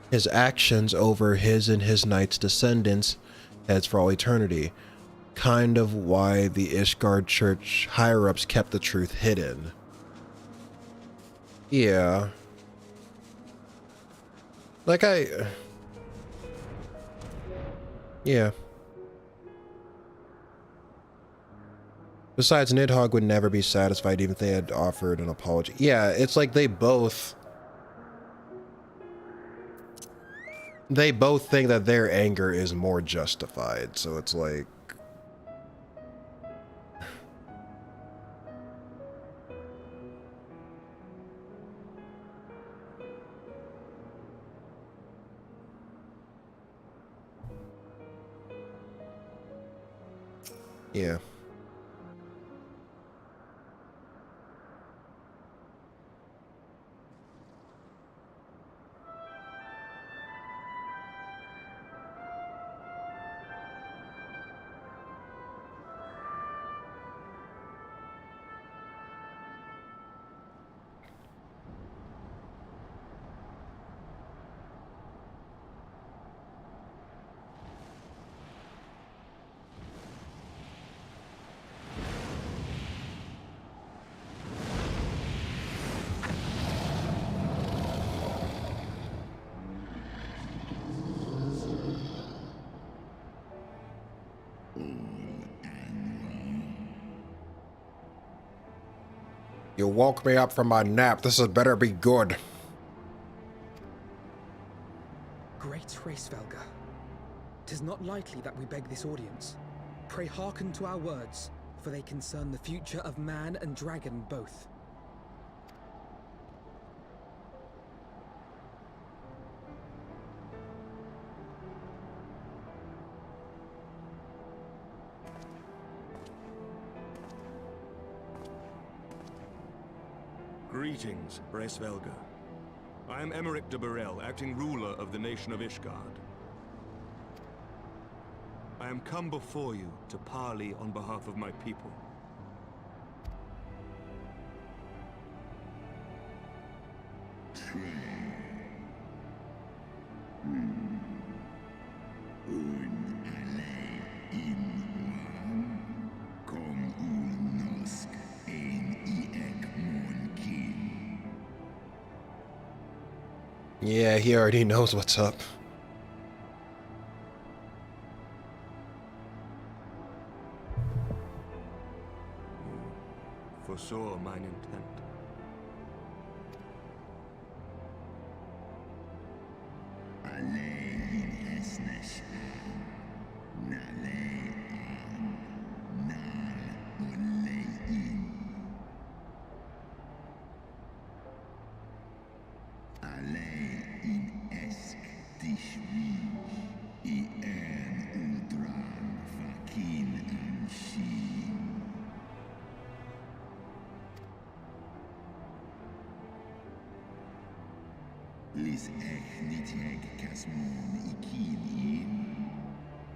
his actions over his and his knight's descendants heads for all eternity. Kind of why the Ishgard Church higher-ups kept the truth hidden. Yeah. Like yeah. Besides, Nidhogg would never be satisfied even if they had offered an apology. Yeah, it's like they both think that their anger is more justified, so it's like... Yeah. You woke me up from my nap. This had better be good. Great Hraesvelgr, 'tis not lightly that we beg this audience. Pray hearken to our words, for they concern the future of man and dragon both. Greetings, Bresvelga. I am Emeric de Burrell, acting ruler of the nation of Ishgard. I am come before you to parley on behalf of my people. Yeah, he already knows what's up. Foresaw mine intent. Lis ech niteg kasmon ikini.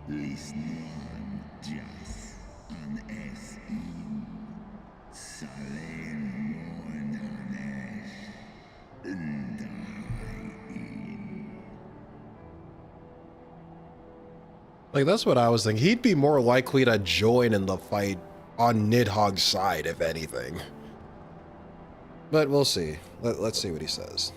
Lis noan jas an es in. Salen mon anesh. Undai in. Like, that's what I was thinking. He'd be more likely to join in the fight on Nidhogg's side, if anything. But we'll see. Let's see what he says.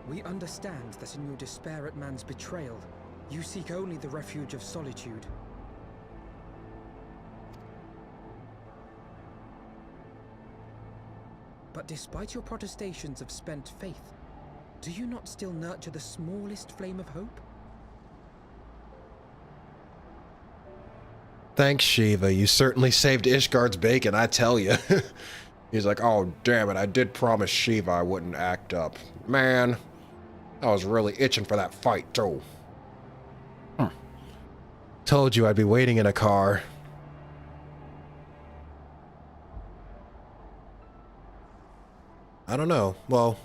We understand that in your despair at man's betrayal, you seek only the refuge of solitude. But despite your protestations of spent faith, do you not still nurture the smallest flame of hope? Thanks, Shiva. You certainly saved Ishgard's bacon, I tell you. He's like, oh, damn it. I did promise Shiva I wouldn't act up. Man, I was really itching for that fight, too. Told you I'd be waiting in a car. I don't know. Well,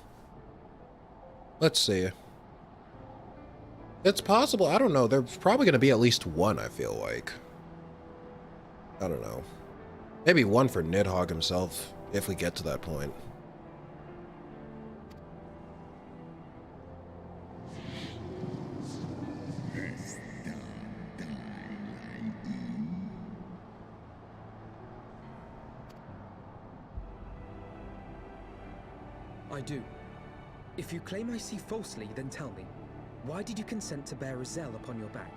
let's see. It's possible. I don't know. There's probably going to be at least one, I feel like. I don't know. Maybe one for Nidhogg himself, if we get to that point. I do. If you claim I see falsely, then tell me, why did you consent to bear a Zell upon your back?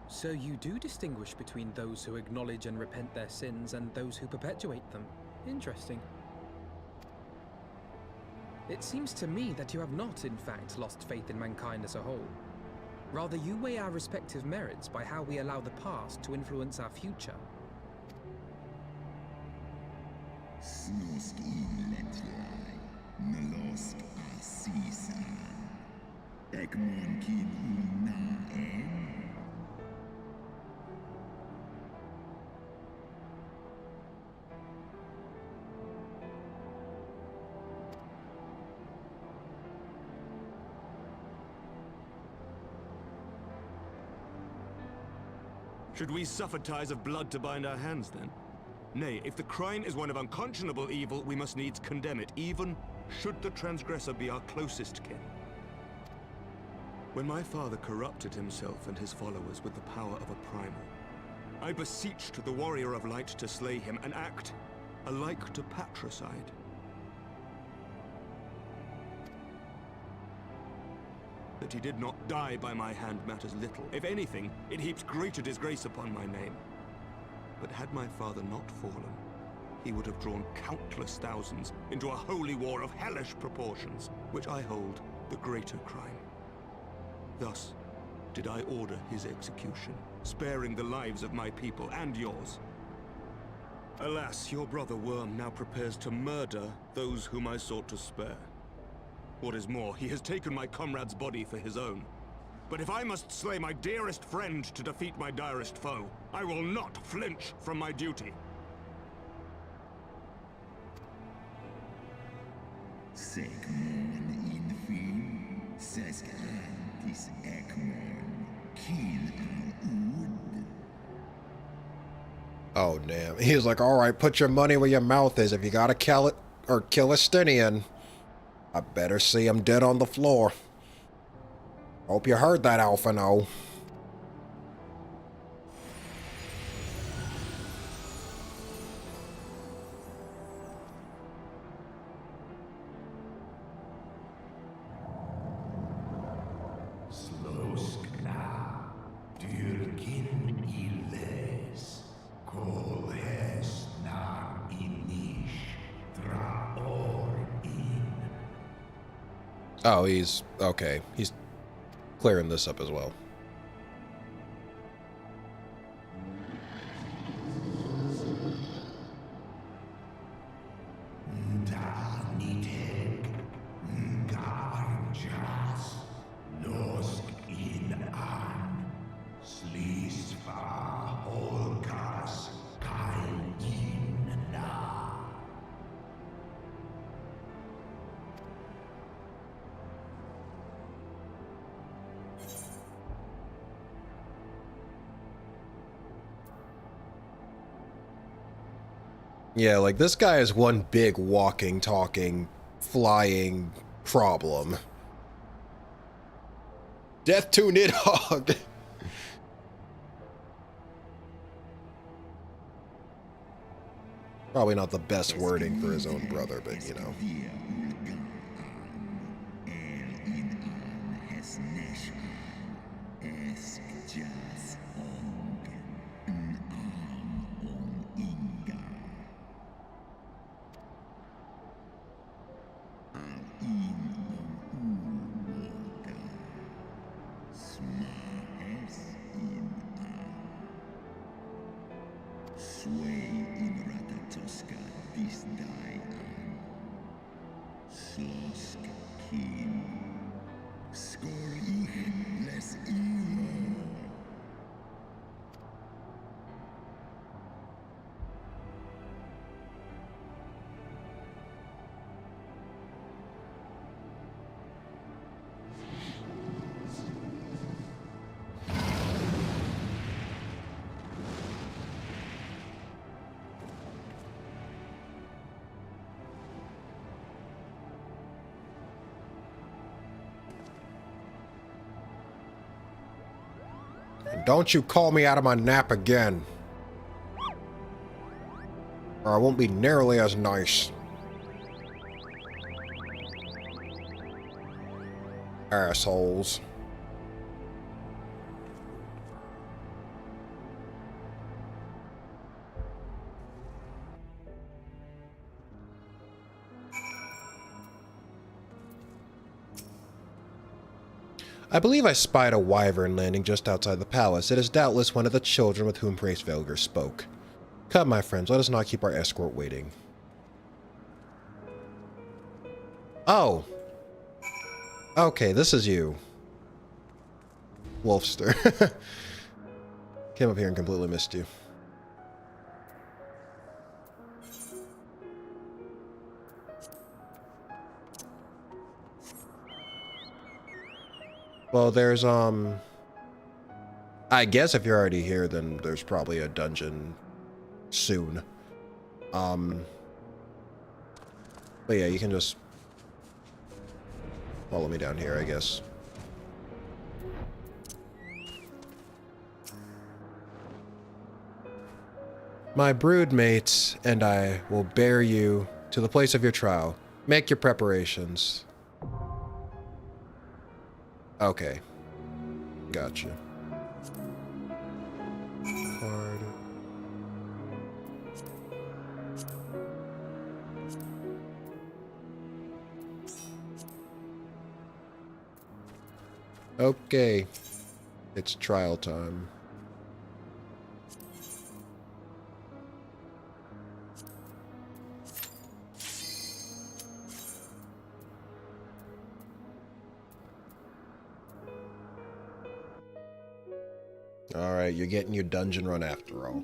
So you do distinguish between those who acknowledge and repent their sins and those who perpetuate them. Interesting. It seems to me that you have not, in fact, lost faith in mankind as a whole. Rather, you weigh our respective merits by how we allow the past to influence our future. Snosk iletlai, nalosk asisa. Ekmon kin una Should we suffer ties of blood to bind our hands, then? Nay, if the crime is one of unconscionable evil, we must needs condemn it, even should the transgressor be our closest kin. When my father corrupted himself and his followers with the power of a primal, I beseeched the warrior of light to slay him, an act alike to patricide. That he did not die by my hand matters little. If anything, it heaps greater disgrace upon my name. But had my father not fallen, he would have drawn countless thousands into a holy war of hellish proportions, which I hold the greater crime. Thus did I order his execution, sparing the lives of my people and yours. Alas, your brother Worm now prepares to murder those whom I sought to spare. What is more, he has taken my comrade's body for his own. But if I must slay my dearest friend to defeat my direst foe, I will not flinch from my duty. Segmon infim, sescantis ekmon, kill ud. Oh, damn. He was like, all right, put your money where your mouth is. If you gotta kill it or kill a Stinian, I better see him dead on the floor. Hope you heard that, Alphino. Sloskna, dyrkin illes, kolhes nar inish, draor in. Oh, he's okay. He's clearing this up as well. Yeah, like, this guy is one big walking, talking, flying problem. Death to Nidhogg! Probably not the best wording for his own brother, but, you know. Don't you call me out of my nap again. Or I won't be nearly as nice. Assholes. I believe I spied a wyvern landing just outside the palace. It is doubtless one of the children with whom Praise Velger spoke. Come, my friends, let us not keep our escort waiting. Oh. Okay, this is you. Wolfster. Came up here and completely missed you. Well, there's, I guess if you're already here, then there's probably a dungeon soon. But yeah, you can just follow me down here, I guess. My broodmates and I will bear you to the place of your trial. Make your preparations. Okay. Gotcha. Card. Okay. It's trial time. Alright, you're getting your dungeon run after all.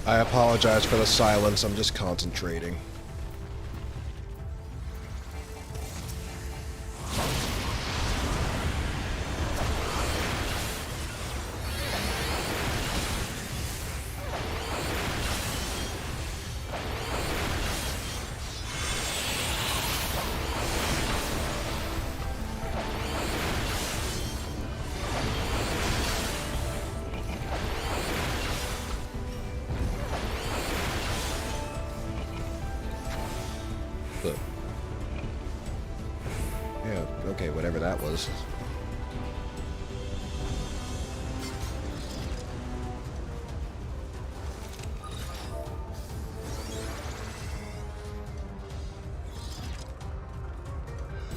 I apologize for the silence, I'm just concentrating. Yeah, okay, whatever that was.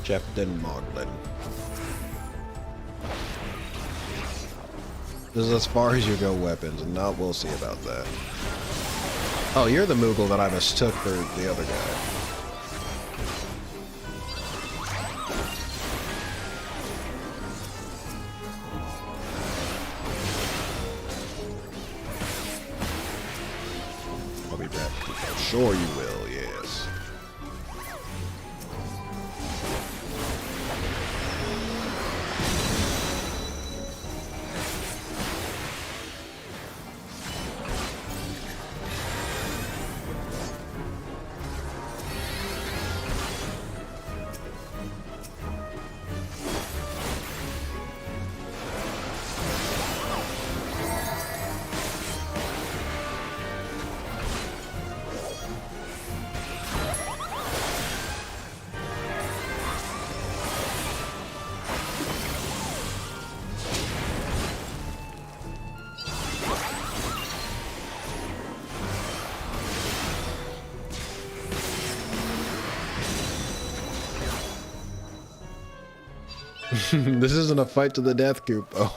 Captain Moglin. This is as far as you go weapons, and not we'll see about that. Oh, you're the Moogle that I mistook for the other guy. I'll be back. Sure you will, yes. This isn't a fight to the death, Kupo.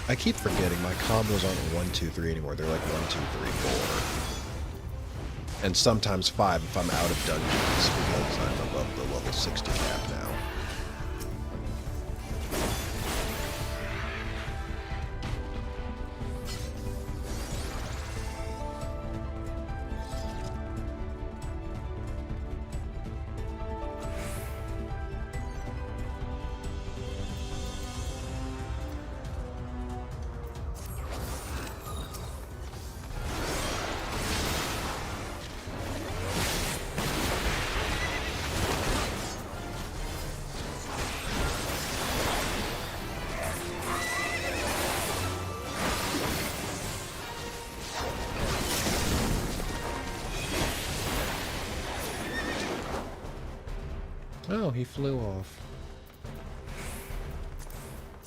I keep forgetting my combos aren't 1, 2, 3 anymore. They're like 1, 2, 3, 4. And sometimes 5 if I'm out of dungeons because I'm above the level 60 cap now. Oh, he flew off.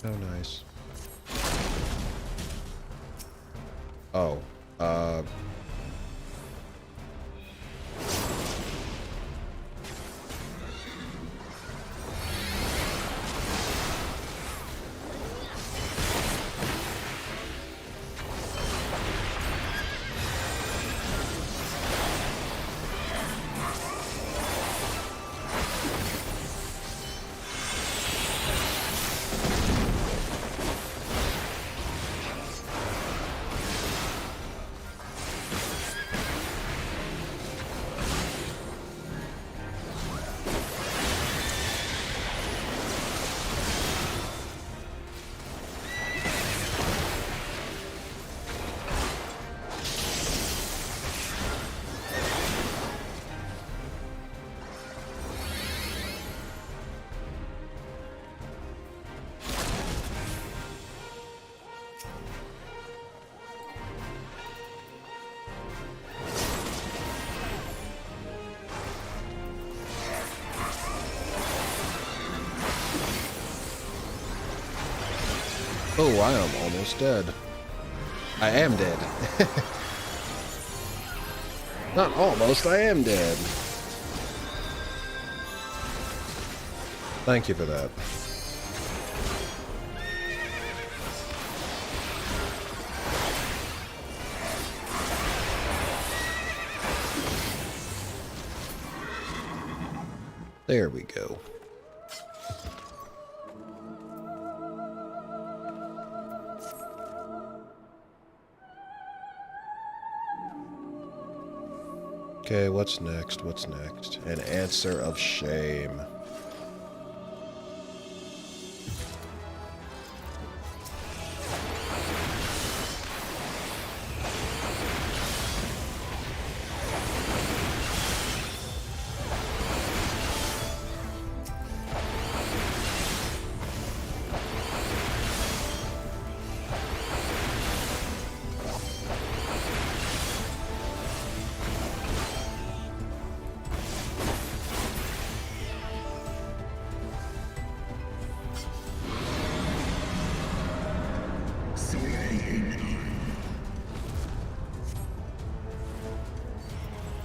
Oh, nice. Oh, oh, I am almost dead. I am dead. Not almost, I am dead. Thank you for that. There we go. Okay, what's next? What's next? An answer of shame.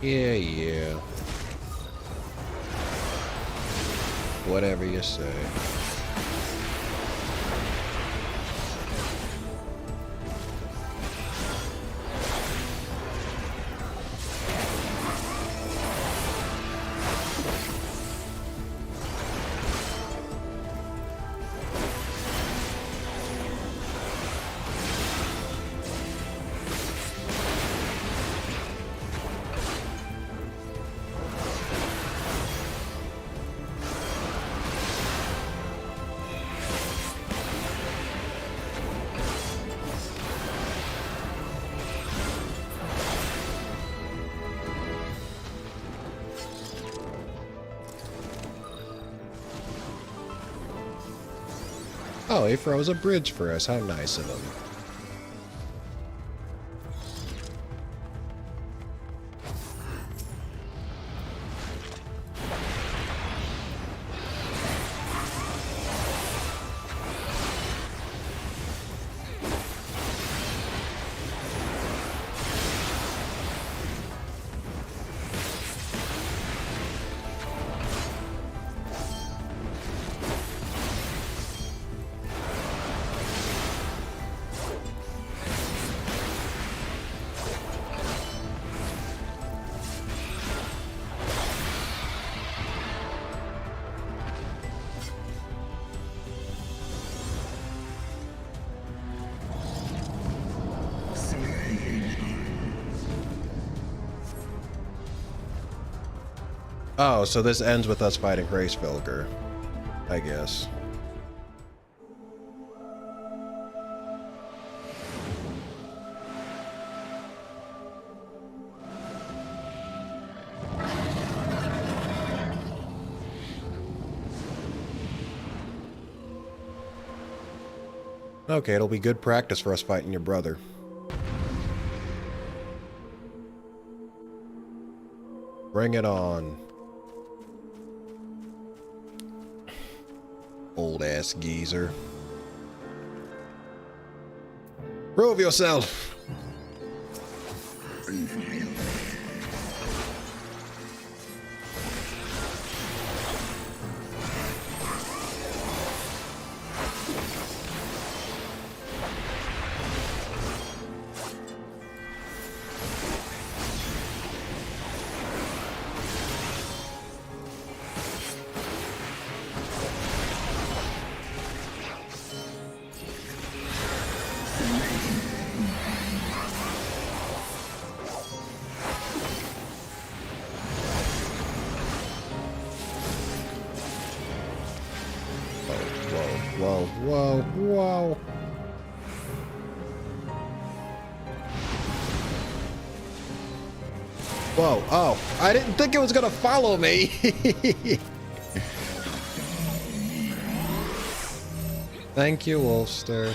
Yeah, yeah. Whatever you say. Oh, he froze a bridge for us. How nice of him. Oh, so this ends with us fighting Gracevilger, I guess. Okay, it'll be good practice for us fighting your brother. Bring it on. Old ass geezer. Prove yourself. Whoa, whoa, whoa. Whoa, oh, I didn't think it was gonna follow me. Thank you, Ulster.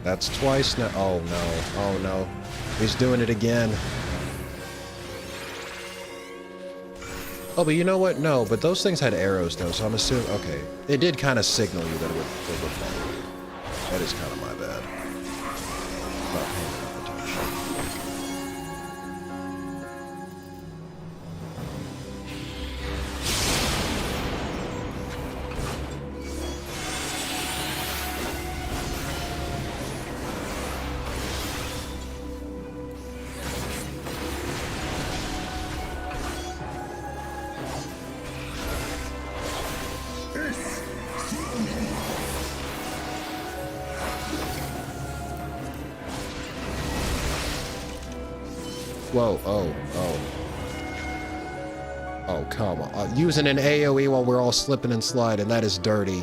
That's twice now. Oh no, oh no. He's doing it again. Oh, but you know what? No, but those things had arrows though, so I'm assuming, okay. It did kind of signal you that it would follow you. That is kind of my bad. Not paying enough attention. Whoa, oh, oh. Oh, come on. Using an AoE while we're all slipping and sliding, that is dirty.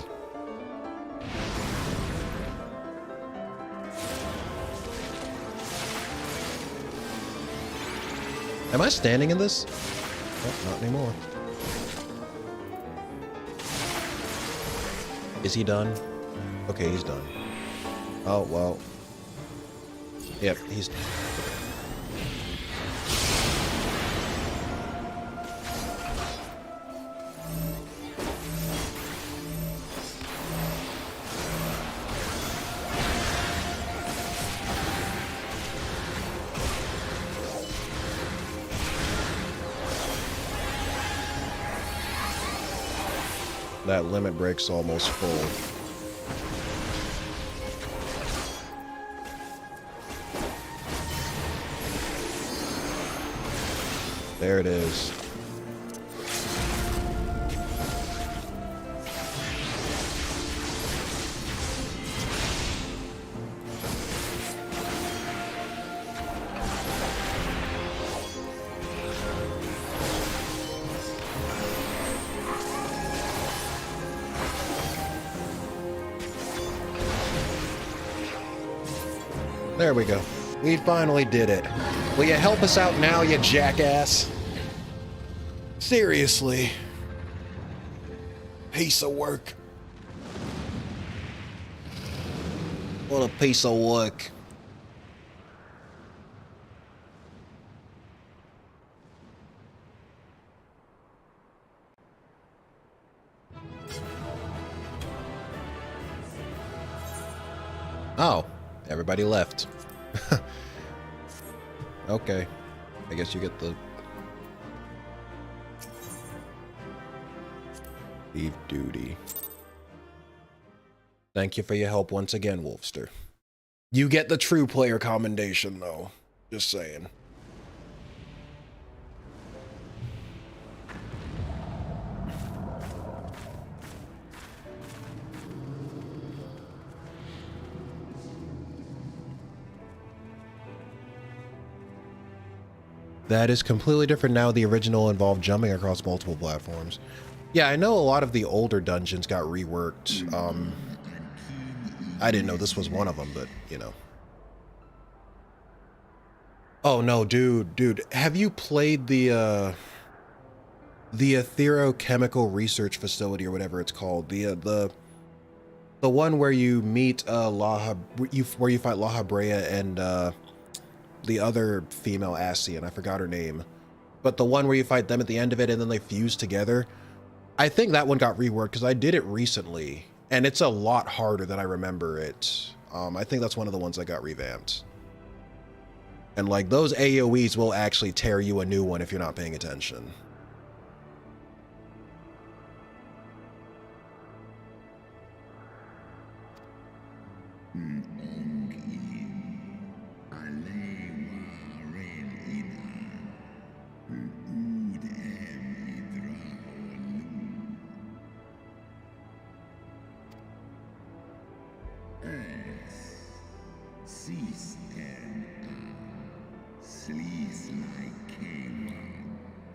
Am I standing in this? Oh, not anymore. Is he done? Okay, he's done. Oh, well. Yep, he's done. That limit break's almost full. There it is. There we go. We finally did it. Will you help us out now, you jackass? Seriously. Piece of work. What a piece of work. Oh, everybody left. Okay. I guess you get the leave duty. Thank you for your help once again, Wolfster. You get the true player commendation, though. Just saying. That is completely different now. The original involved jumping across multiple platforms. Yeah, I know a lot of the older dungeons got reworked. I didn't know this was one of them, but, you know. Oh, no, dude. Have you played the Etherochemical Research Facility, or whatever it's called? The one where you meet, where you fight La Habrea and, the other female Ascian, I forgot her name. But the one where you fight them at the end of it and then they fuse together. I think that one got reworked because I did it recently. And it's a lot harder than I remember it. I think that's one of the ones that got revamped. And like those AoEs will actually tear you a new one if you're not paying attention.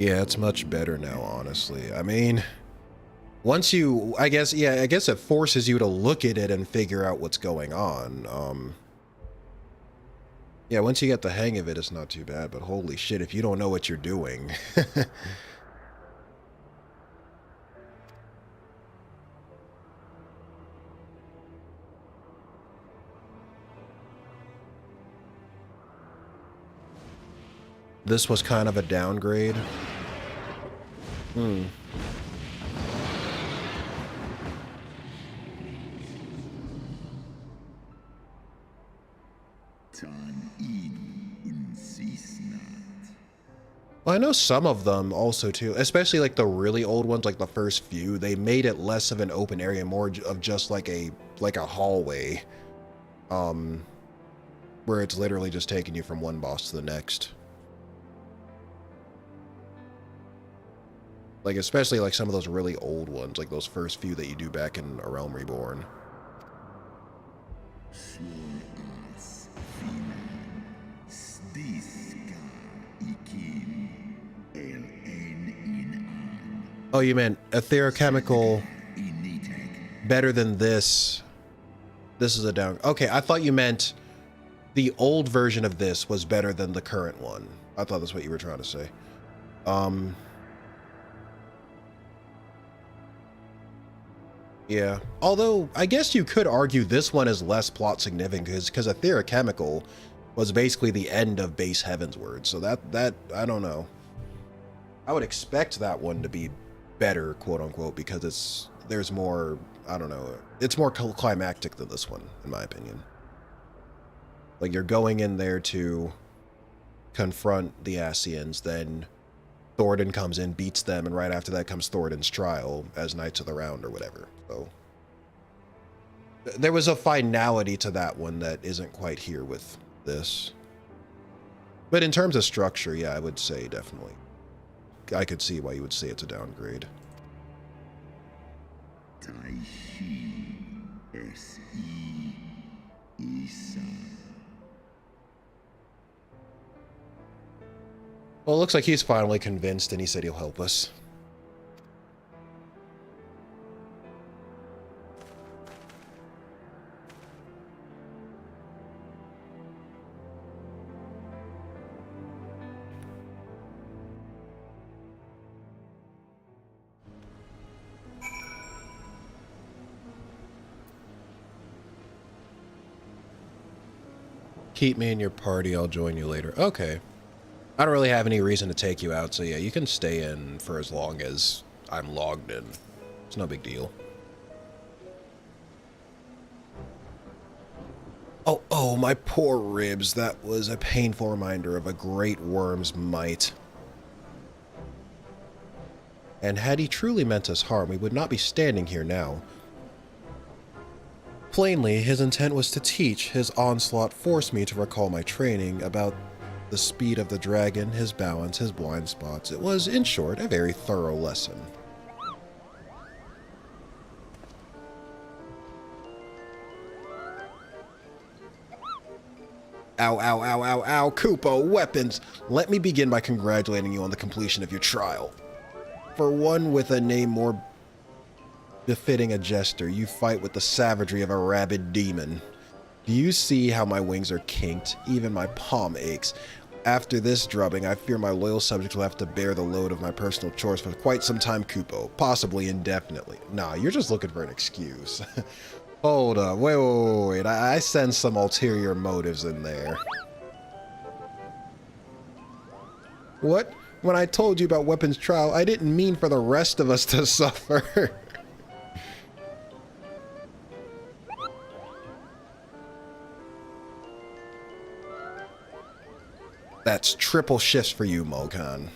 Yeah, it's much better now, honestly. I mean, once you, I guess it forces you to look at it and figure out what's going on. Yeah, once you get the hang of it, it's not too bad, but holy shit, if you don't know what you're doing. This was kind of a downgrade. Well, I know some of them also too, especially like the really old ones, like the first few, they made it less of an open area, more of just like a hallway, where it's literally just taking you from one boss to the next. Like, especially like some of those really old ones, like those first few that you do back in A Realm Reborn. Oh, you meant Etherochemical better than this. This is a down. Okay, I thought you meant the old version of this was better than the current one. I thought that's what you were trying to say. Yeah, although I guess you could argue this one is less plot significant because Etherochemical was basically the end of base Heavensward, so that I don't know. I would expect that one to be better, quote unquote, because there's more, I don't know, it's more climactic than this one, in my opinion. Like, you're going in there to confront the Ascians, then Thoradin comes in, beats them, and right after that comes Thoradin's trial as Knights of the Round or whatever. So there was a finality to that one that isn't quite here with this. But in terms of structure, yeah, I would say definitely. I could see why you would say it's a downgrade. Well, it looks like he's finally convinced and he said he'll help us. Keep me in your party, I'll join you later. Okay. I don't really have any reason to take you out, so yeah, you can stay in for as long as I'm logged in. It's no big deal. Oh, my poor ribs. That was a painful reminder of a great worm's might. And had he truly meant us harm, we would not be standing here now. Plainly, his intent was to teach. His onslaught forced me to recall my training about the speed of the dragon, his balance, his blind spots. It was, in short, a very thorough lesson. Ow, ow, ow, ow, ow, Kupo, weapons! Let me begin by congratulating you on the completion of your trial. For one with a name more befitting a jester, you fight with the savagery of a rabid demon. Do you see how my wings are kinked? Even my palm aches. After this drubbing, I fear my loyal subjects will have to bear the load of my personal chores for quite some time, Kupo. Possibly indefinitely. Nah, you're just looking for an excuse. Hold up. Wait. I sense some ulterior motives in there. What? When I told you about weapons trial, I didn't mean for the rest of us to suffer. That's triple shifts for you, Mokan.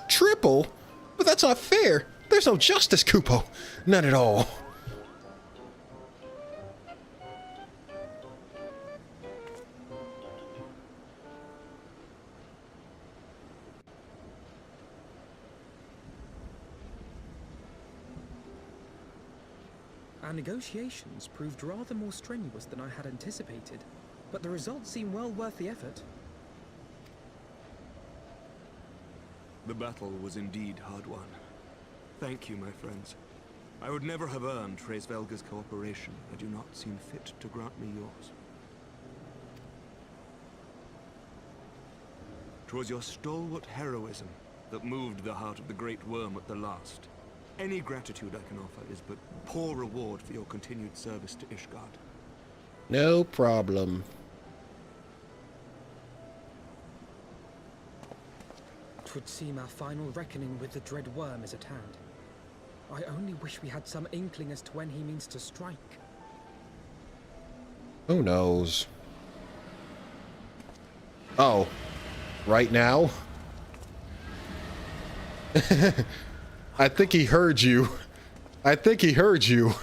Triple? But that's not fair. There's no justice, Kupo. None at all. Our negotiations proved rather more strenuous than I had anticipated, but the results seem well worth the effort. The battle was indeed hard won. Thank you, my friends. I would never have earned Hraesvelga's cooperation had you not seen fit to grant me yours. 'Twas your stalwart heroism that moved the heart of the Great Worm at the last. Any gratitude I can offer is but poor reward for your continued service to Ishgard. No problem. 'Twould seem our final reckoning with the dread worm is at hand. I only wish we had some inkling as to when he means to strike. Who knows? Oh. Right now? I think he heard you. I think he heard you.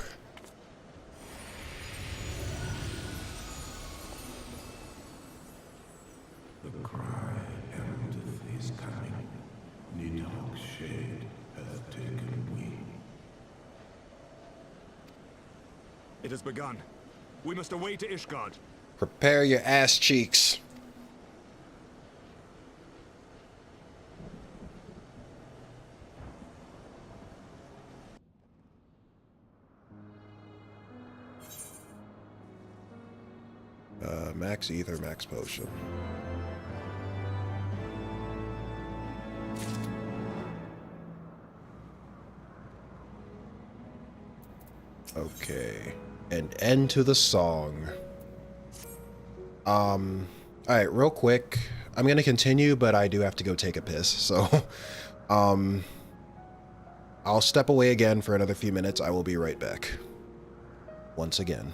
The cry heraldeth his coming. Nidhogg's shade hath taken wing. It has begun. We must away to Ishgard. Prepare your ass cheeks. Max ether, max potion. Okay. An end to the song. Alright, real quick. I'm gonna continue, but I do have to go take a piss, so I'll step away again for another few minutes. I will be right back. Once again.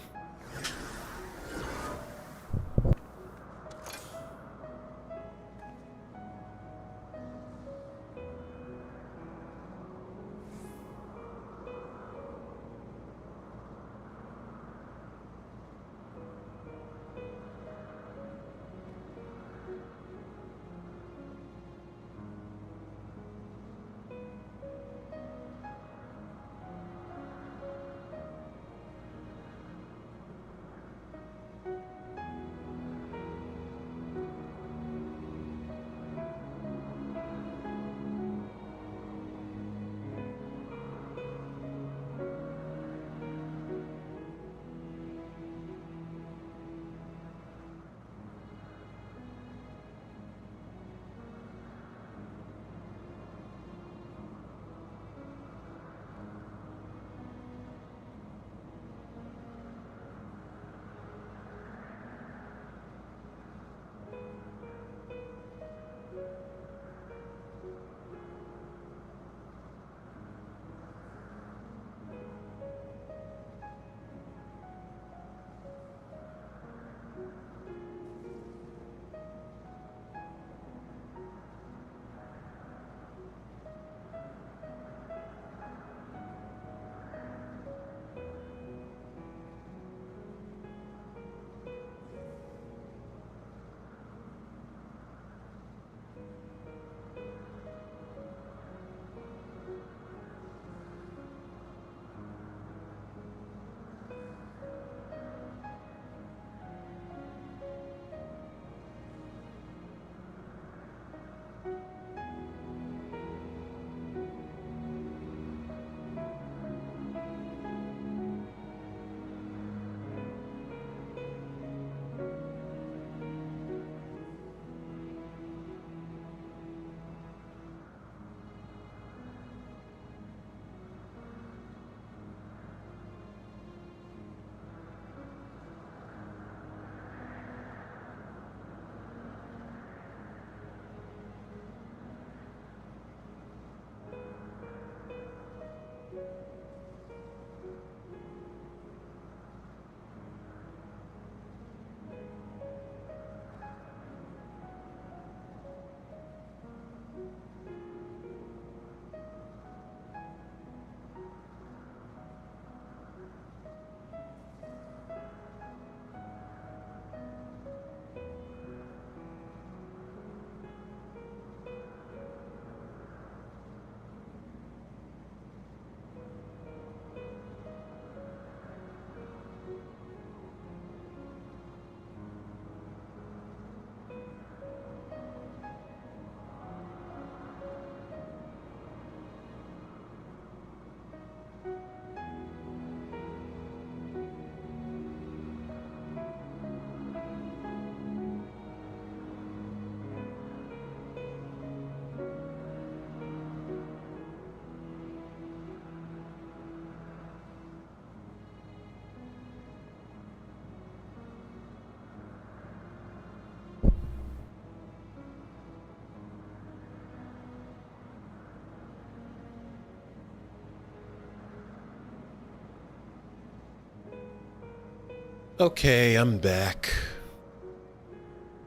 Okay, I'm back.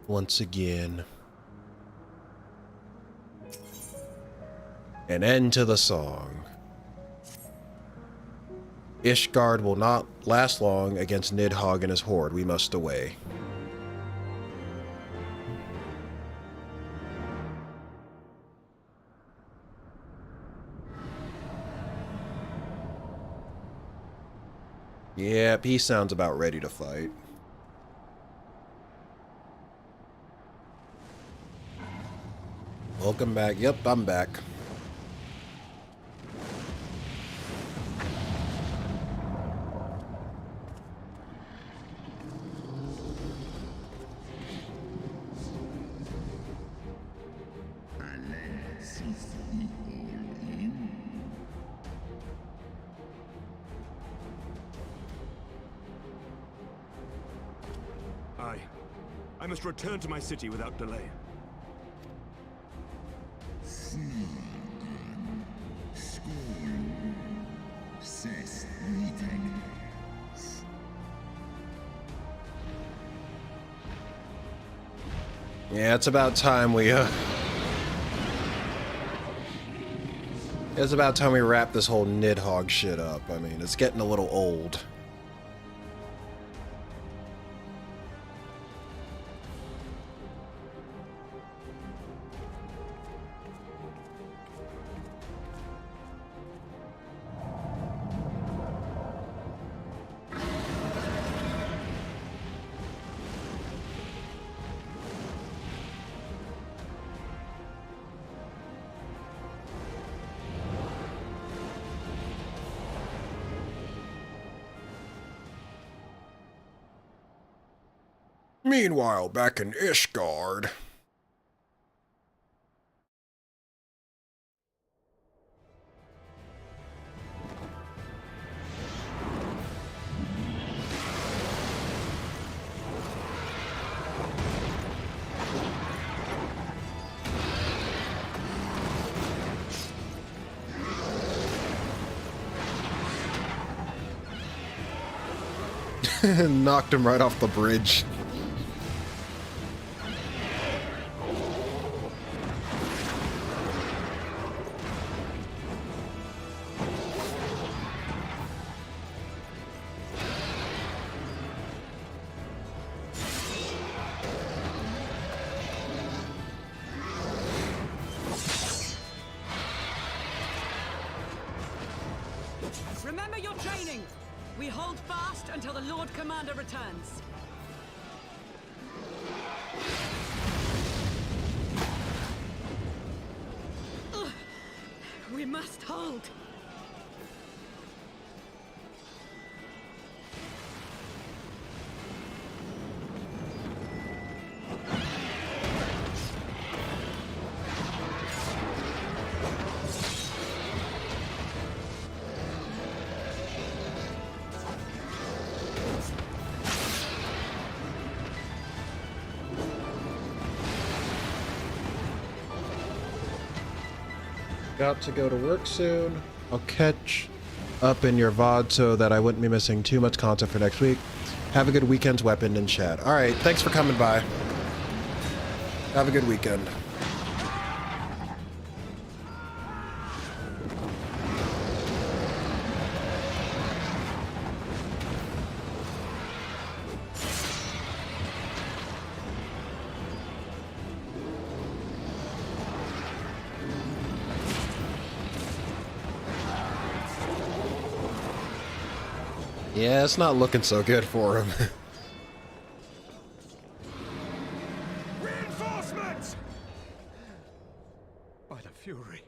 Once again. An end to the song. Ishgard will not last long against Nidhogg and his horde. We must away. Yep, he sounds about ready to fight. Welcome back. Yep, I'm back. I must return to my city without delay. Yeah, it's about time we, it's about time we wrap this whole Nidhogg shit up. I mean, it's getting a little old. Meanwhile, back in Ishgard. Knocked him right off the bridge. Remember your training! We hold fast until the Lord Commander returns. Ugh. We must hold. Got to go to work soon. I'll catch up in your VOD so that I wouldn't be missing too much content for next week. Have a good weekend's weapon and chat. Alright, thanks for coming by. Have a good weekend. Yeah, it's not looking so good for him. Reinforcements! By the Fury,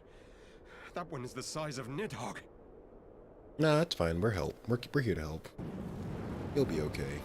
that one is the size of Nidhogg. Nah, that's fine. We're here to help. You'll be okay.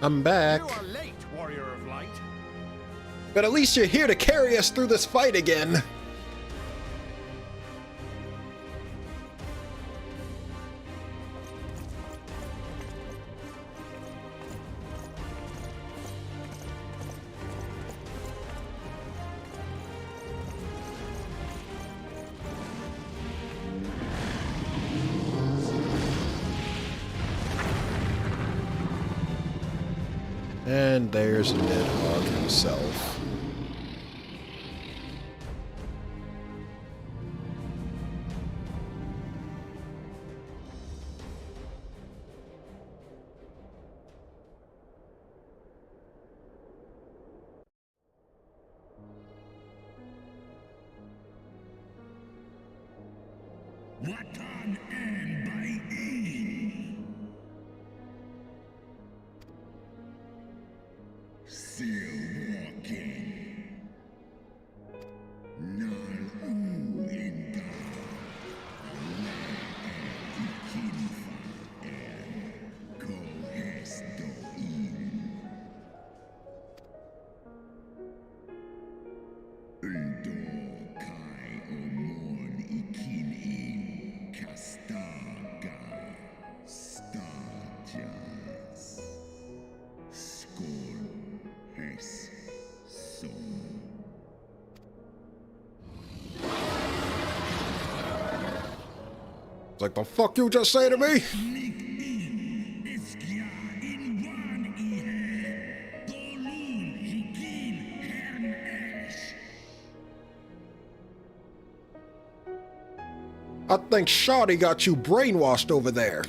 I'm back. You are late, warrior of light. But at least you're here to carry us through this fight again. And there's Nidhogg himself. Watan and by E. Still walking. Nal U in Da. Ikinfa and Kohes Doin. Uldo Kai Omon Ikin in Kastaga. Stajas. Skol Hes Son. It's like, the fuck you just say to me? I think Shawty got you brainwashed over there.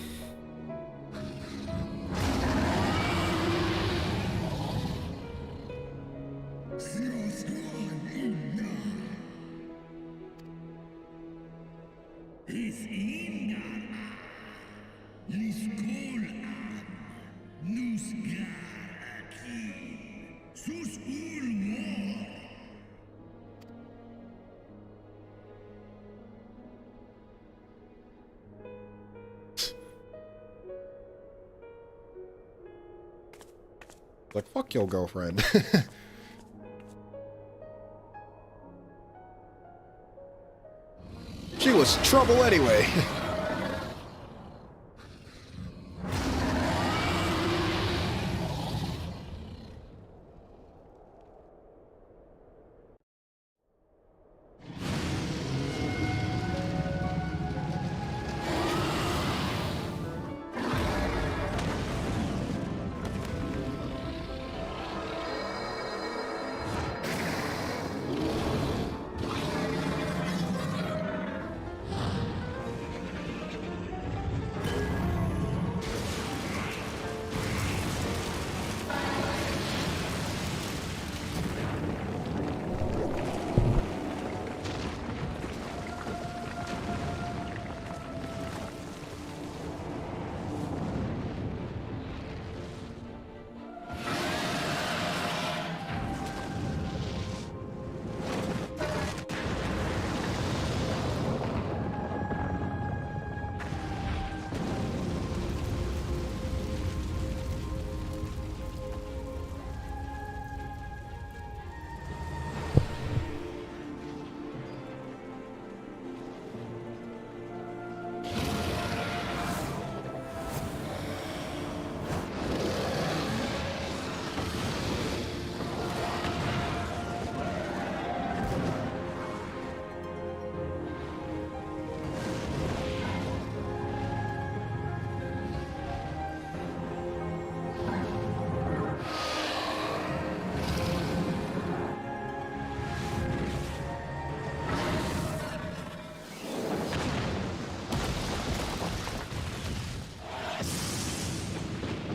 Like, fuck your girlfriend. She was trouble anyway.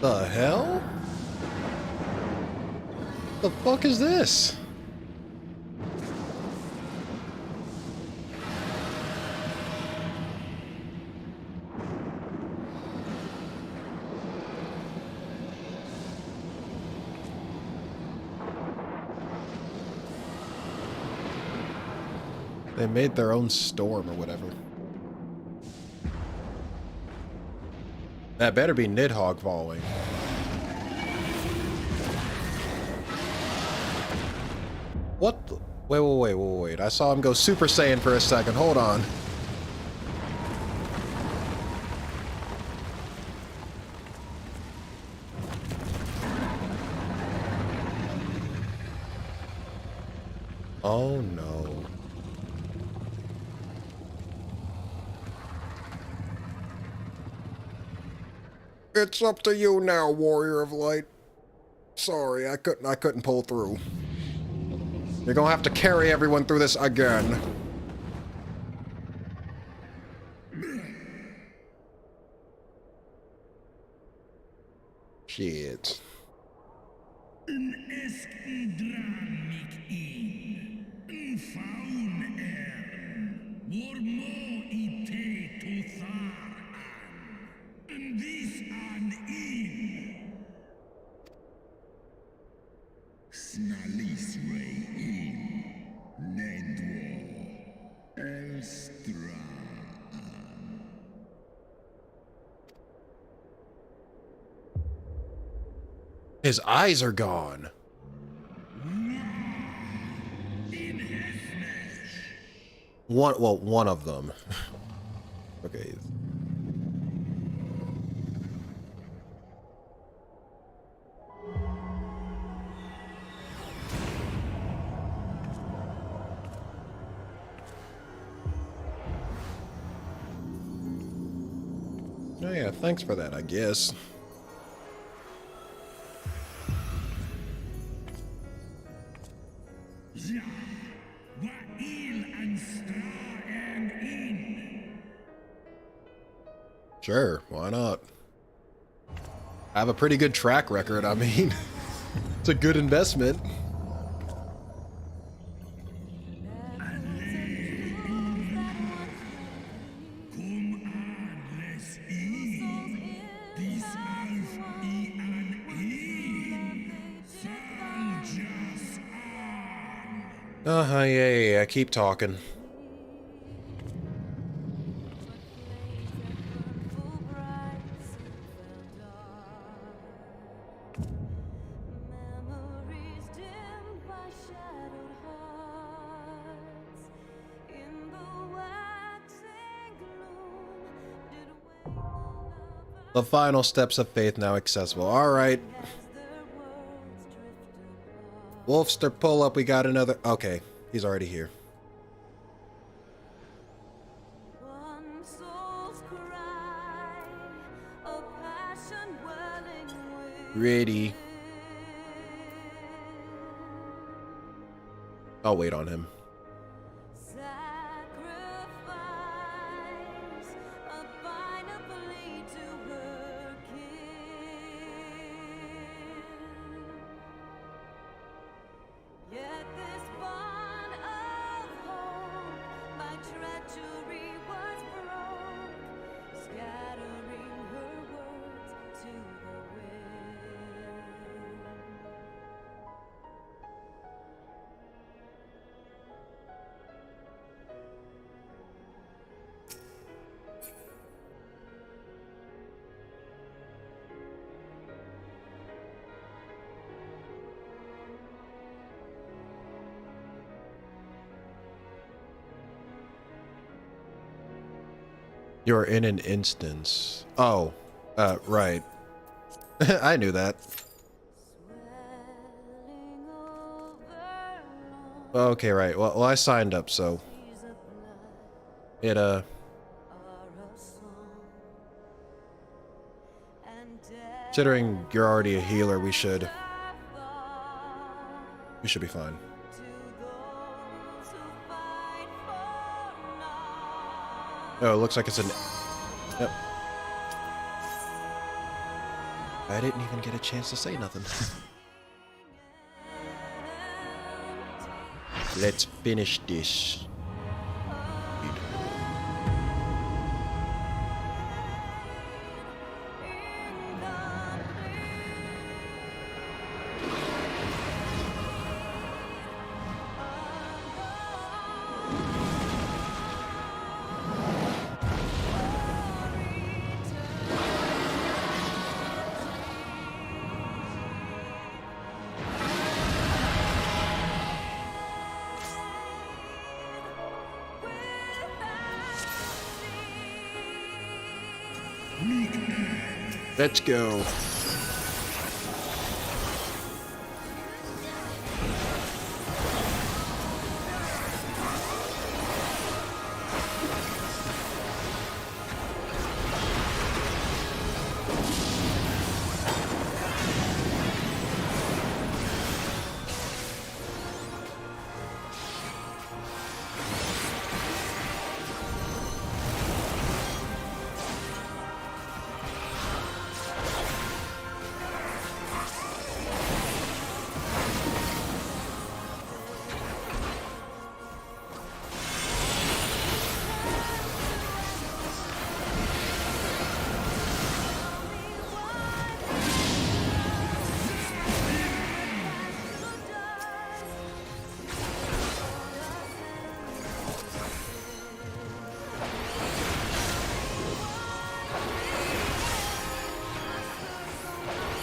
The hell? The fuck is this? They made their own storm or whatever. That better be Nidhogg falling. What the? Wait. I saw him go Super Saiyan for a second. Hold on. Oh no. It's up to you now, Warrior of Light. Sorry, I couldn't pull through. You're gonna have to carry everyone through this again. Shit. His eyes are gone. One of them. Okay. Oh yeah, thanks for that, I guess. Sure, why not? I have a pretty good track record, I mean, it's a good investment. Yeah, keep talking. The final steps of faith now accessible. Alright. Wolfster, pull up. We got another. Okay, he's already here. Ready. I'll wait on him. You're in an instance. Oh, right. I knew that. Okay, right. Well, I signed up, so it considering you're already a healer, we should be fine. Oh, it looks like it's an... Yep. I didn't even get a chance to say nothing. Let's finish this. Let's go.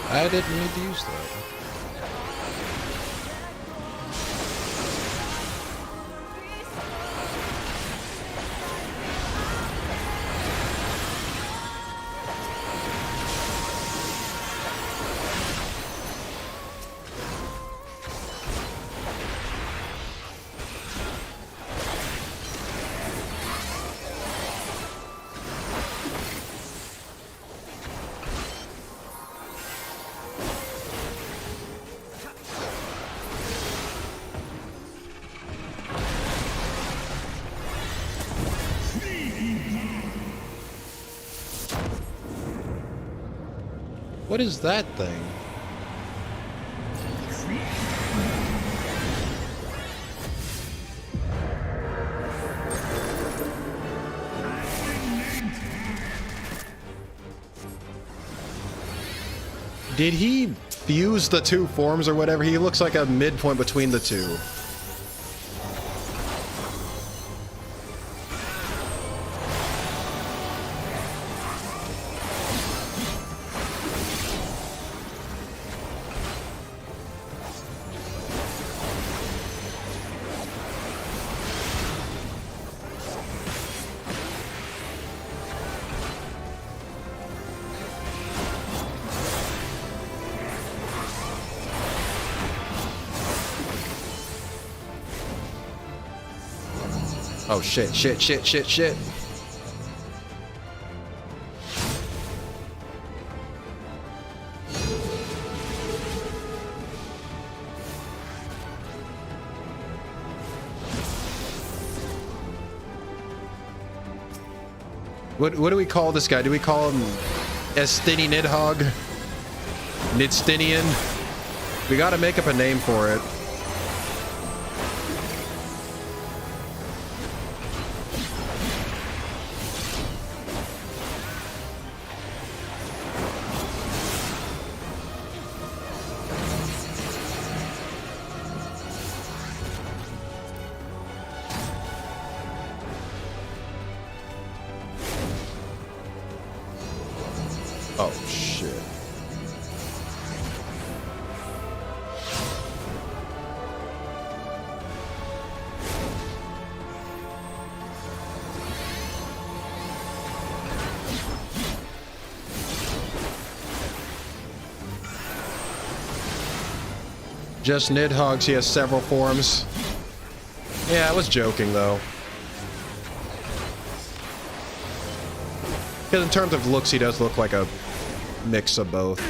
I didn't need to use that. What is that thing? Did he fuse the two forms or whatever? He looks like a midpoint between the two. Oh shit, shit, shit, shit, shit. What do we call this guy? Do we call him Estini Nidhogg? Nidstinian? We gotta make up a name for it. Oh, shit. Just Nidhoggs, he has several forms. Yeah, I was joking, though. Because in terms of looks, he does look like a mix of both.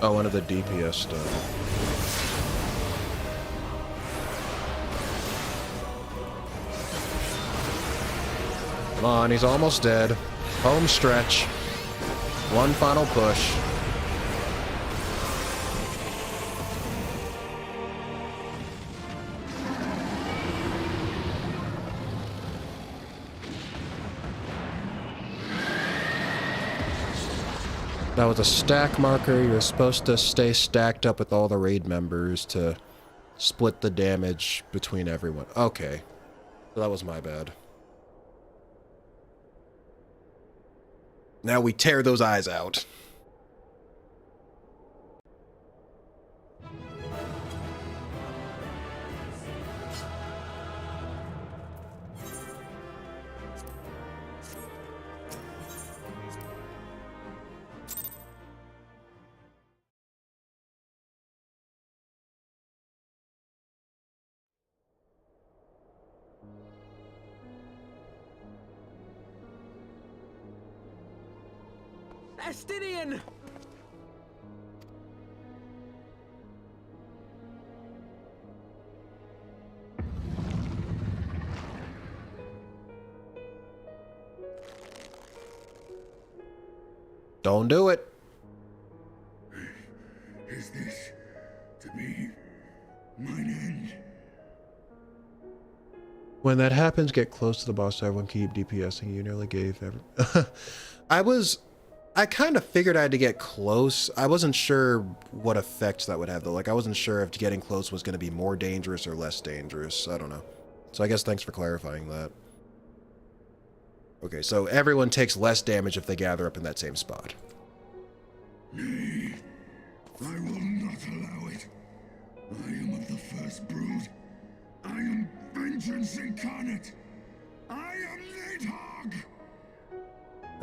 Oh, one of the DPS stuff. Come on, he's almost dead. Home stretch. One final push. That was a stack marker. You're supposed to stay stacked up with all the raid members to split the damage between everyone. Okay. So that was my bad. Now we tear those eyes out. Estinian! Don't do it. Is this to be mine end? When that happens, get close to the boss so everyone keep DPSing. You nearly gave every... I kind of figured I had to get close. I wasn't sure what effects that would have, though. Like, I wasn't sure if getting close was going to be more dangerous or less dangerous. I don't know. So I guess thanks for clarifying that. Okay, so everyone takes less damage if they gather up in that same spot. Nay, I will not allow it. I am of the first brood. I am vengeance incarnate. I am Nidhogg.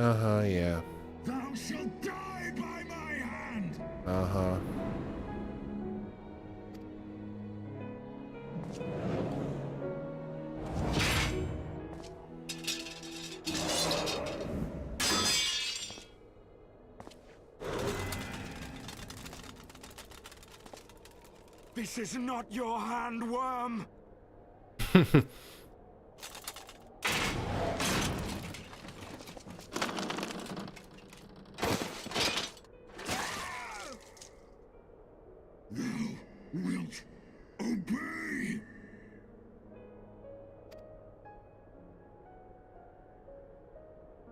Uh-huh, yeah. Thou shalt die by my hand. Uh-huh. This is not your hand, worm. Thou wilt obey.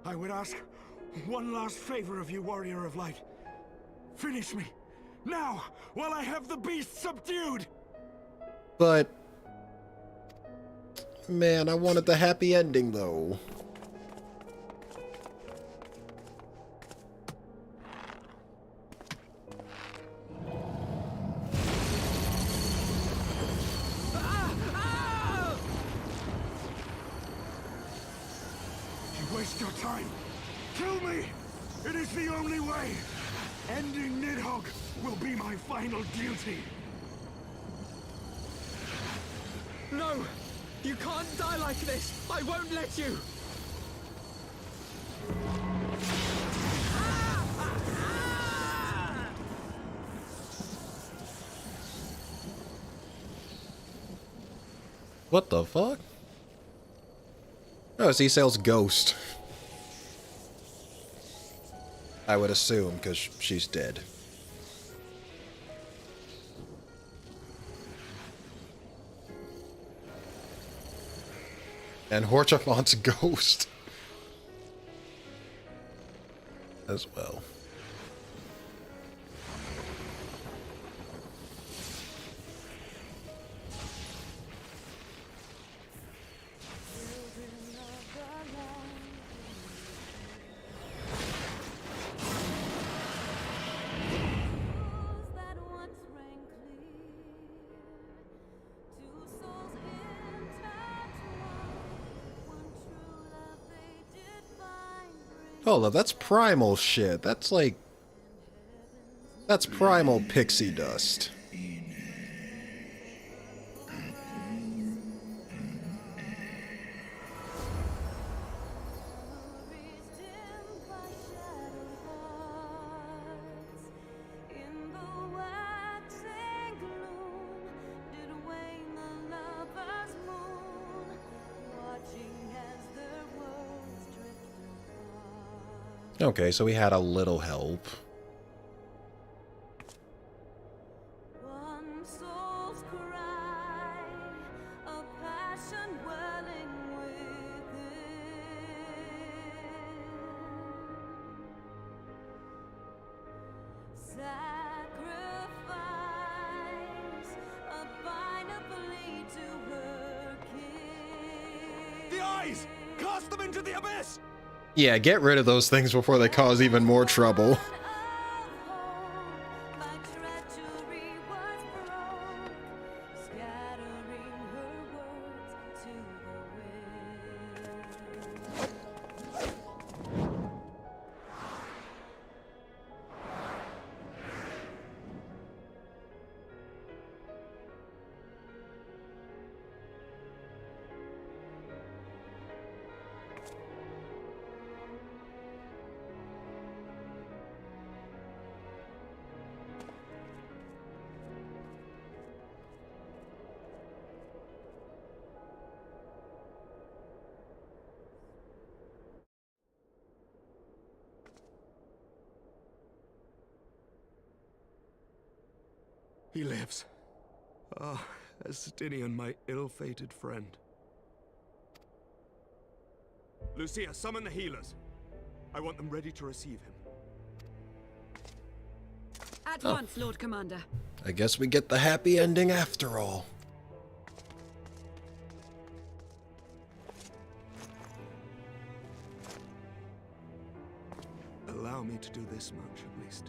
I would ask one last favor of you, Warrior of Light. Finish me, now, while I have the beast subdued! But... man, I wanted the happy ending, though. You waste your time. Kill me! It is the only way! Ending Nidhogg will be my final duty! No! You can't die like this! I won't let you! What the fuck? Oh, it's Esail's ghost. I would assume, because she's dead. And Horchafont's ghost. As well. Hold up, that's primal shit. That's like... that's primal pixie dust. Okay, so we had a little help. One soul's cry, a passion welling within. Sacrifice, a bind plea to her king. The eyes! Cast them into the abyss! Yeah, get rid of those things before they cause even more trouble. He lives. Ah, Estinian, my ill-fated friend. Lucia, summon the healers. I want them ready to receive him. At once, Lord Commander. I guess we get the happy ending after all. Allow me to do this much, at least.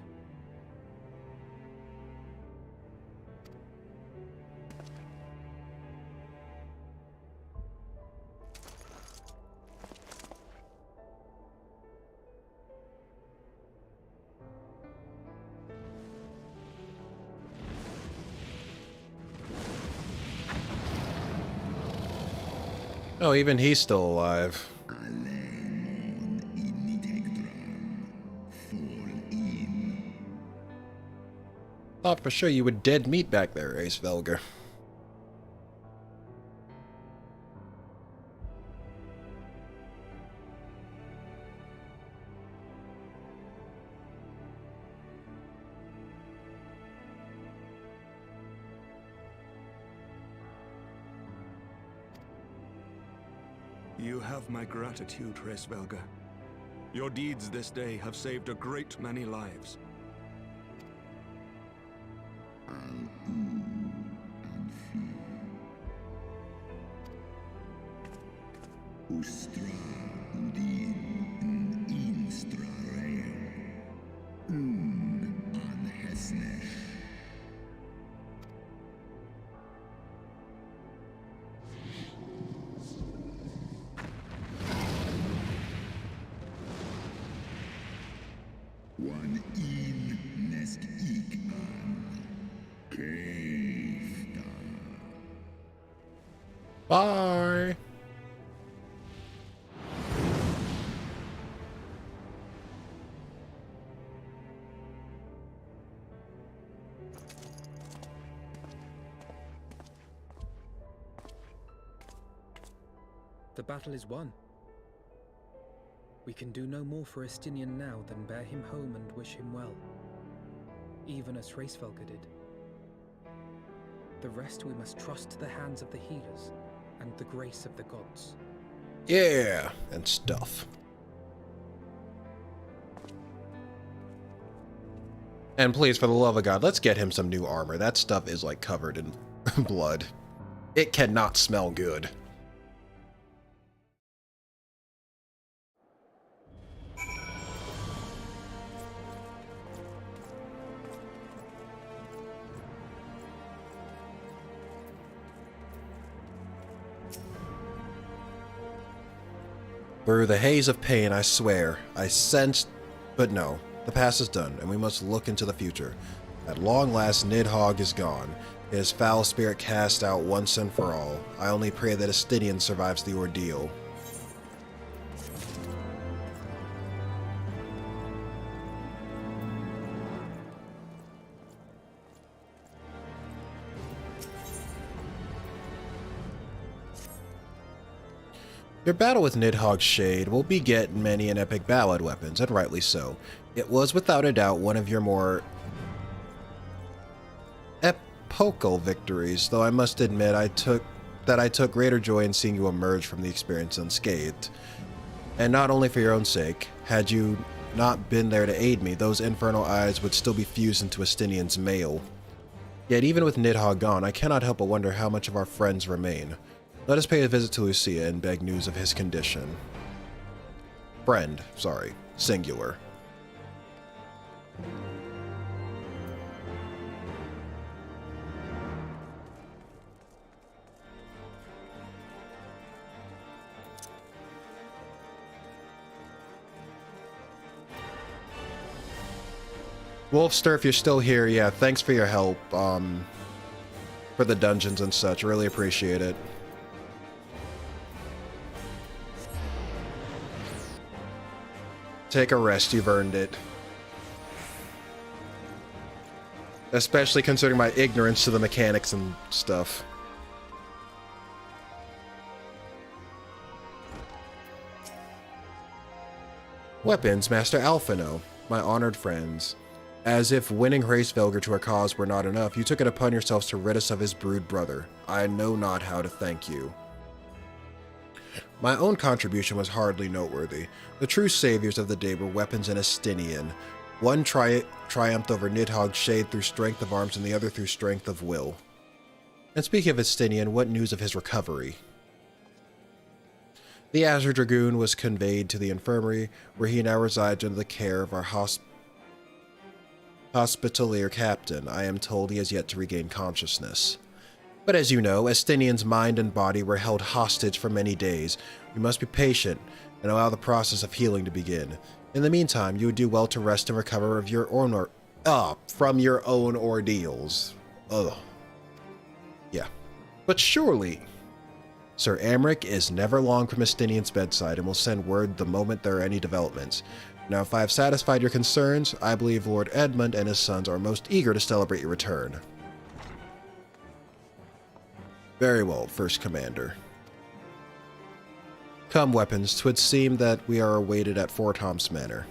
Oh, even he's still alive. Thought for sure you were dead meat back there, Ace Velger. You have my gratitude, Heavensward. Your deeds this day have saved a great many lives. Bye. The battle is won. We can do no more for Estinian now than bear him home and wish him well, even as Heavensward did. The rest we must trust to the hands of the healers and the grace of the gods. Yeah, and stuff. And please, for the love of God, let's get him some new armor. That stuff is like covered in blood. It cannot smell good. Through the haze of pain, I swear, I sensed, but no, the past is done, and we must look into the future. At long last, Nidhogg is gone, his foul spirit cast out once and for all. I only pray that Estinian survives the ordeal. Your battle with Nidhogg's Shade will beget many an epic ballad weapons, and rightly so. It was without a doubt one of your more epochal victories, though I must admit I took greater joy in seeing you emerge from the experience unscathed. And not only for your own sake, had you not been there to aid me, those infernal eyes would still be fused into Estinian's mail. Yet even with Nidhogg gone, I cannot help but wonder how much of our friends remain. Let us pay a visit to Lucia and beg news of his condition. Friend, sorry, singular. Wolfster, if you're still here, yeah, thanks for your help, for the dungeons and such. Really appreciate it. Take a rest, you've earned it. Especially considering my ignorance to the mechanics and stuff. Weapons, Master Alphino, my honored friends. As if winning Hraesvelgr to our cause were not enough, you took it upon yourselves to rid us of his brood brother. I know not how to thank you. My own contribution was hardly noteworthy. The true saviors of the day were weapons and Estinian. One triumphed over Nidhogg's Shade through strength of arms and the other through strength of will. And speaking of Estinian, what news of his recovery? The Azure Dragoon was conveyed to the infirmary, where he now resides under the care of our hospitalier captain. I am told he has yet to regain consciousness. But as you know, Estinian's mind and body were held hostage for many days. We must be patient and allow the process of healing to begin. In the meantime, you would do well to rest and recover of your own from your own ordeals. Ugh. Yeah. But surely, Sir Amric is never long from Estinian's bedside and will send word the moment there are any developments. Now, if I have satisfied your concerns, I believe Lord Edmund and his sons are most eager to celebrate your return. Very well, First Commander. Come, weapons, 'twould seem that we are awaited at Fort Tom's Manor.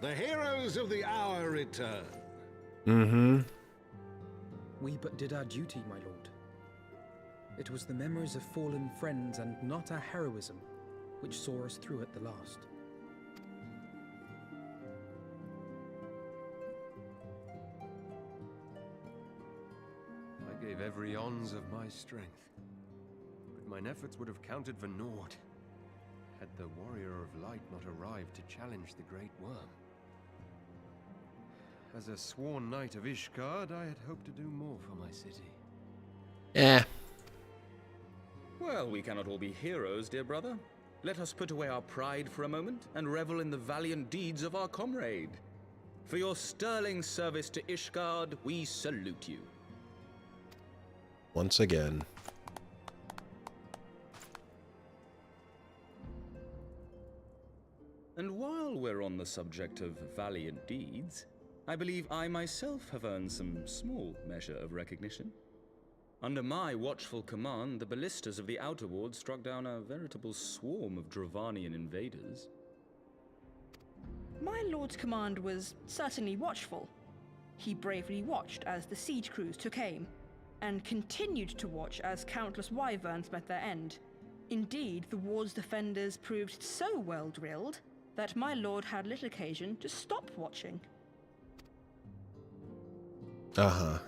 The heroes of the hour return. Mm-hmm. We but did our duty, my lord. It was the memories of fallen friends and not our heroism which saw us through at the last. I gave every ounce of my strength, but mine efforts would have counted for naught had the Warrior of Light not arrived to challenge the Great Worm. As a sworn knight of Ishgard, I had hoped to do more for my city. Well, we cannot all be heroes, dear brother. Let us put away our pride for a moment and revel in the valiant deeds of our comrade. For your sterling service to Ishgard, we salute you. Once again. And while we're on the subject of valiant deeds, I believe I myself have earned some small measure of recognition. Under my watchful command, the ballistas of the Outer Ward struck down a veritable swarm of Dravanian invaders. My lord's command was certainly watchful. He bravely watched as the siege crews took aim, and continued to watch as countless wyverns met their end. Indeed, the ward's defenders proved so well drilled that my lord had little occasion to stop watching. Uh-huh.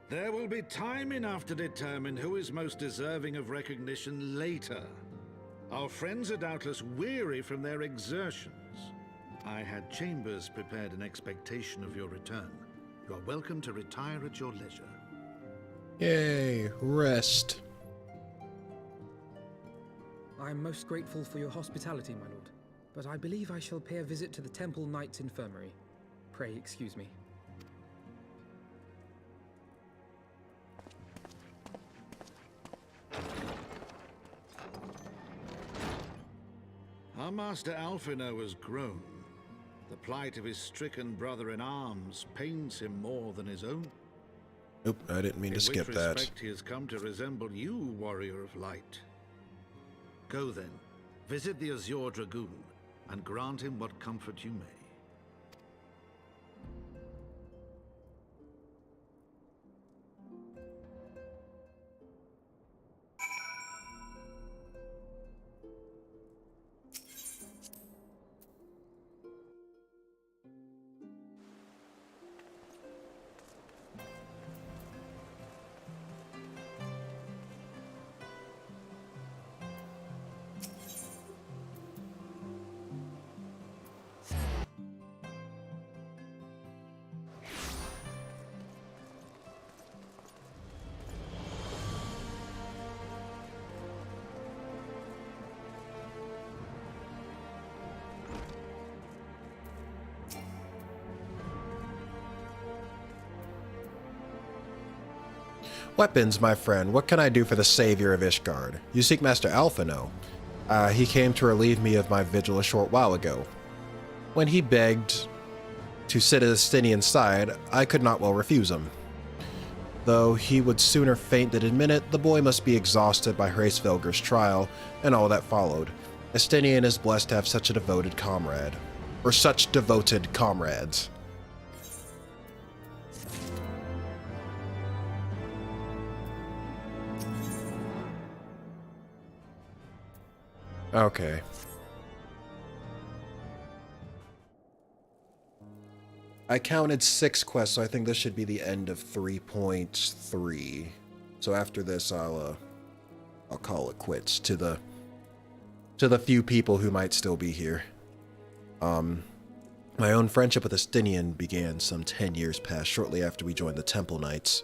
There will be time enough to determine who is most deserving of recognition later. Our friends are doubtless weary from their exertions. I had chambers prepared in expectation of your return. You are welcome to retire at your leisure. Yay, rest. I am most grateful for your hospitality, my lord, but I believe I shall pay a visit to the Temple Knight's Infirmary. Pray excuse me. Our master Alphino has grown. The plight of his stricken brother-in-arms pains him more than his own. Oop, I didn't mean to skip that. In which respect he has come to resemble you, warrior of light. Go then, visit the Azure Dragoon, and grant him what comfort you may. Weapons, my friend. What can I do for the savior of Ishgard? You seek Master Alphino. He came to relieve me of my vigil a short while ago. When he begged to sit at Estinian's side, I could not well refuse him. Though he would sooner faint than admit it, the boy must be exhausted by Hraesvelgur's trial and all that followed. Estinian is blessed to have such a devoted comrade. Or such devoted comrades. Okay. I counted 6 quests, so I think this should be the end of 3.3. So after this, I'll call it quits to the few people who might still be here. My own friendship with Estinian began some 10 years past, shortly after we joined the Temple Knights.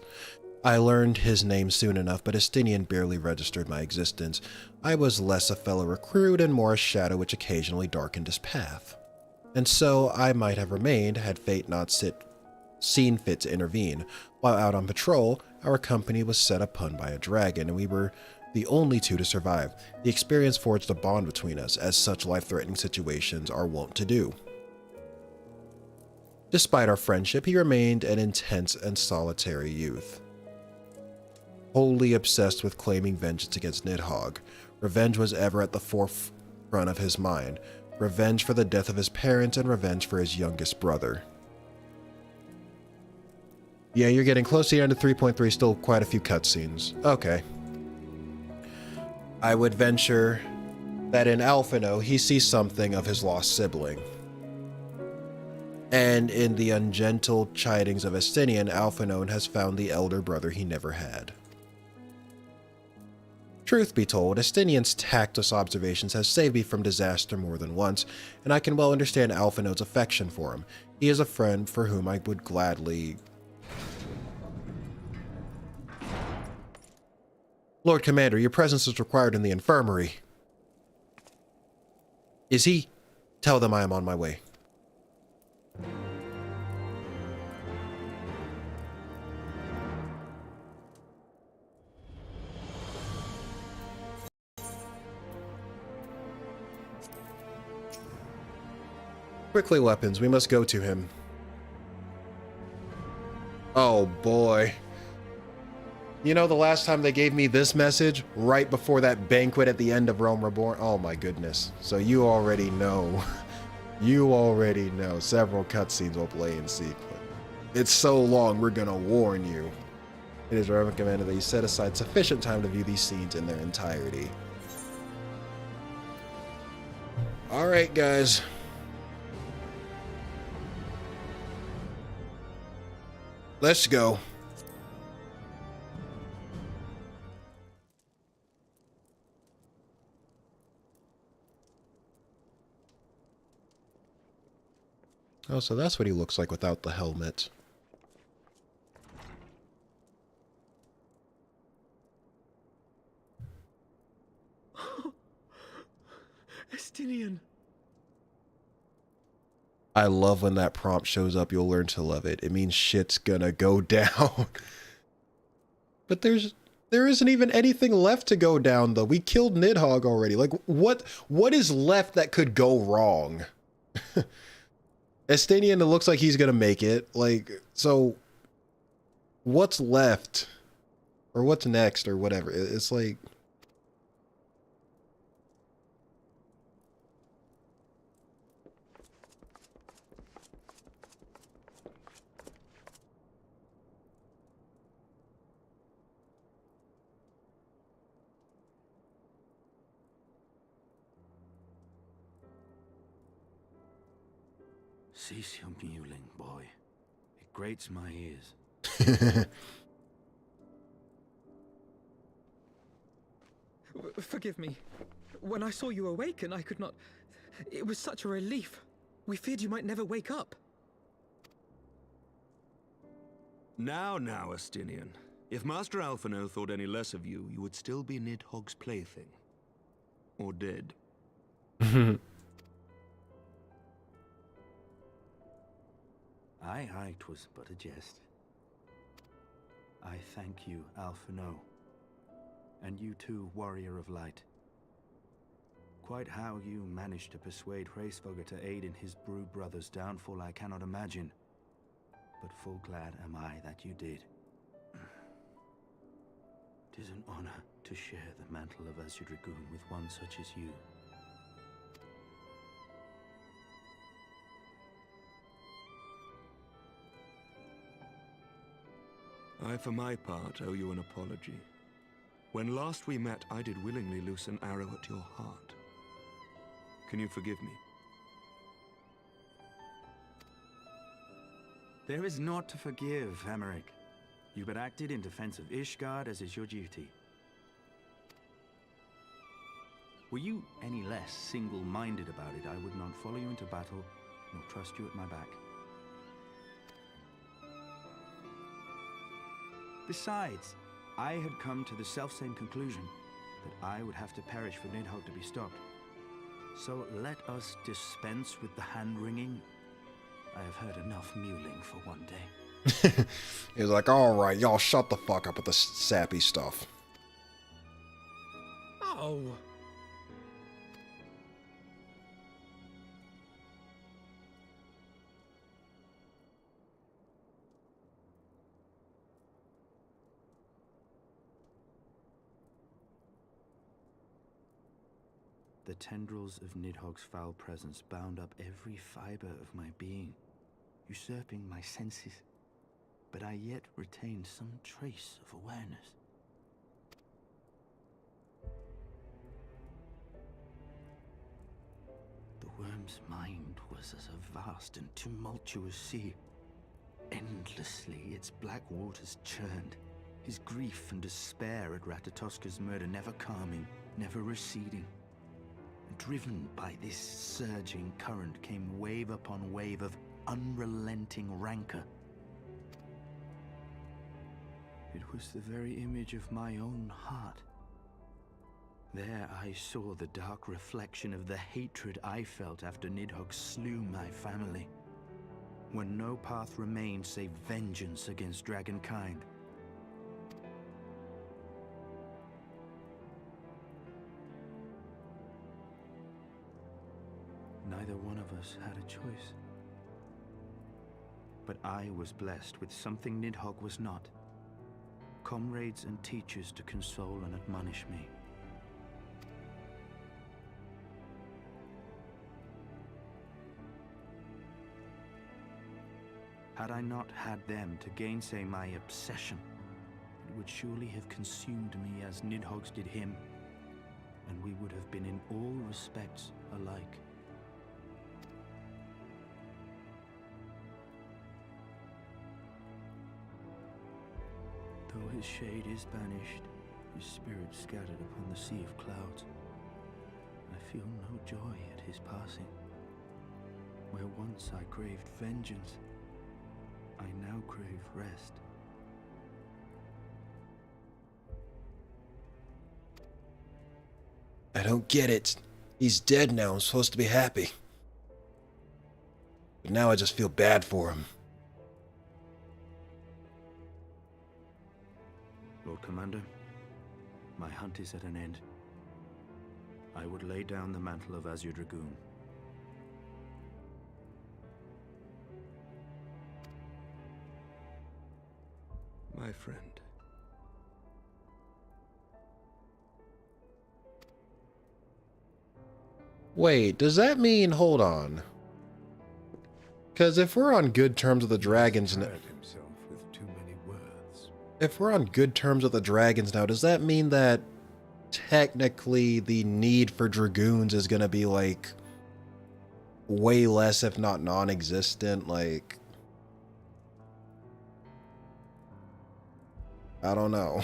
I learned his name soon enough, but Estinian barely registered my existence. I was less a fellow recruit and more a shadow which occasionally darkened his path. And so I might have remained had fate not seen fit to intervene. While out on patrol, our company was set upon by a dragon, and we were the only two to survive. The experience forged a bond between us, as such life-threatening situations are wont to do. Despite our friendship, he remained an intense and solitary youth, wholly obsessed with claiming vengeance against Nidhogg. Revenge was ever at the forefront of his mind. Revenge for the death of his parents and revenge for his youngest brother. Yeah, you're getting close to the end of 3.3, still quite a few cutscenes. Okay. I would venture that in Alphino, he sees something of his lost sibling. And in the ungentle chidings of Estinian, Alphino has found the elder brother he never had. Truth be told, Estinian's tactless observations have saved me from disaster more than once, and I can well understand Alphino's affection for him. He is a friend for whom I would gladly... Lord Commander, your presence is required in the infirmary. Is he? Tell them I am on my way. Quickly, weapons. We must go to him. Oh, boy. You know, the last time they gave me this message, right before that banquet at the end of Realm Reborn? Oh, my goodness. So you already know. You already know. Several cutscenes will play in sequence. It's so long, we're gonna warn you. It is recommended that you set aside sufficient time to view these scenes in their entirety. Alright, guys. Let's go. Oh, so that's what he looks like without the helmet. Estinian. I love when that prompt shows up. You'll learn to love it. It means shit's gonna go down. But there isn't even anything left to go down, though. We killed Nidhogg already. Like, what is left that could go wrong? Estinian, it looks like he's gonna make it. Like, so what's left? Or what's next, or whatever. It's like... Cease your mewling, boy. It grates my ears. Forgive me. When I saw you awaken, I could not... It was such a relief. We feared you might never wake up. Now, Estinian. If Master Alphino thought any less of you, you would still be Nidhogg's plaything. Or dead. Aye, 'twas but a jest. I thank you, Alphino. And you too, Warrior of Light. Quite how you managed to persuade Hraesvelgr to aid in his brood brother's downfall I cannot imagine. But full glad am I that you did. 'Tis an honor to share the mantle of Azure Dragoon with one such as you. I, for my part, owe you an apology. When last we met, I did willingly loose an arrow at your heart. Can you forgive me? There is naught to forgive, Emmerich. You but acted in defense of Ishgard as is your duty. Were you any less single-minded about it, I would not follow you into battle, nor trust you at my back. Besides, I had come to the selfsame conclusion, that I would have to perish for Nidhogg to be stopped. So let us dispense with the hand-wringing. I have heard enough mewling for one day. He's like, alright, y'all shut the fuck up with the sappy stuff. Oh. The tendrils of Nidhogg's foul presence bound up every fiber of my being, usurping my senses, but I yet retained some trace of awareness. The worm's mind was as a vast and tumultuous sea. Endlessly its black waters churned, his grief and despair at Ratatoska's murder never calming, never receding. Driven by this surging current came wave upon wave of unrelenting rancor. It was the very image of my own heart. There I saw the dark reflection of the hatred I felt after Nidhogg slew my family, when no path remained save vengeance against dragonkind. Neither one of us had a choice. But I was blessed with something Nidhogg was not. Comrades and teachers to console and admonish me. Had I not had them to gainsay my obsession, it would surely have consumed me as Nidhogg's did him, and we would have been in all respects alike. Though his shade is banished, his spirit scattered upon the sea of clouds, I feel no joy at his passing. Where once I craved vengeance, I now crave rest. I don't get it. He's dead now. I'm supposed to be happy. But now I just feel bad for him. Lord Commander, my hunt is at an end. I would lay down the mantle of Azure Dragoon. My friend. Wait, does that mean, hold on. Because if we're on good terms with the dragons now, if we're on good terms with the dragons now, does that mean that technically the need for dragoons is going to be like way less, if not non-existent? Like, I don't know.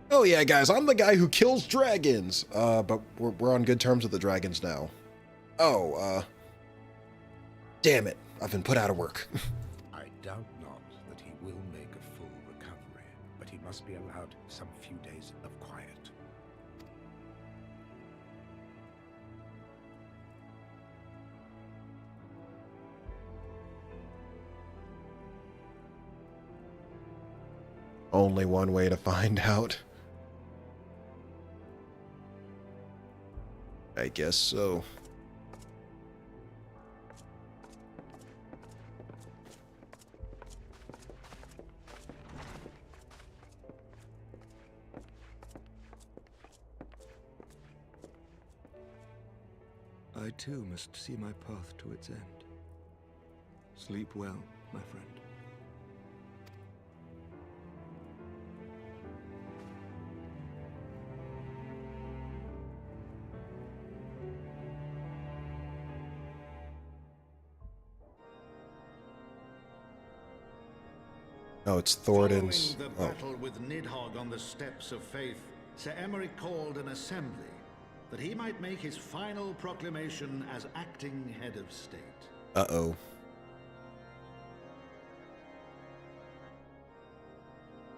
Oh yeah, guys, I'm the guy who kills dragons. But we're on good terms with the dragons now. Oh, damn it. I've been put out of work. I doubt not that he will make a full recovery, but he must be allowed some few days of quiet. Only one way to find out. I guess so. I too must see my path to its end. Sleep well, my friend. Oh, it's Thornton's. Following the battle with Nidhogg on the Steps of Faith, Sir Emeric called an assembly that he might make his final proclamation as acting head of state. Uh-oh.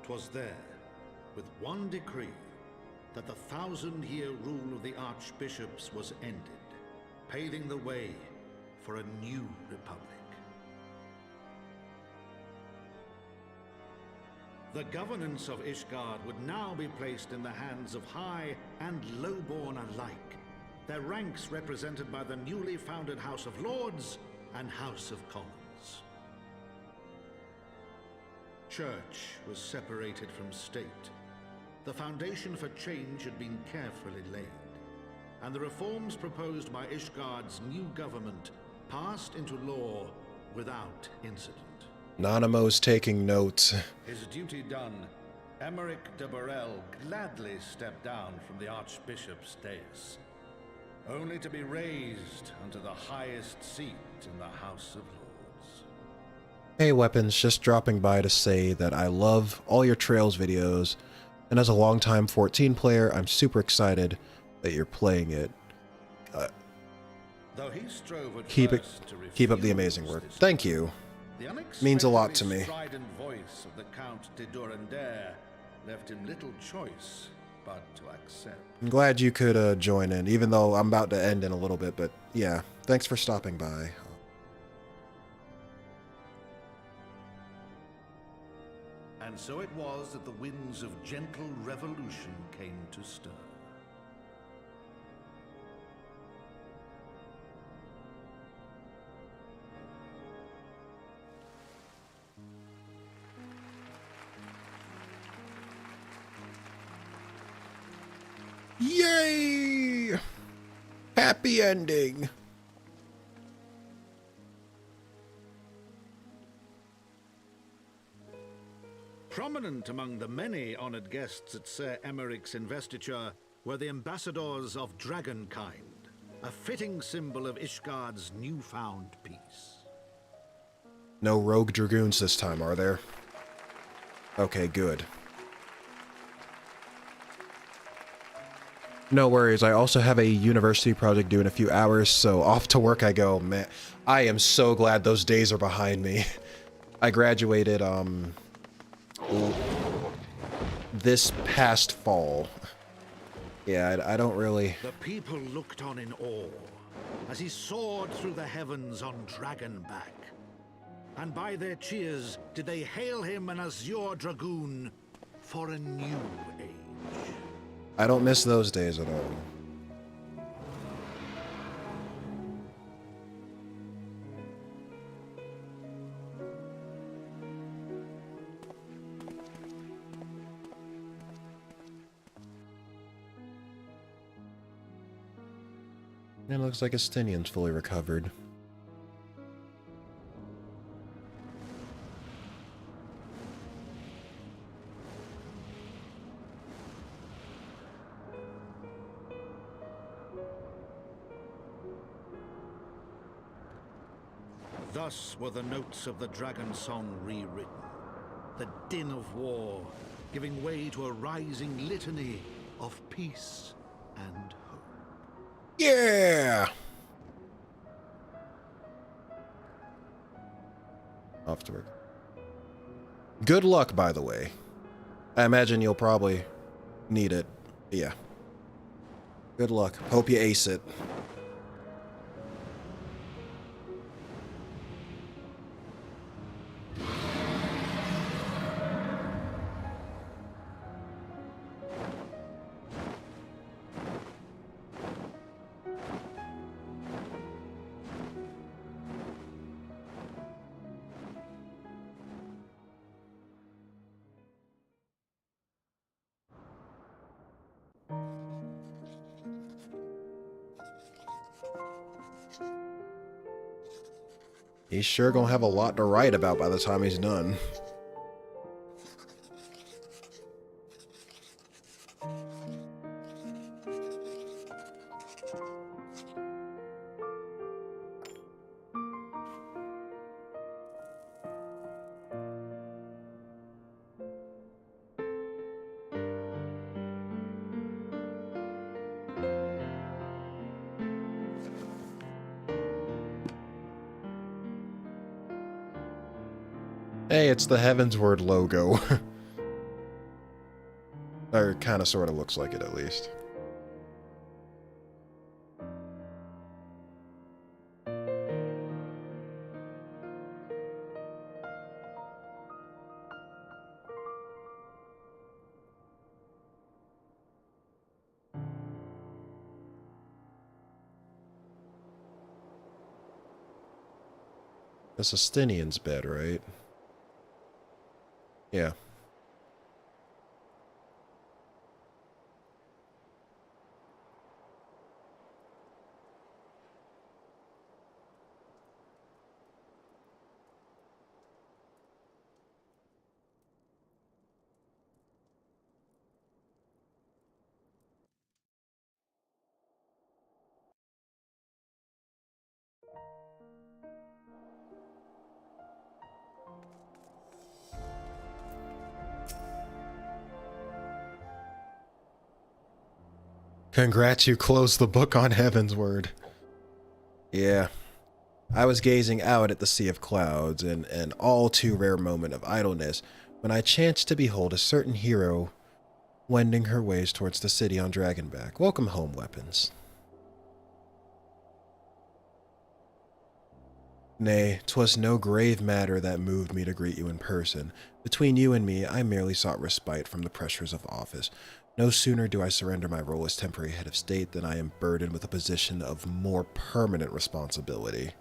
'Twas there, with one decree, that the 1,000-year rule of the archbishops was ended, paving the way for a new republic. The governance of Ishgard would now be placed in the hands of high and lowborn alike, their ranks represented by the newly founded House of Lords and House of Commons. Church was separated from state. The foundation for change had been carefully laid, and the reforms proposed by Ishgard's new government passed into law without incident. Nanamo's taking notes. His duty done, Emeric de Burrell gladly stepped down from the Archbishop's dais, only to be raised unto the highest seat in the House of Lords. Hey Weapons, just dropping by to say that I love all your Trails videos, and as a longtime 14 player, I'm super excited that you're playing it. Though he strove at Keep up the refuse amazing work. this Thank you. The Means a lot to me. strident voice of the Count de Durandare left him little choice but to accept. I'm glad you could join in, even though I'm about to end in a little bit, but yeah, thanks for stopping by. And so it was that the winds of gentle revolution came to stir. Yay! Happy ending. Prominent among the many honored guests at Sir Emeric's investiture were the ambassadors of Dragonkind, a fitting symbol of Ishgard's newfound peace. No rogue dragoons this time, are there? Okay, good. No worries. I also have a university project due in a few hours, so off to work I go. Man, I am so glad those days are behind me. I graduated, this past fall. Yeah, I don't really... The people looked on in awe as he soared through the heavens on Dragonback. And by their cheers did they hail him an Azure Dragoon for a new age. I don't miss those days at all. It looks like Estinian's fully recovered. Thus were the notes of the dragon song rewritten. The din of war giving way to a rising litany of peace and hope. Yeah! Off to work. Good luck, by the way. I imagine you'll probably need it. Yeah. Good luck. Hope you ace it. He's sure gonna have a lot to write about by the time he's done. Hey, it's the Heavensward logo. Or kind of sort of looks like it, at least. It's Estinian's bed, right? Yeah. Congrats, you closed the book on Heavensward. Yeah. I was gazing out at the sea of clouds in an all too rare moment of idleness when I chanced to behold a certain hero wending her ways towards the city on Dragonback. Welcome home, Weapons. Nay, 'twas no grave matter that moved me to greet you in person. Between you and me, I merely sought respite from the pressures of office. No sooner do I surrender my role as temporary head of state than I am burdened with a position of more permanent responsibility.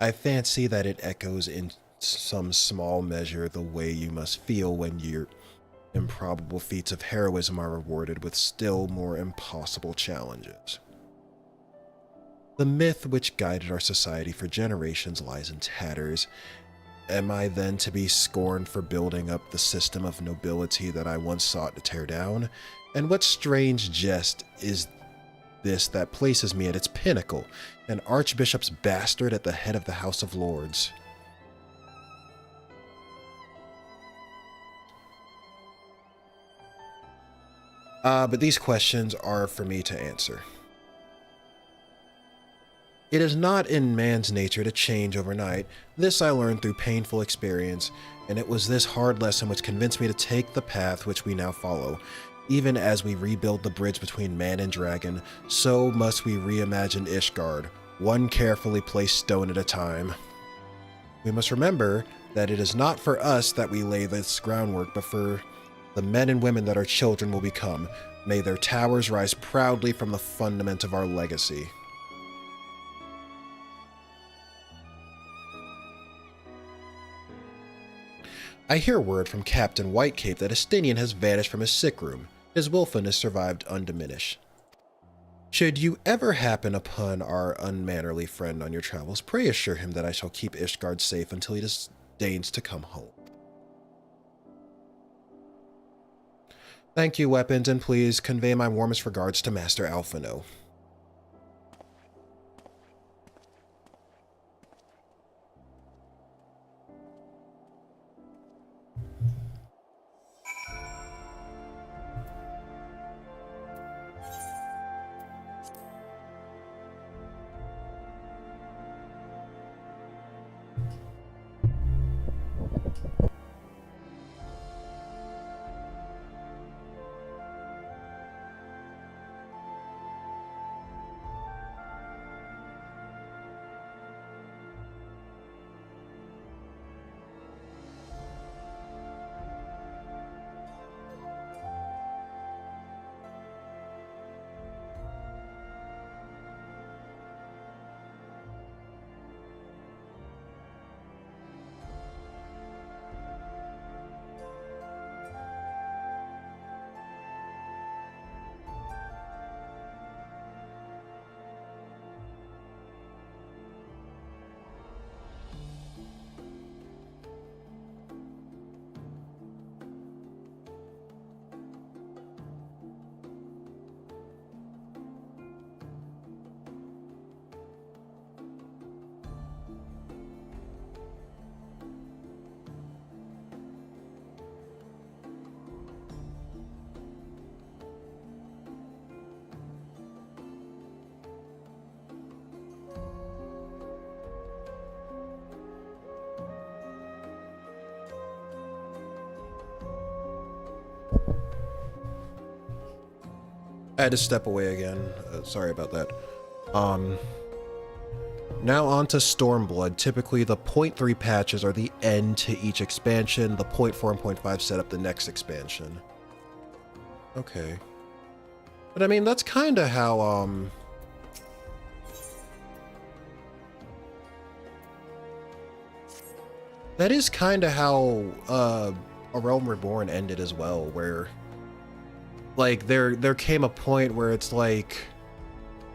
I fancy that it echoes in some small measure the way you must feel when your improbable feats of heroism are rewarded with still more impossible challenges. The myth which guided our society for generations lies in tatters. Am I then to be scorned for building up the system of nobility that I once sought to tear down? And what strange jest is this that places me at its pinnacle, an archbishop's bastard at the head of the House of Lords? But these questions are for me to answer. It is not in man's nature to change overnight. This I learned through painful experience, and it was this hard lesson which convinced me to take the path which we now follow. Even as we rebuild the bridge between man and dragon, so must we reimagine Ishgard, one carefully placed stone at a time. We must remember that it is not for us that we lay this groundwork, but for the men and women that our children will become. May their towers rise proudly from the fundament of our legacy. I hear word from Captain Whitecape that Estinian has vanished from his sick room. His willfulness survived undiminished. Should you ever happen upon our unmannerly friend on your travels, pray assure him that I shall keep Ishgard safe until he deigns to come home. Thank you, weapons, and please convey my warmest regards to Master Alphino. I had to step away again. Sorry about that. Now on to Stormblood. Typically the 0.3 patches are the end to each expansion. The 0.4 and 0.5 set up the next expansion. Okay. But I mean, that's kind of how, that is kind of how, A Realm Reborn ended as well, where like there came a point where it's like,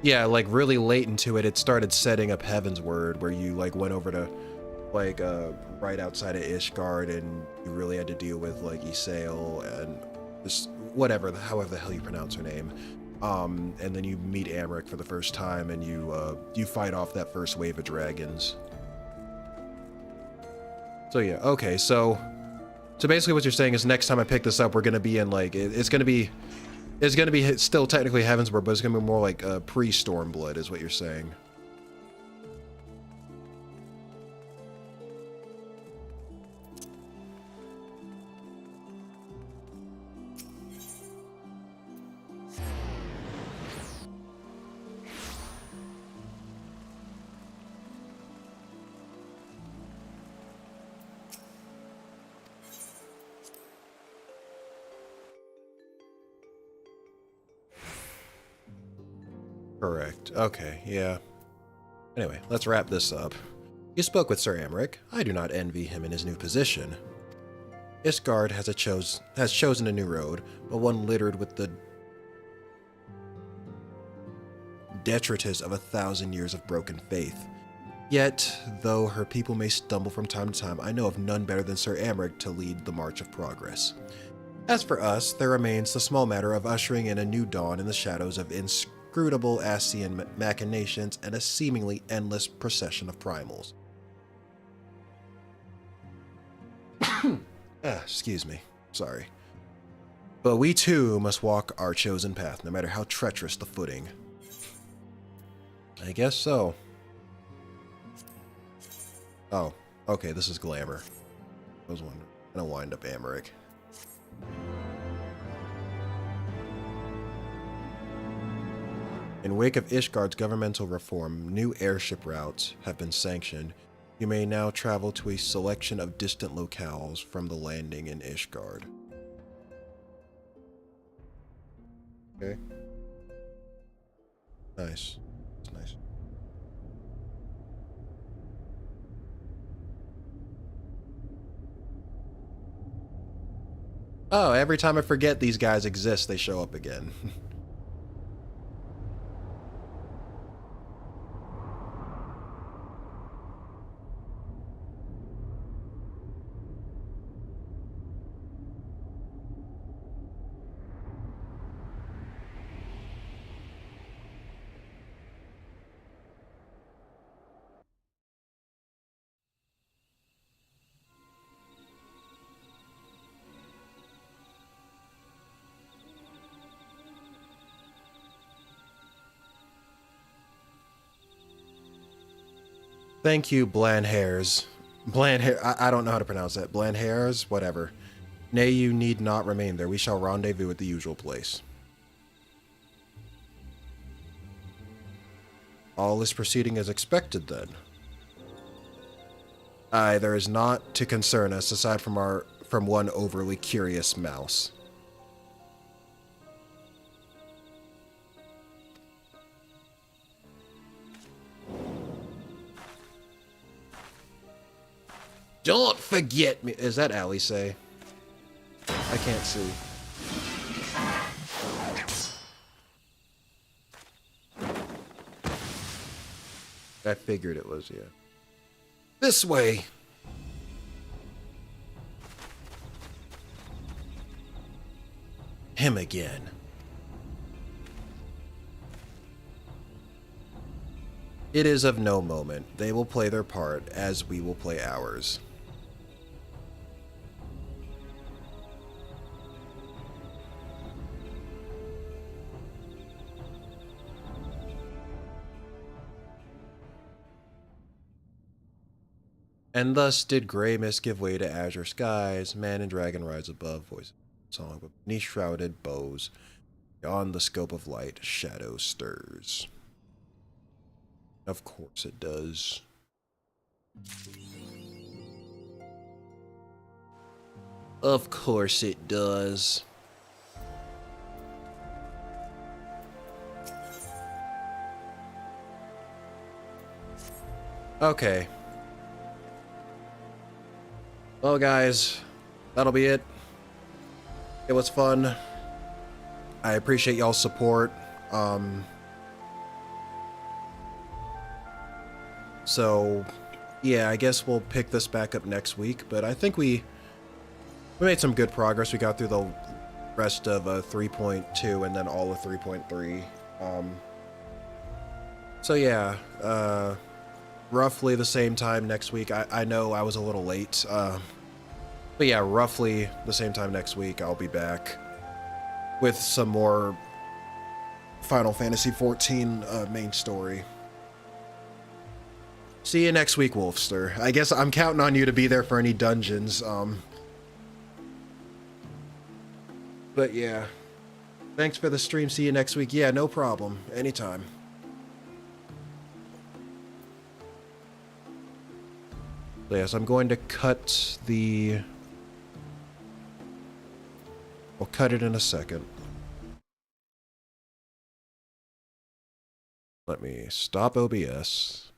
yeah, like really late into it, it started setting up Heavensward, where you like went over to like right outside of Ishgard, and you really had to deal with like Isael and this whatever, however the hell you pronounce her name, and then you meet Amric for the first time, and you fight off that first wave of dragons. So yeah, okay, so basically what you're saying is next time I pick this up, we're gonna be in like, it's gonna be still technically Heavensward, but it's gonna be more like pre-Stormblood is what you're saying. Correct. Okay, yeah. Anyway, let's wrap this up. You spoke with Sir Amric. I do not envy him in his new position. Ishgard has chosen a new road, but one littered with the detritus of 1,000 years of broken faith. Yet, though her people may stumble from time to time, I know of none better than Sir Amric to lead the march of progress. As for us, there remains the small matter of ushering in a new dawn in the shadows of inscrutable Ascian machinations and a seemingly endless procession of primals. Excuse me. Sorry. But we too must walk our chosen path, no matter how treacherous the footing. I guess so. Oh, okay, this is glamour. I was wondering. I'm gonna wind up Americ. In wake of Ishgard's governmental reform, new airship routes have been sanctioned. You may now travel to a selection of distant locales from the landing in Ishgard. Okay. Nice. That's nice. Oh, every time I forget these guys exist, they show up again. Thank you, Bland Hairs. Bland Hair. I don't know how to pronounce that. Bland Hairs? Whatever. Nay, you need not remain there. We shall rendezvous at the usual place. All is proceeding as expected, then. Aye, there is naught to concern us aside from one overly curious mouse. Don't forget me. Is that Ali say? I can't see. I figured it was, yeah. This way. Him again. It is of no moment. They will play their part as we will play ours. And thus did grey mist give way to azure skies, man and dragon rise above, voice song, but beneath shrouded bows, beyond the scope of light, shadow stirs. Of course it does. Of course it does. Okay. Well, guys, that'll be it. It was fun. I appreciate y'all's support. So, yeah, I guess we'll pick this back up next week, but I think we made some good progress. We got through the rest of 3.2 and then all of 3.3. So yeah, roughly the same time next week. I know I was a little late, but yeah, roughly the same time next week I'll be back with some more Final Fantasy XIV main story. See you next week, Wolfster. I guess I'm counting on you to be there for any dungeons. But yeah, thanks for the stream. See you next week. Yeah, no problem. Anytime. So yes, I'm going to cut the... I'll cut it in a second. Let me stop OBS.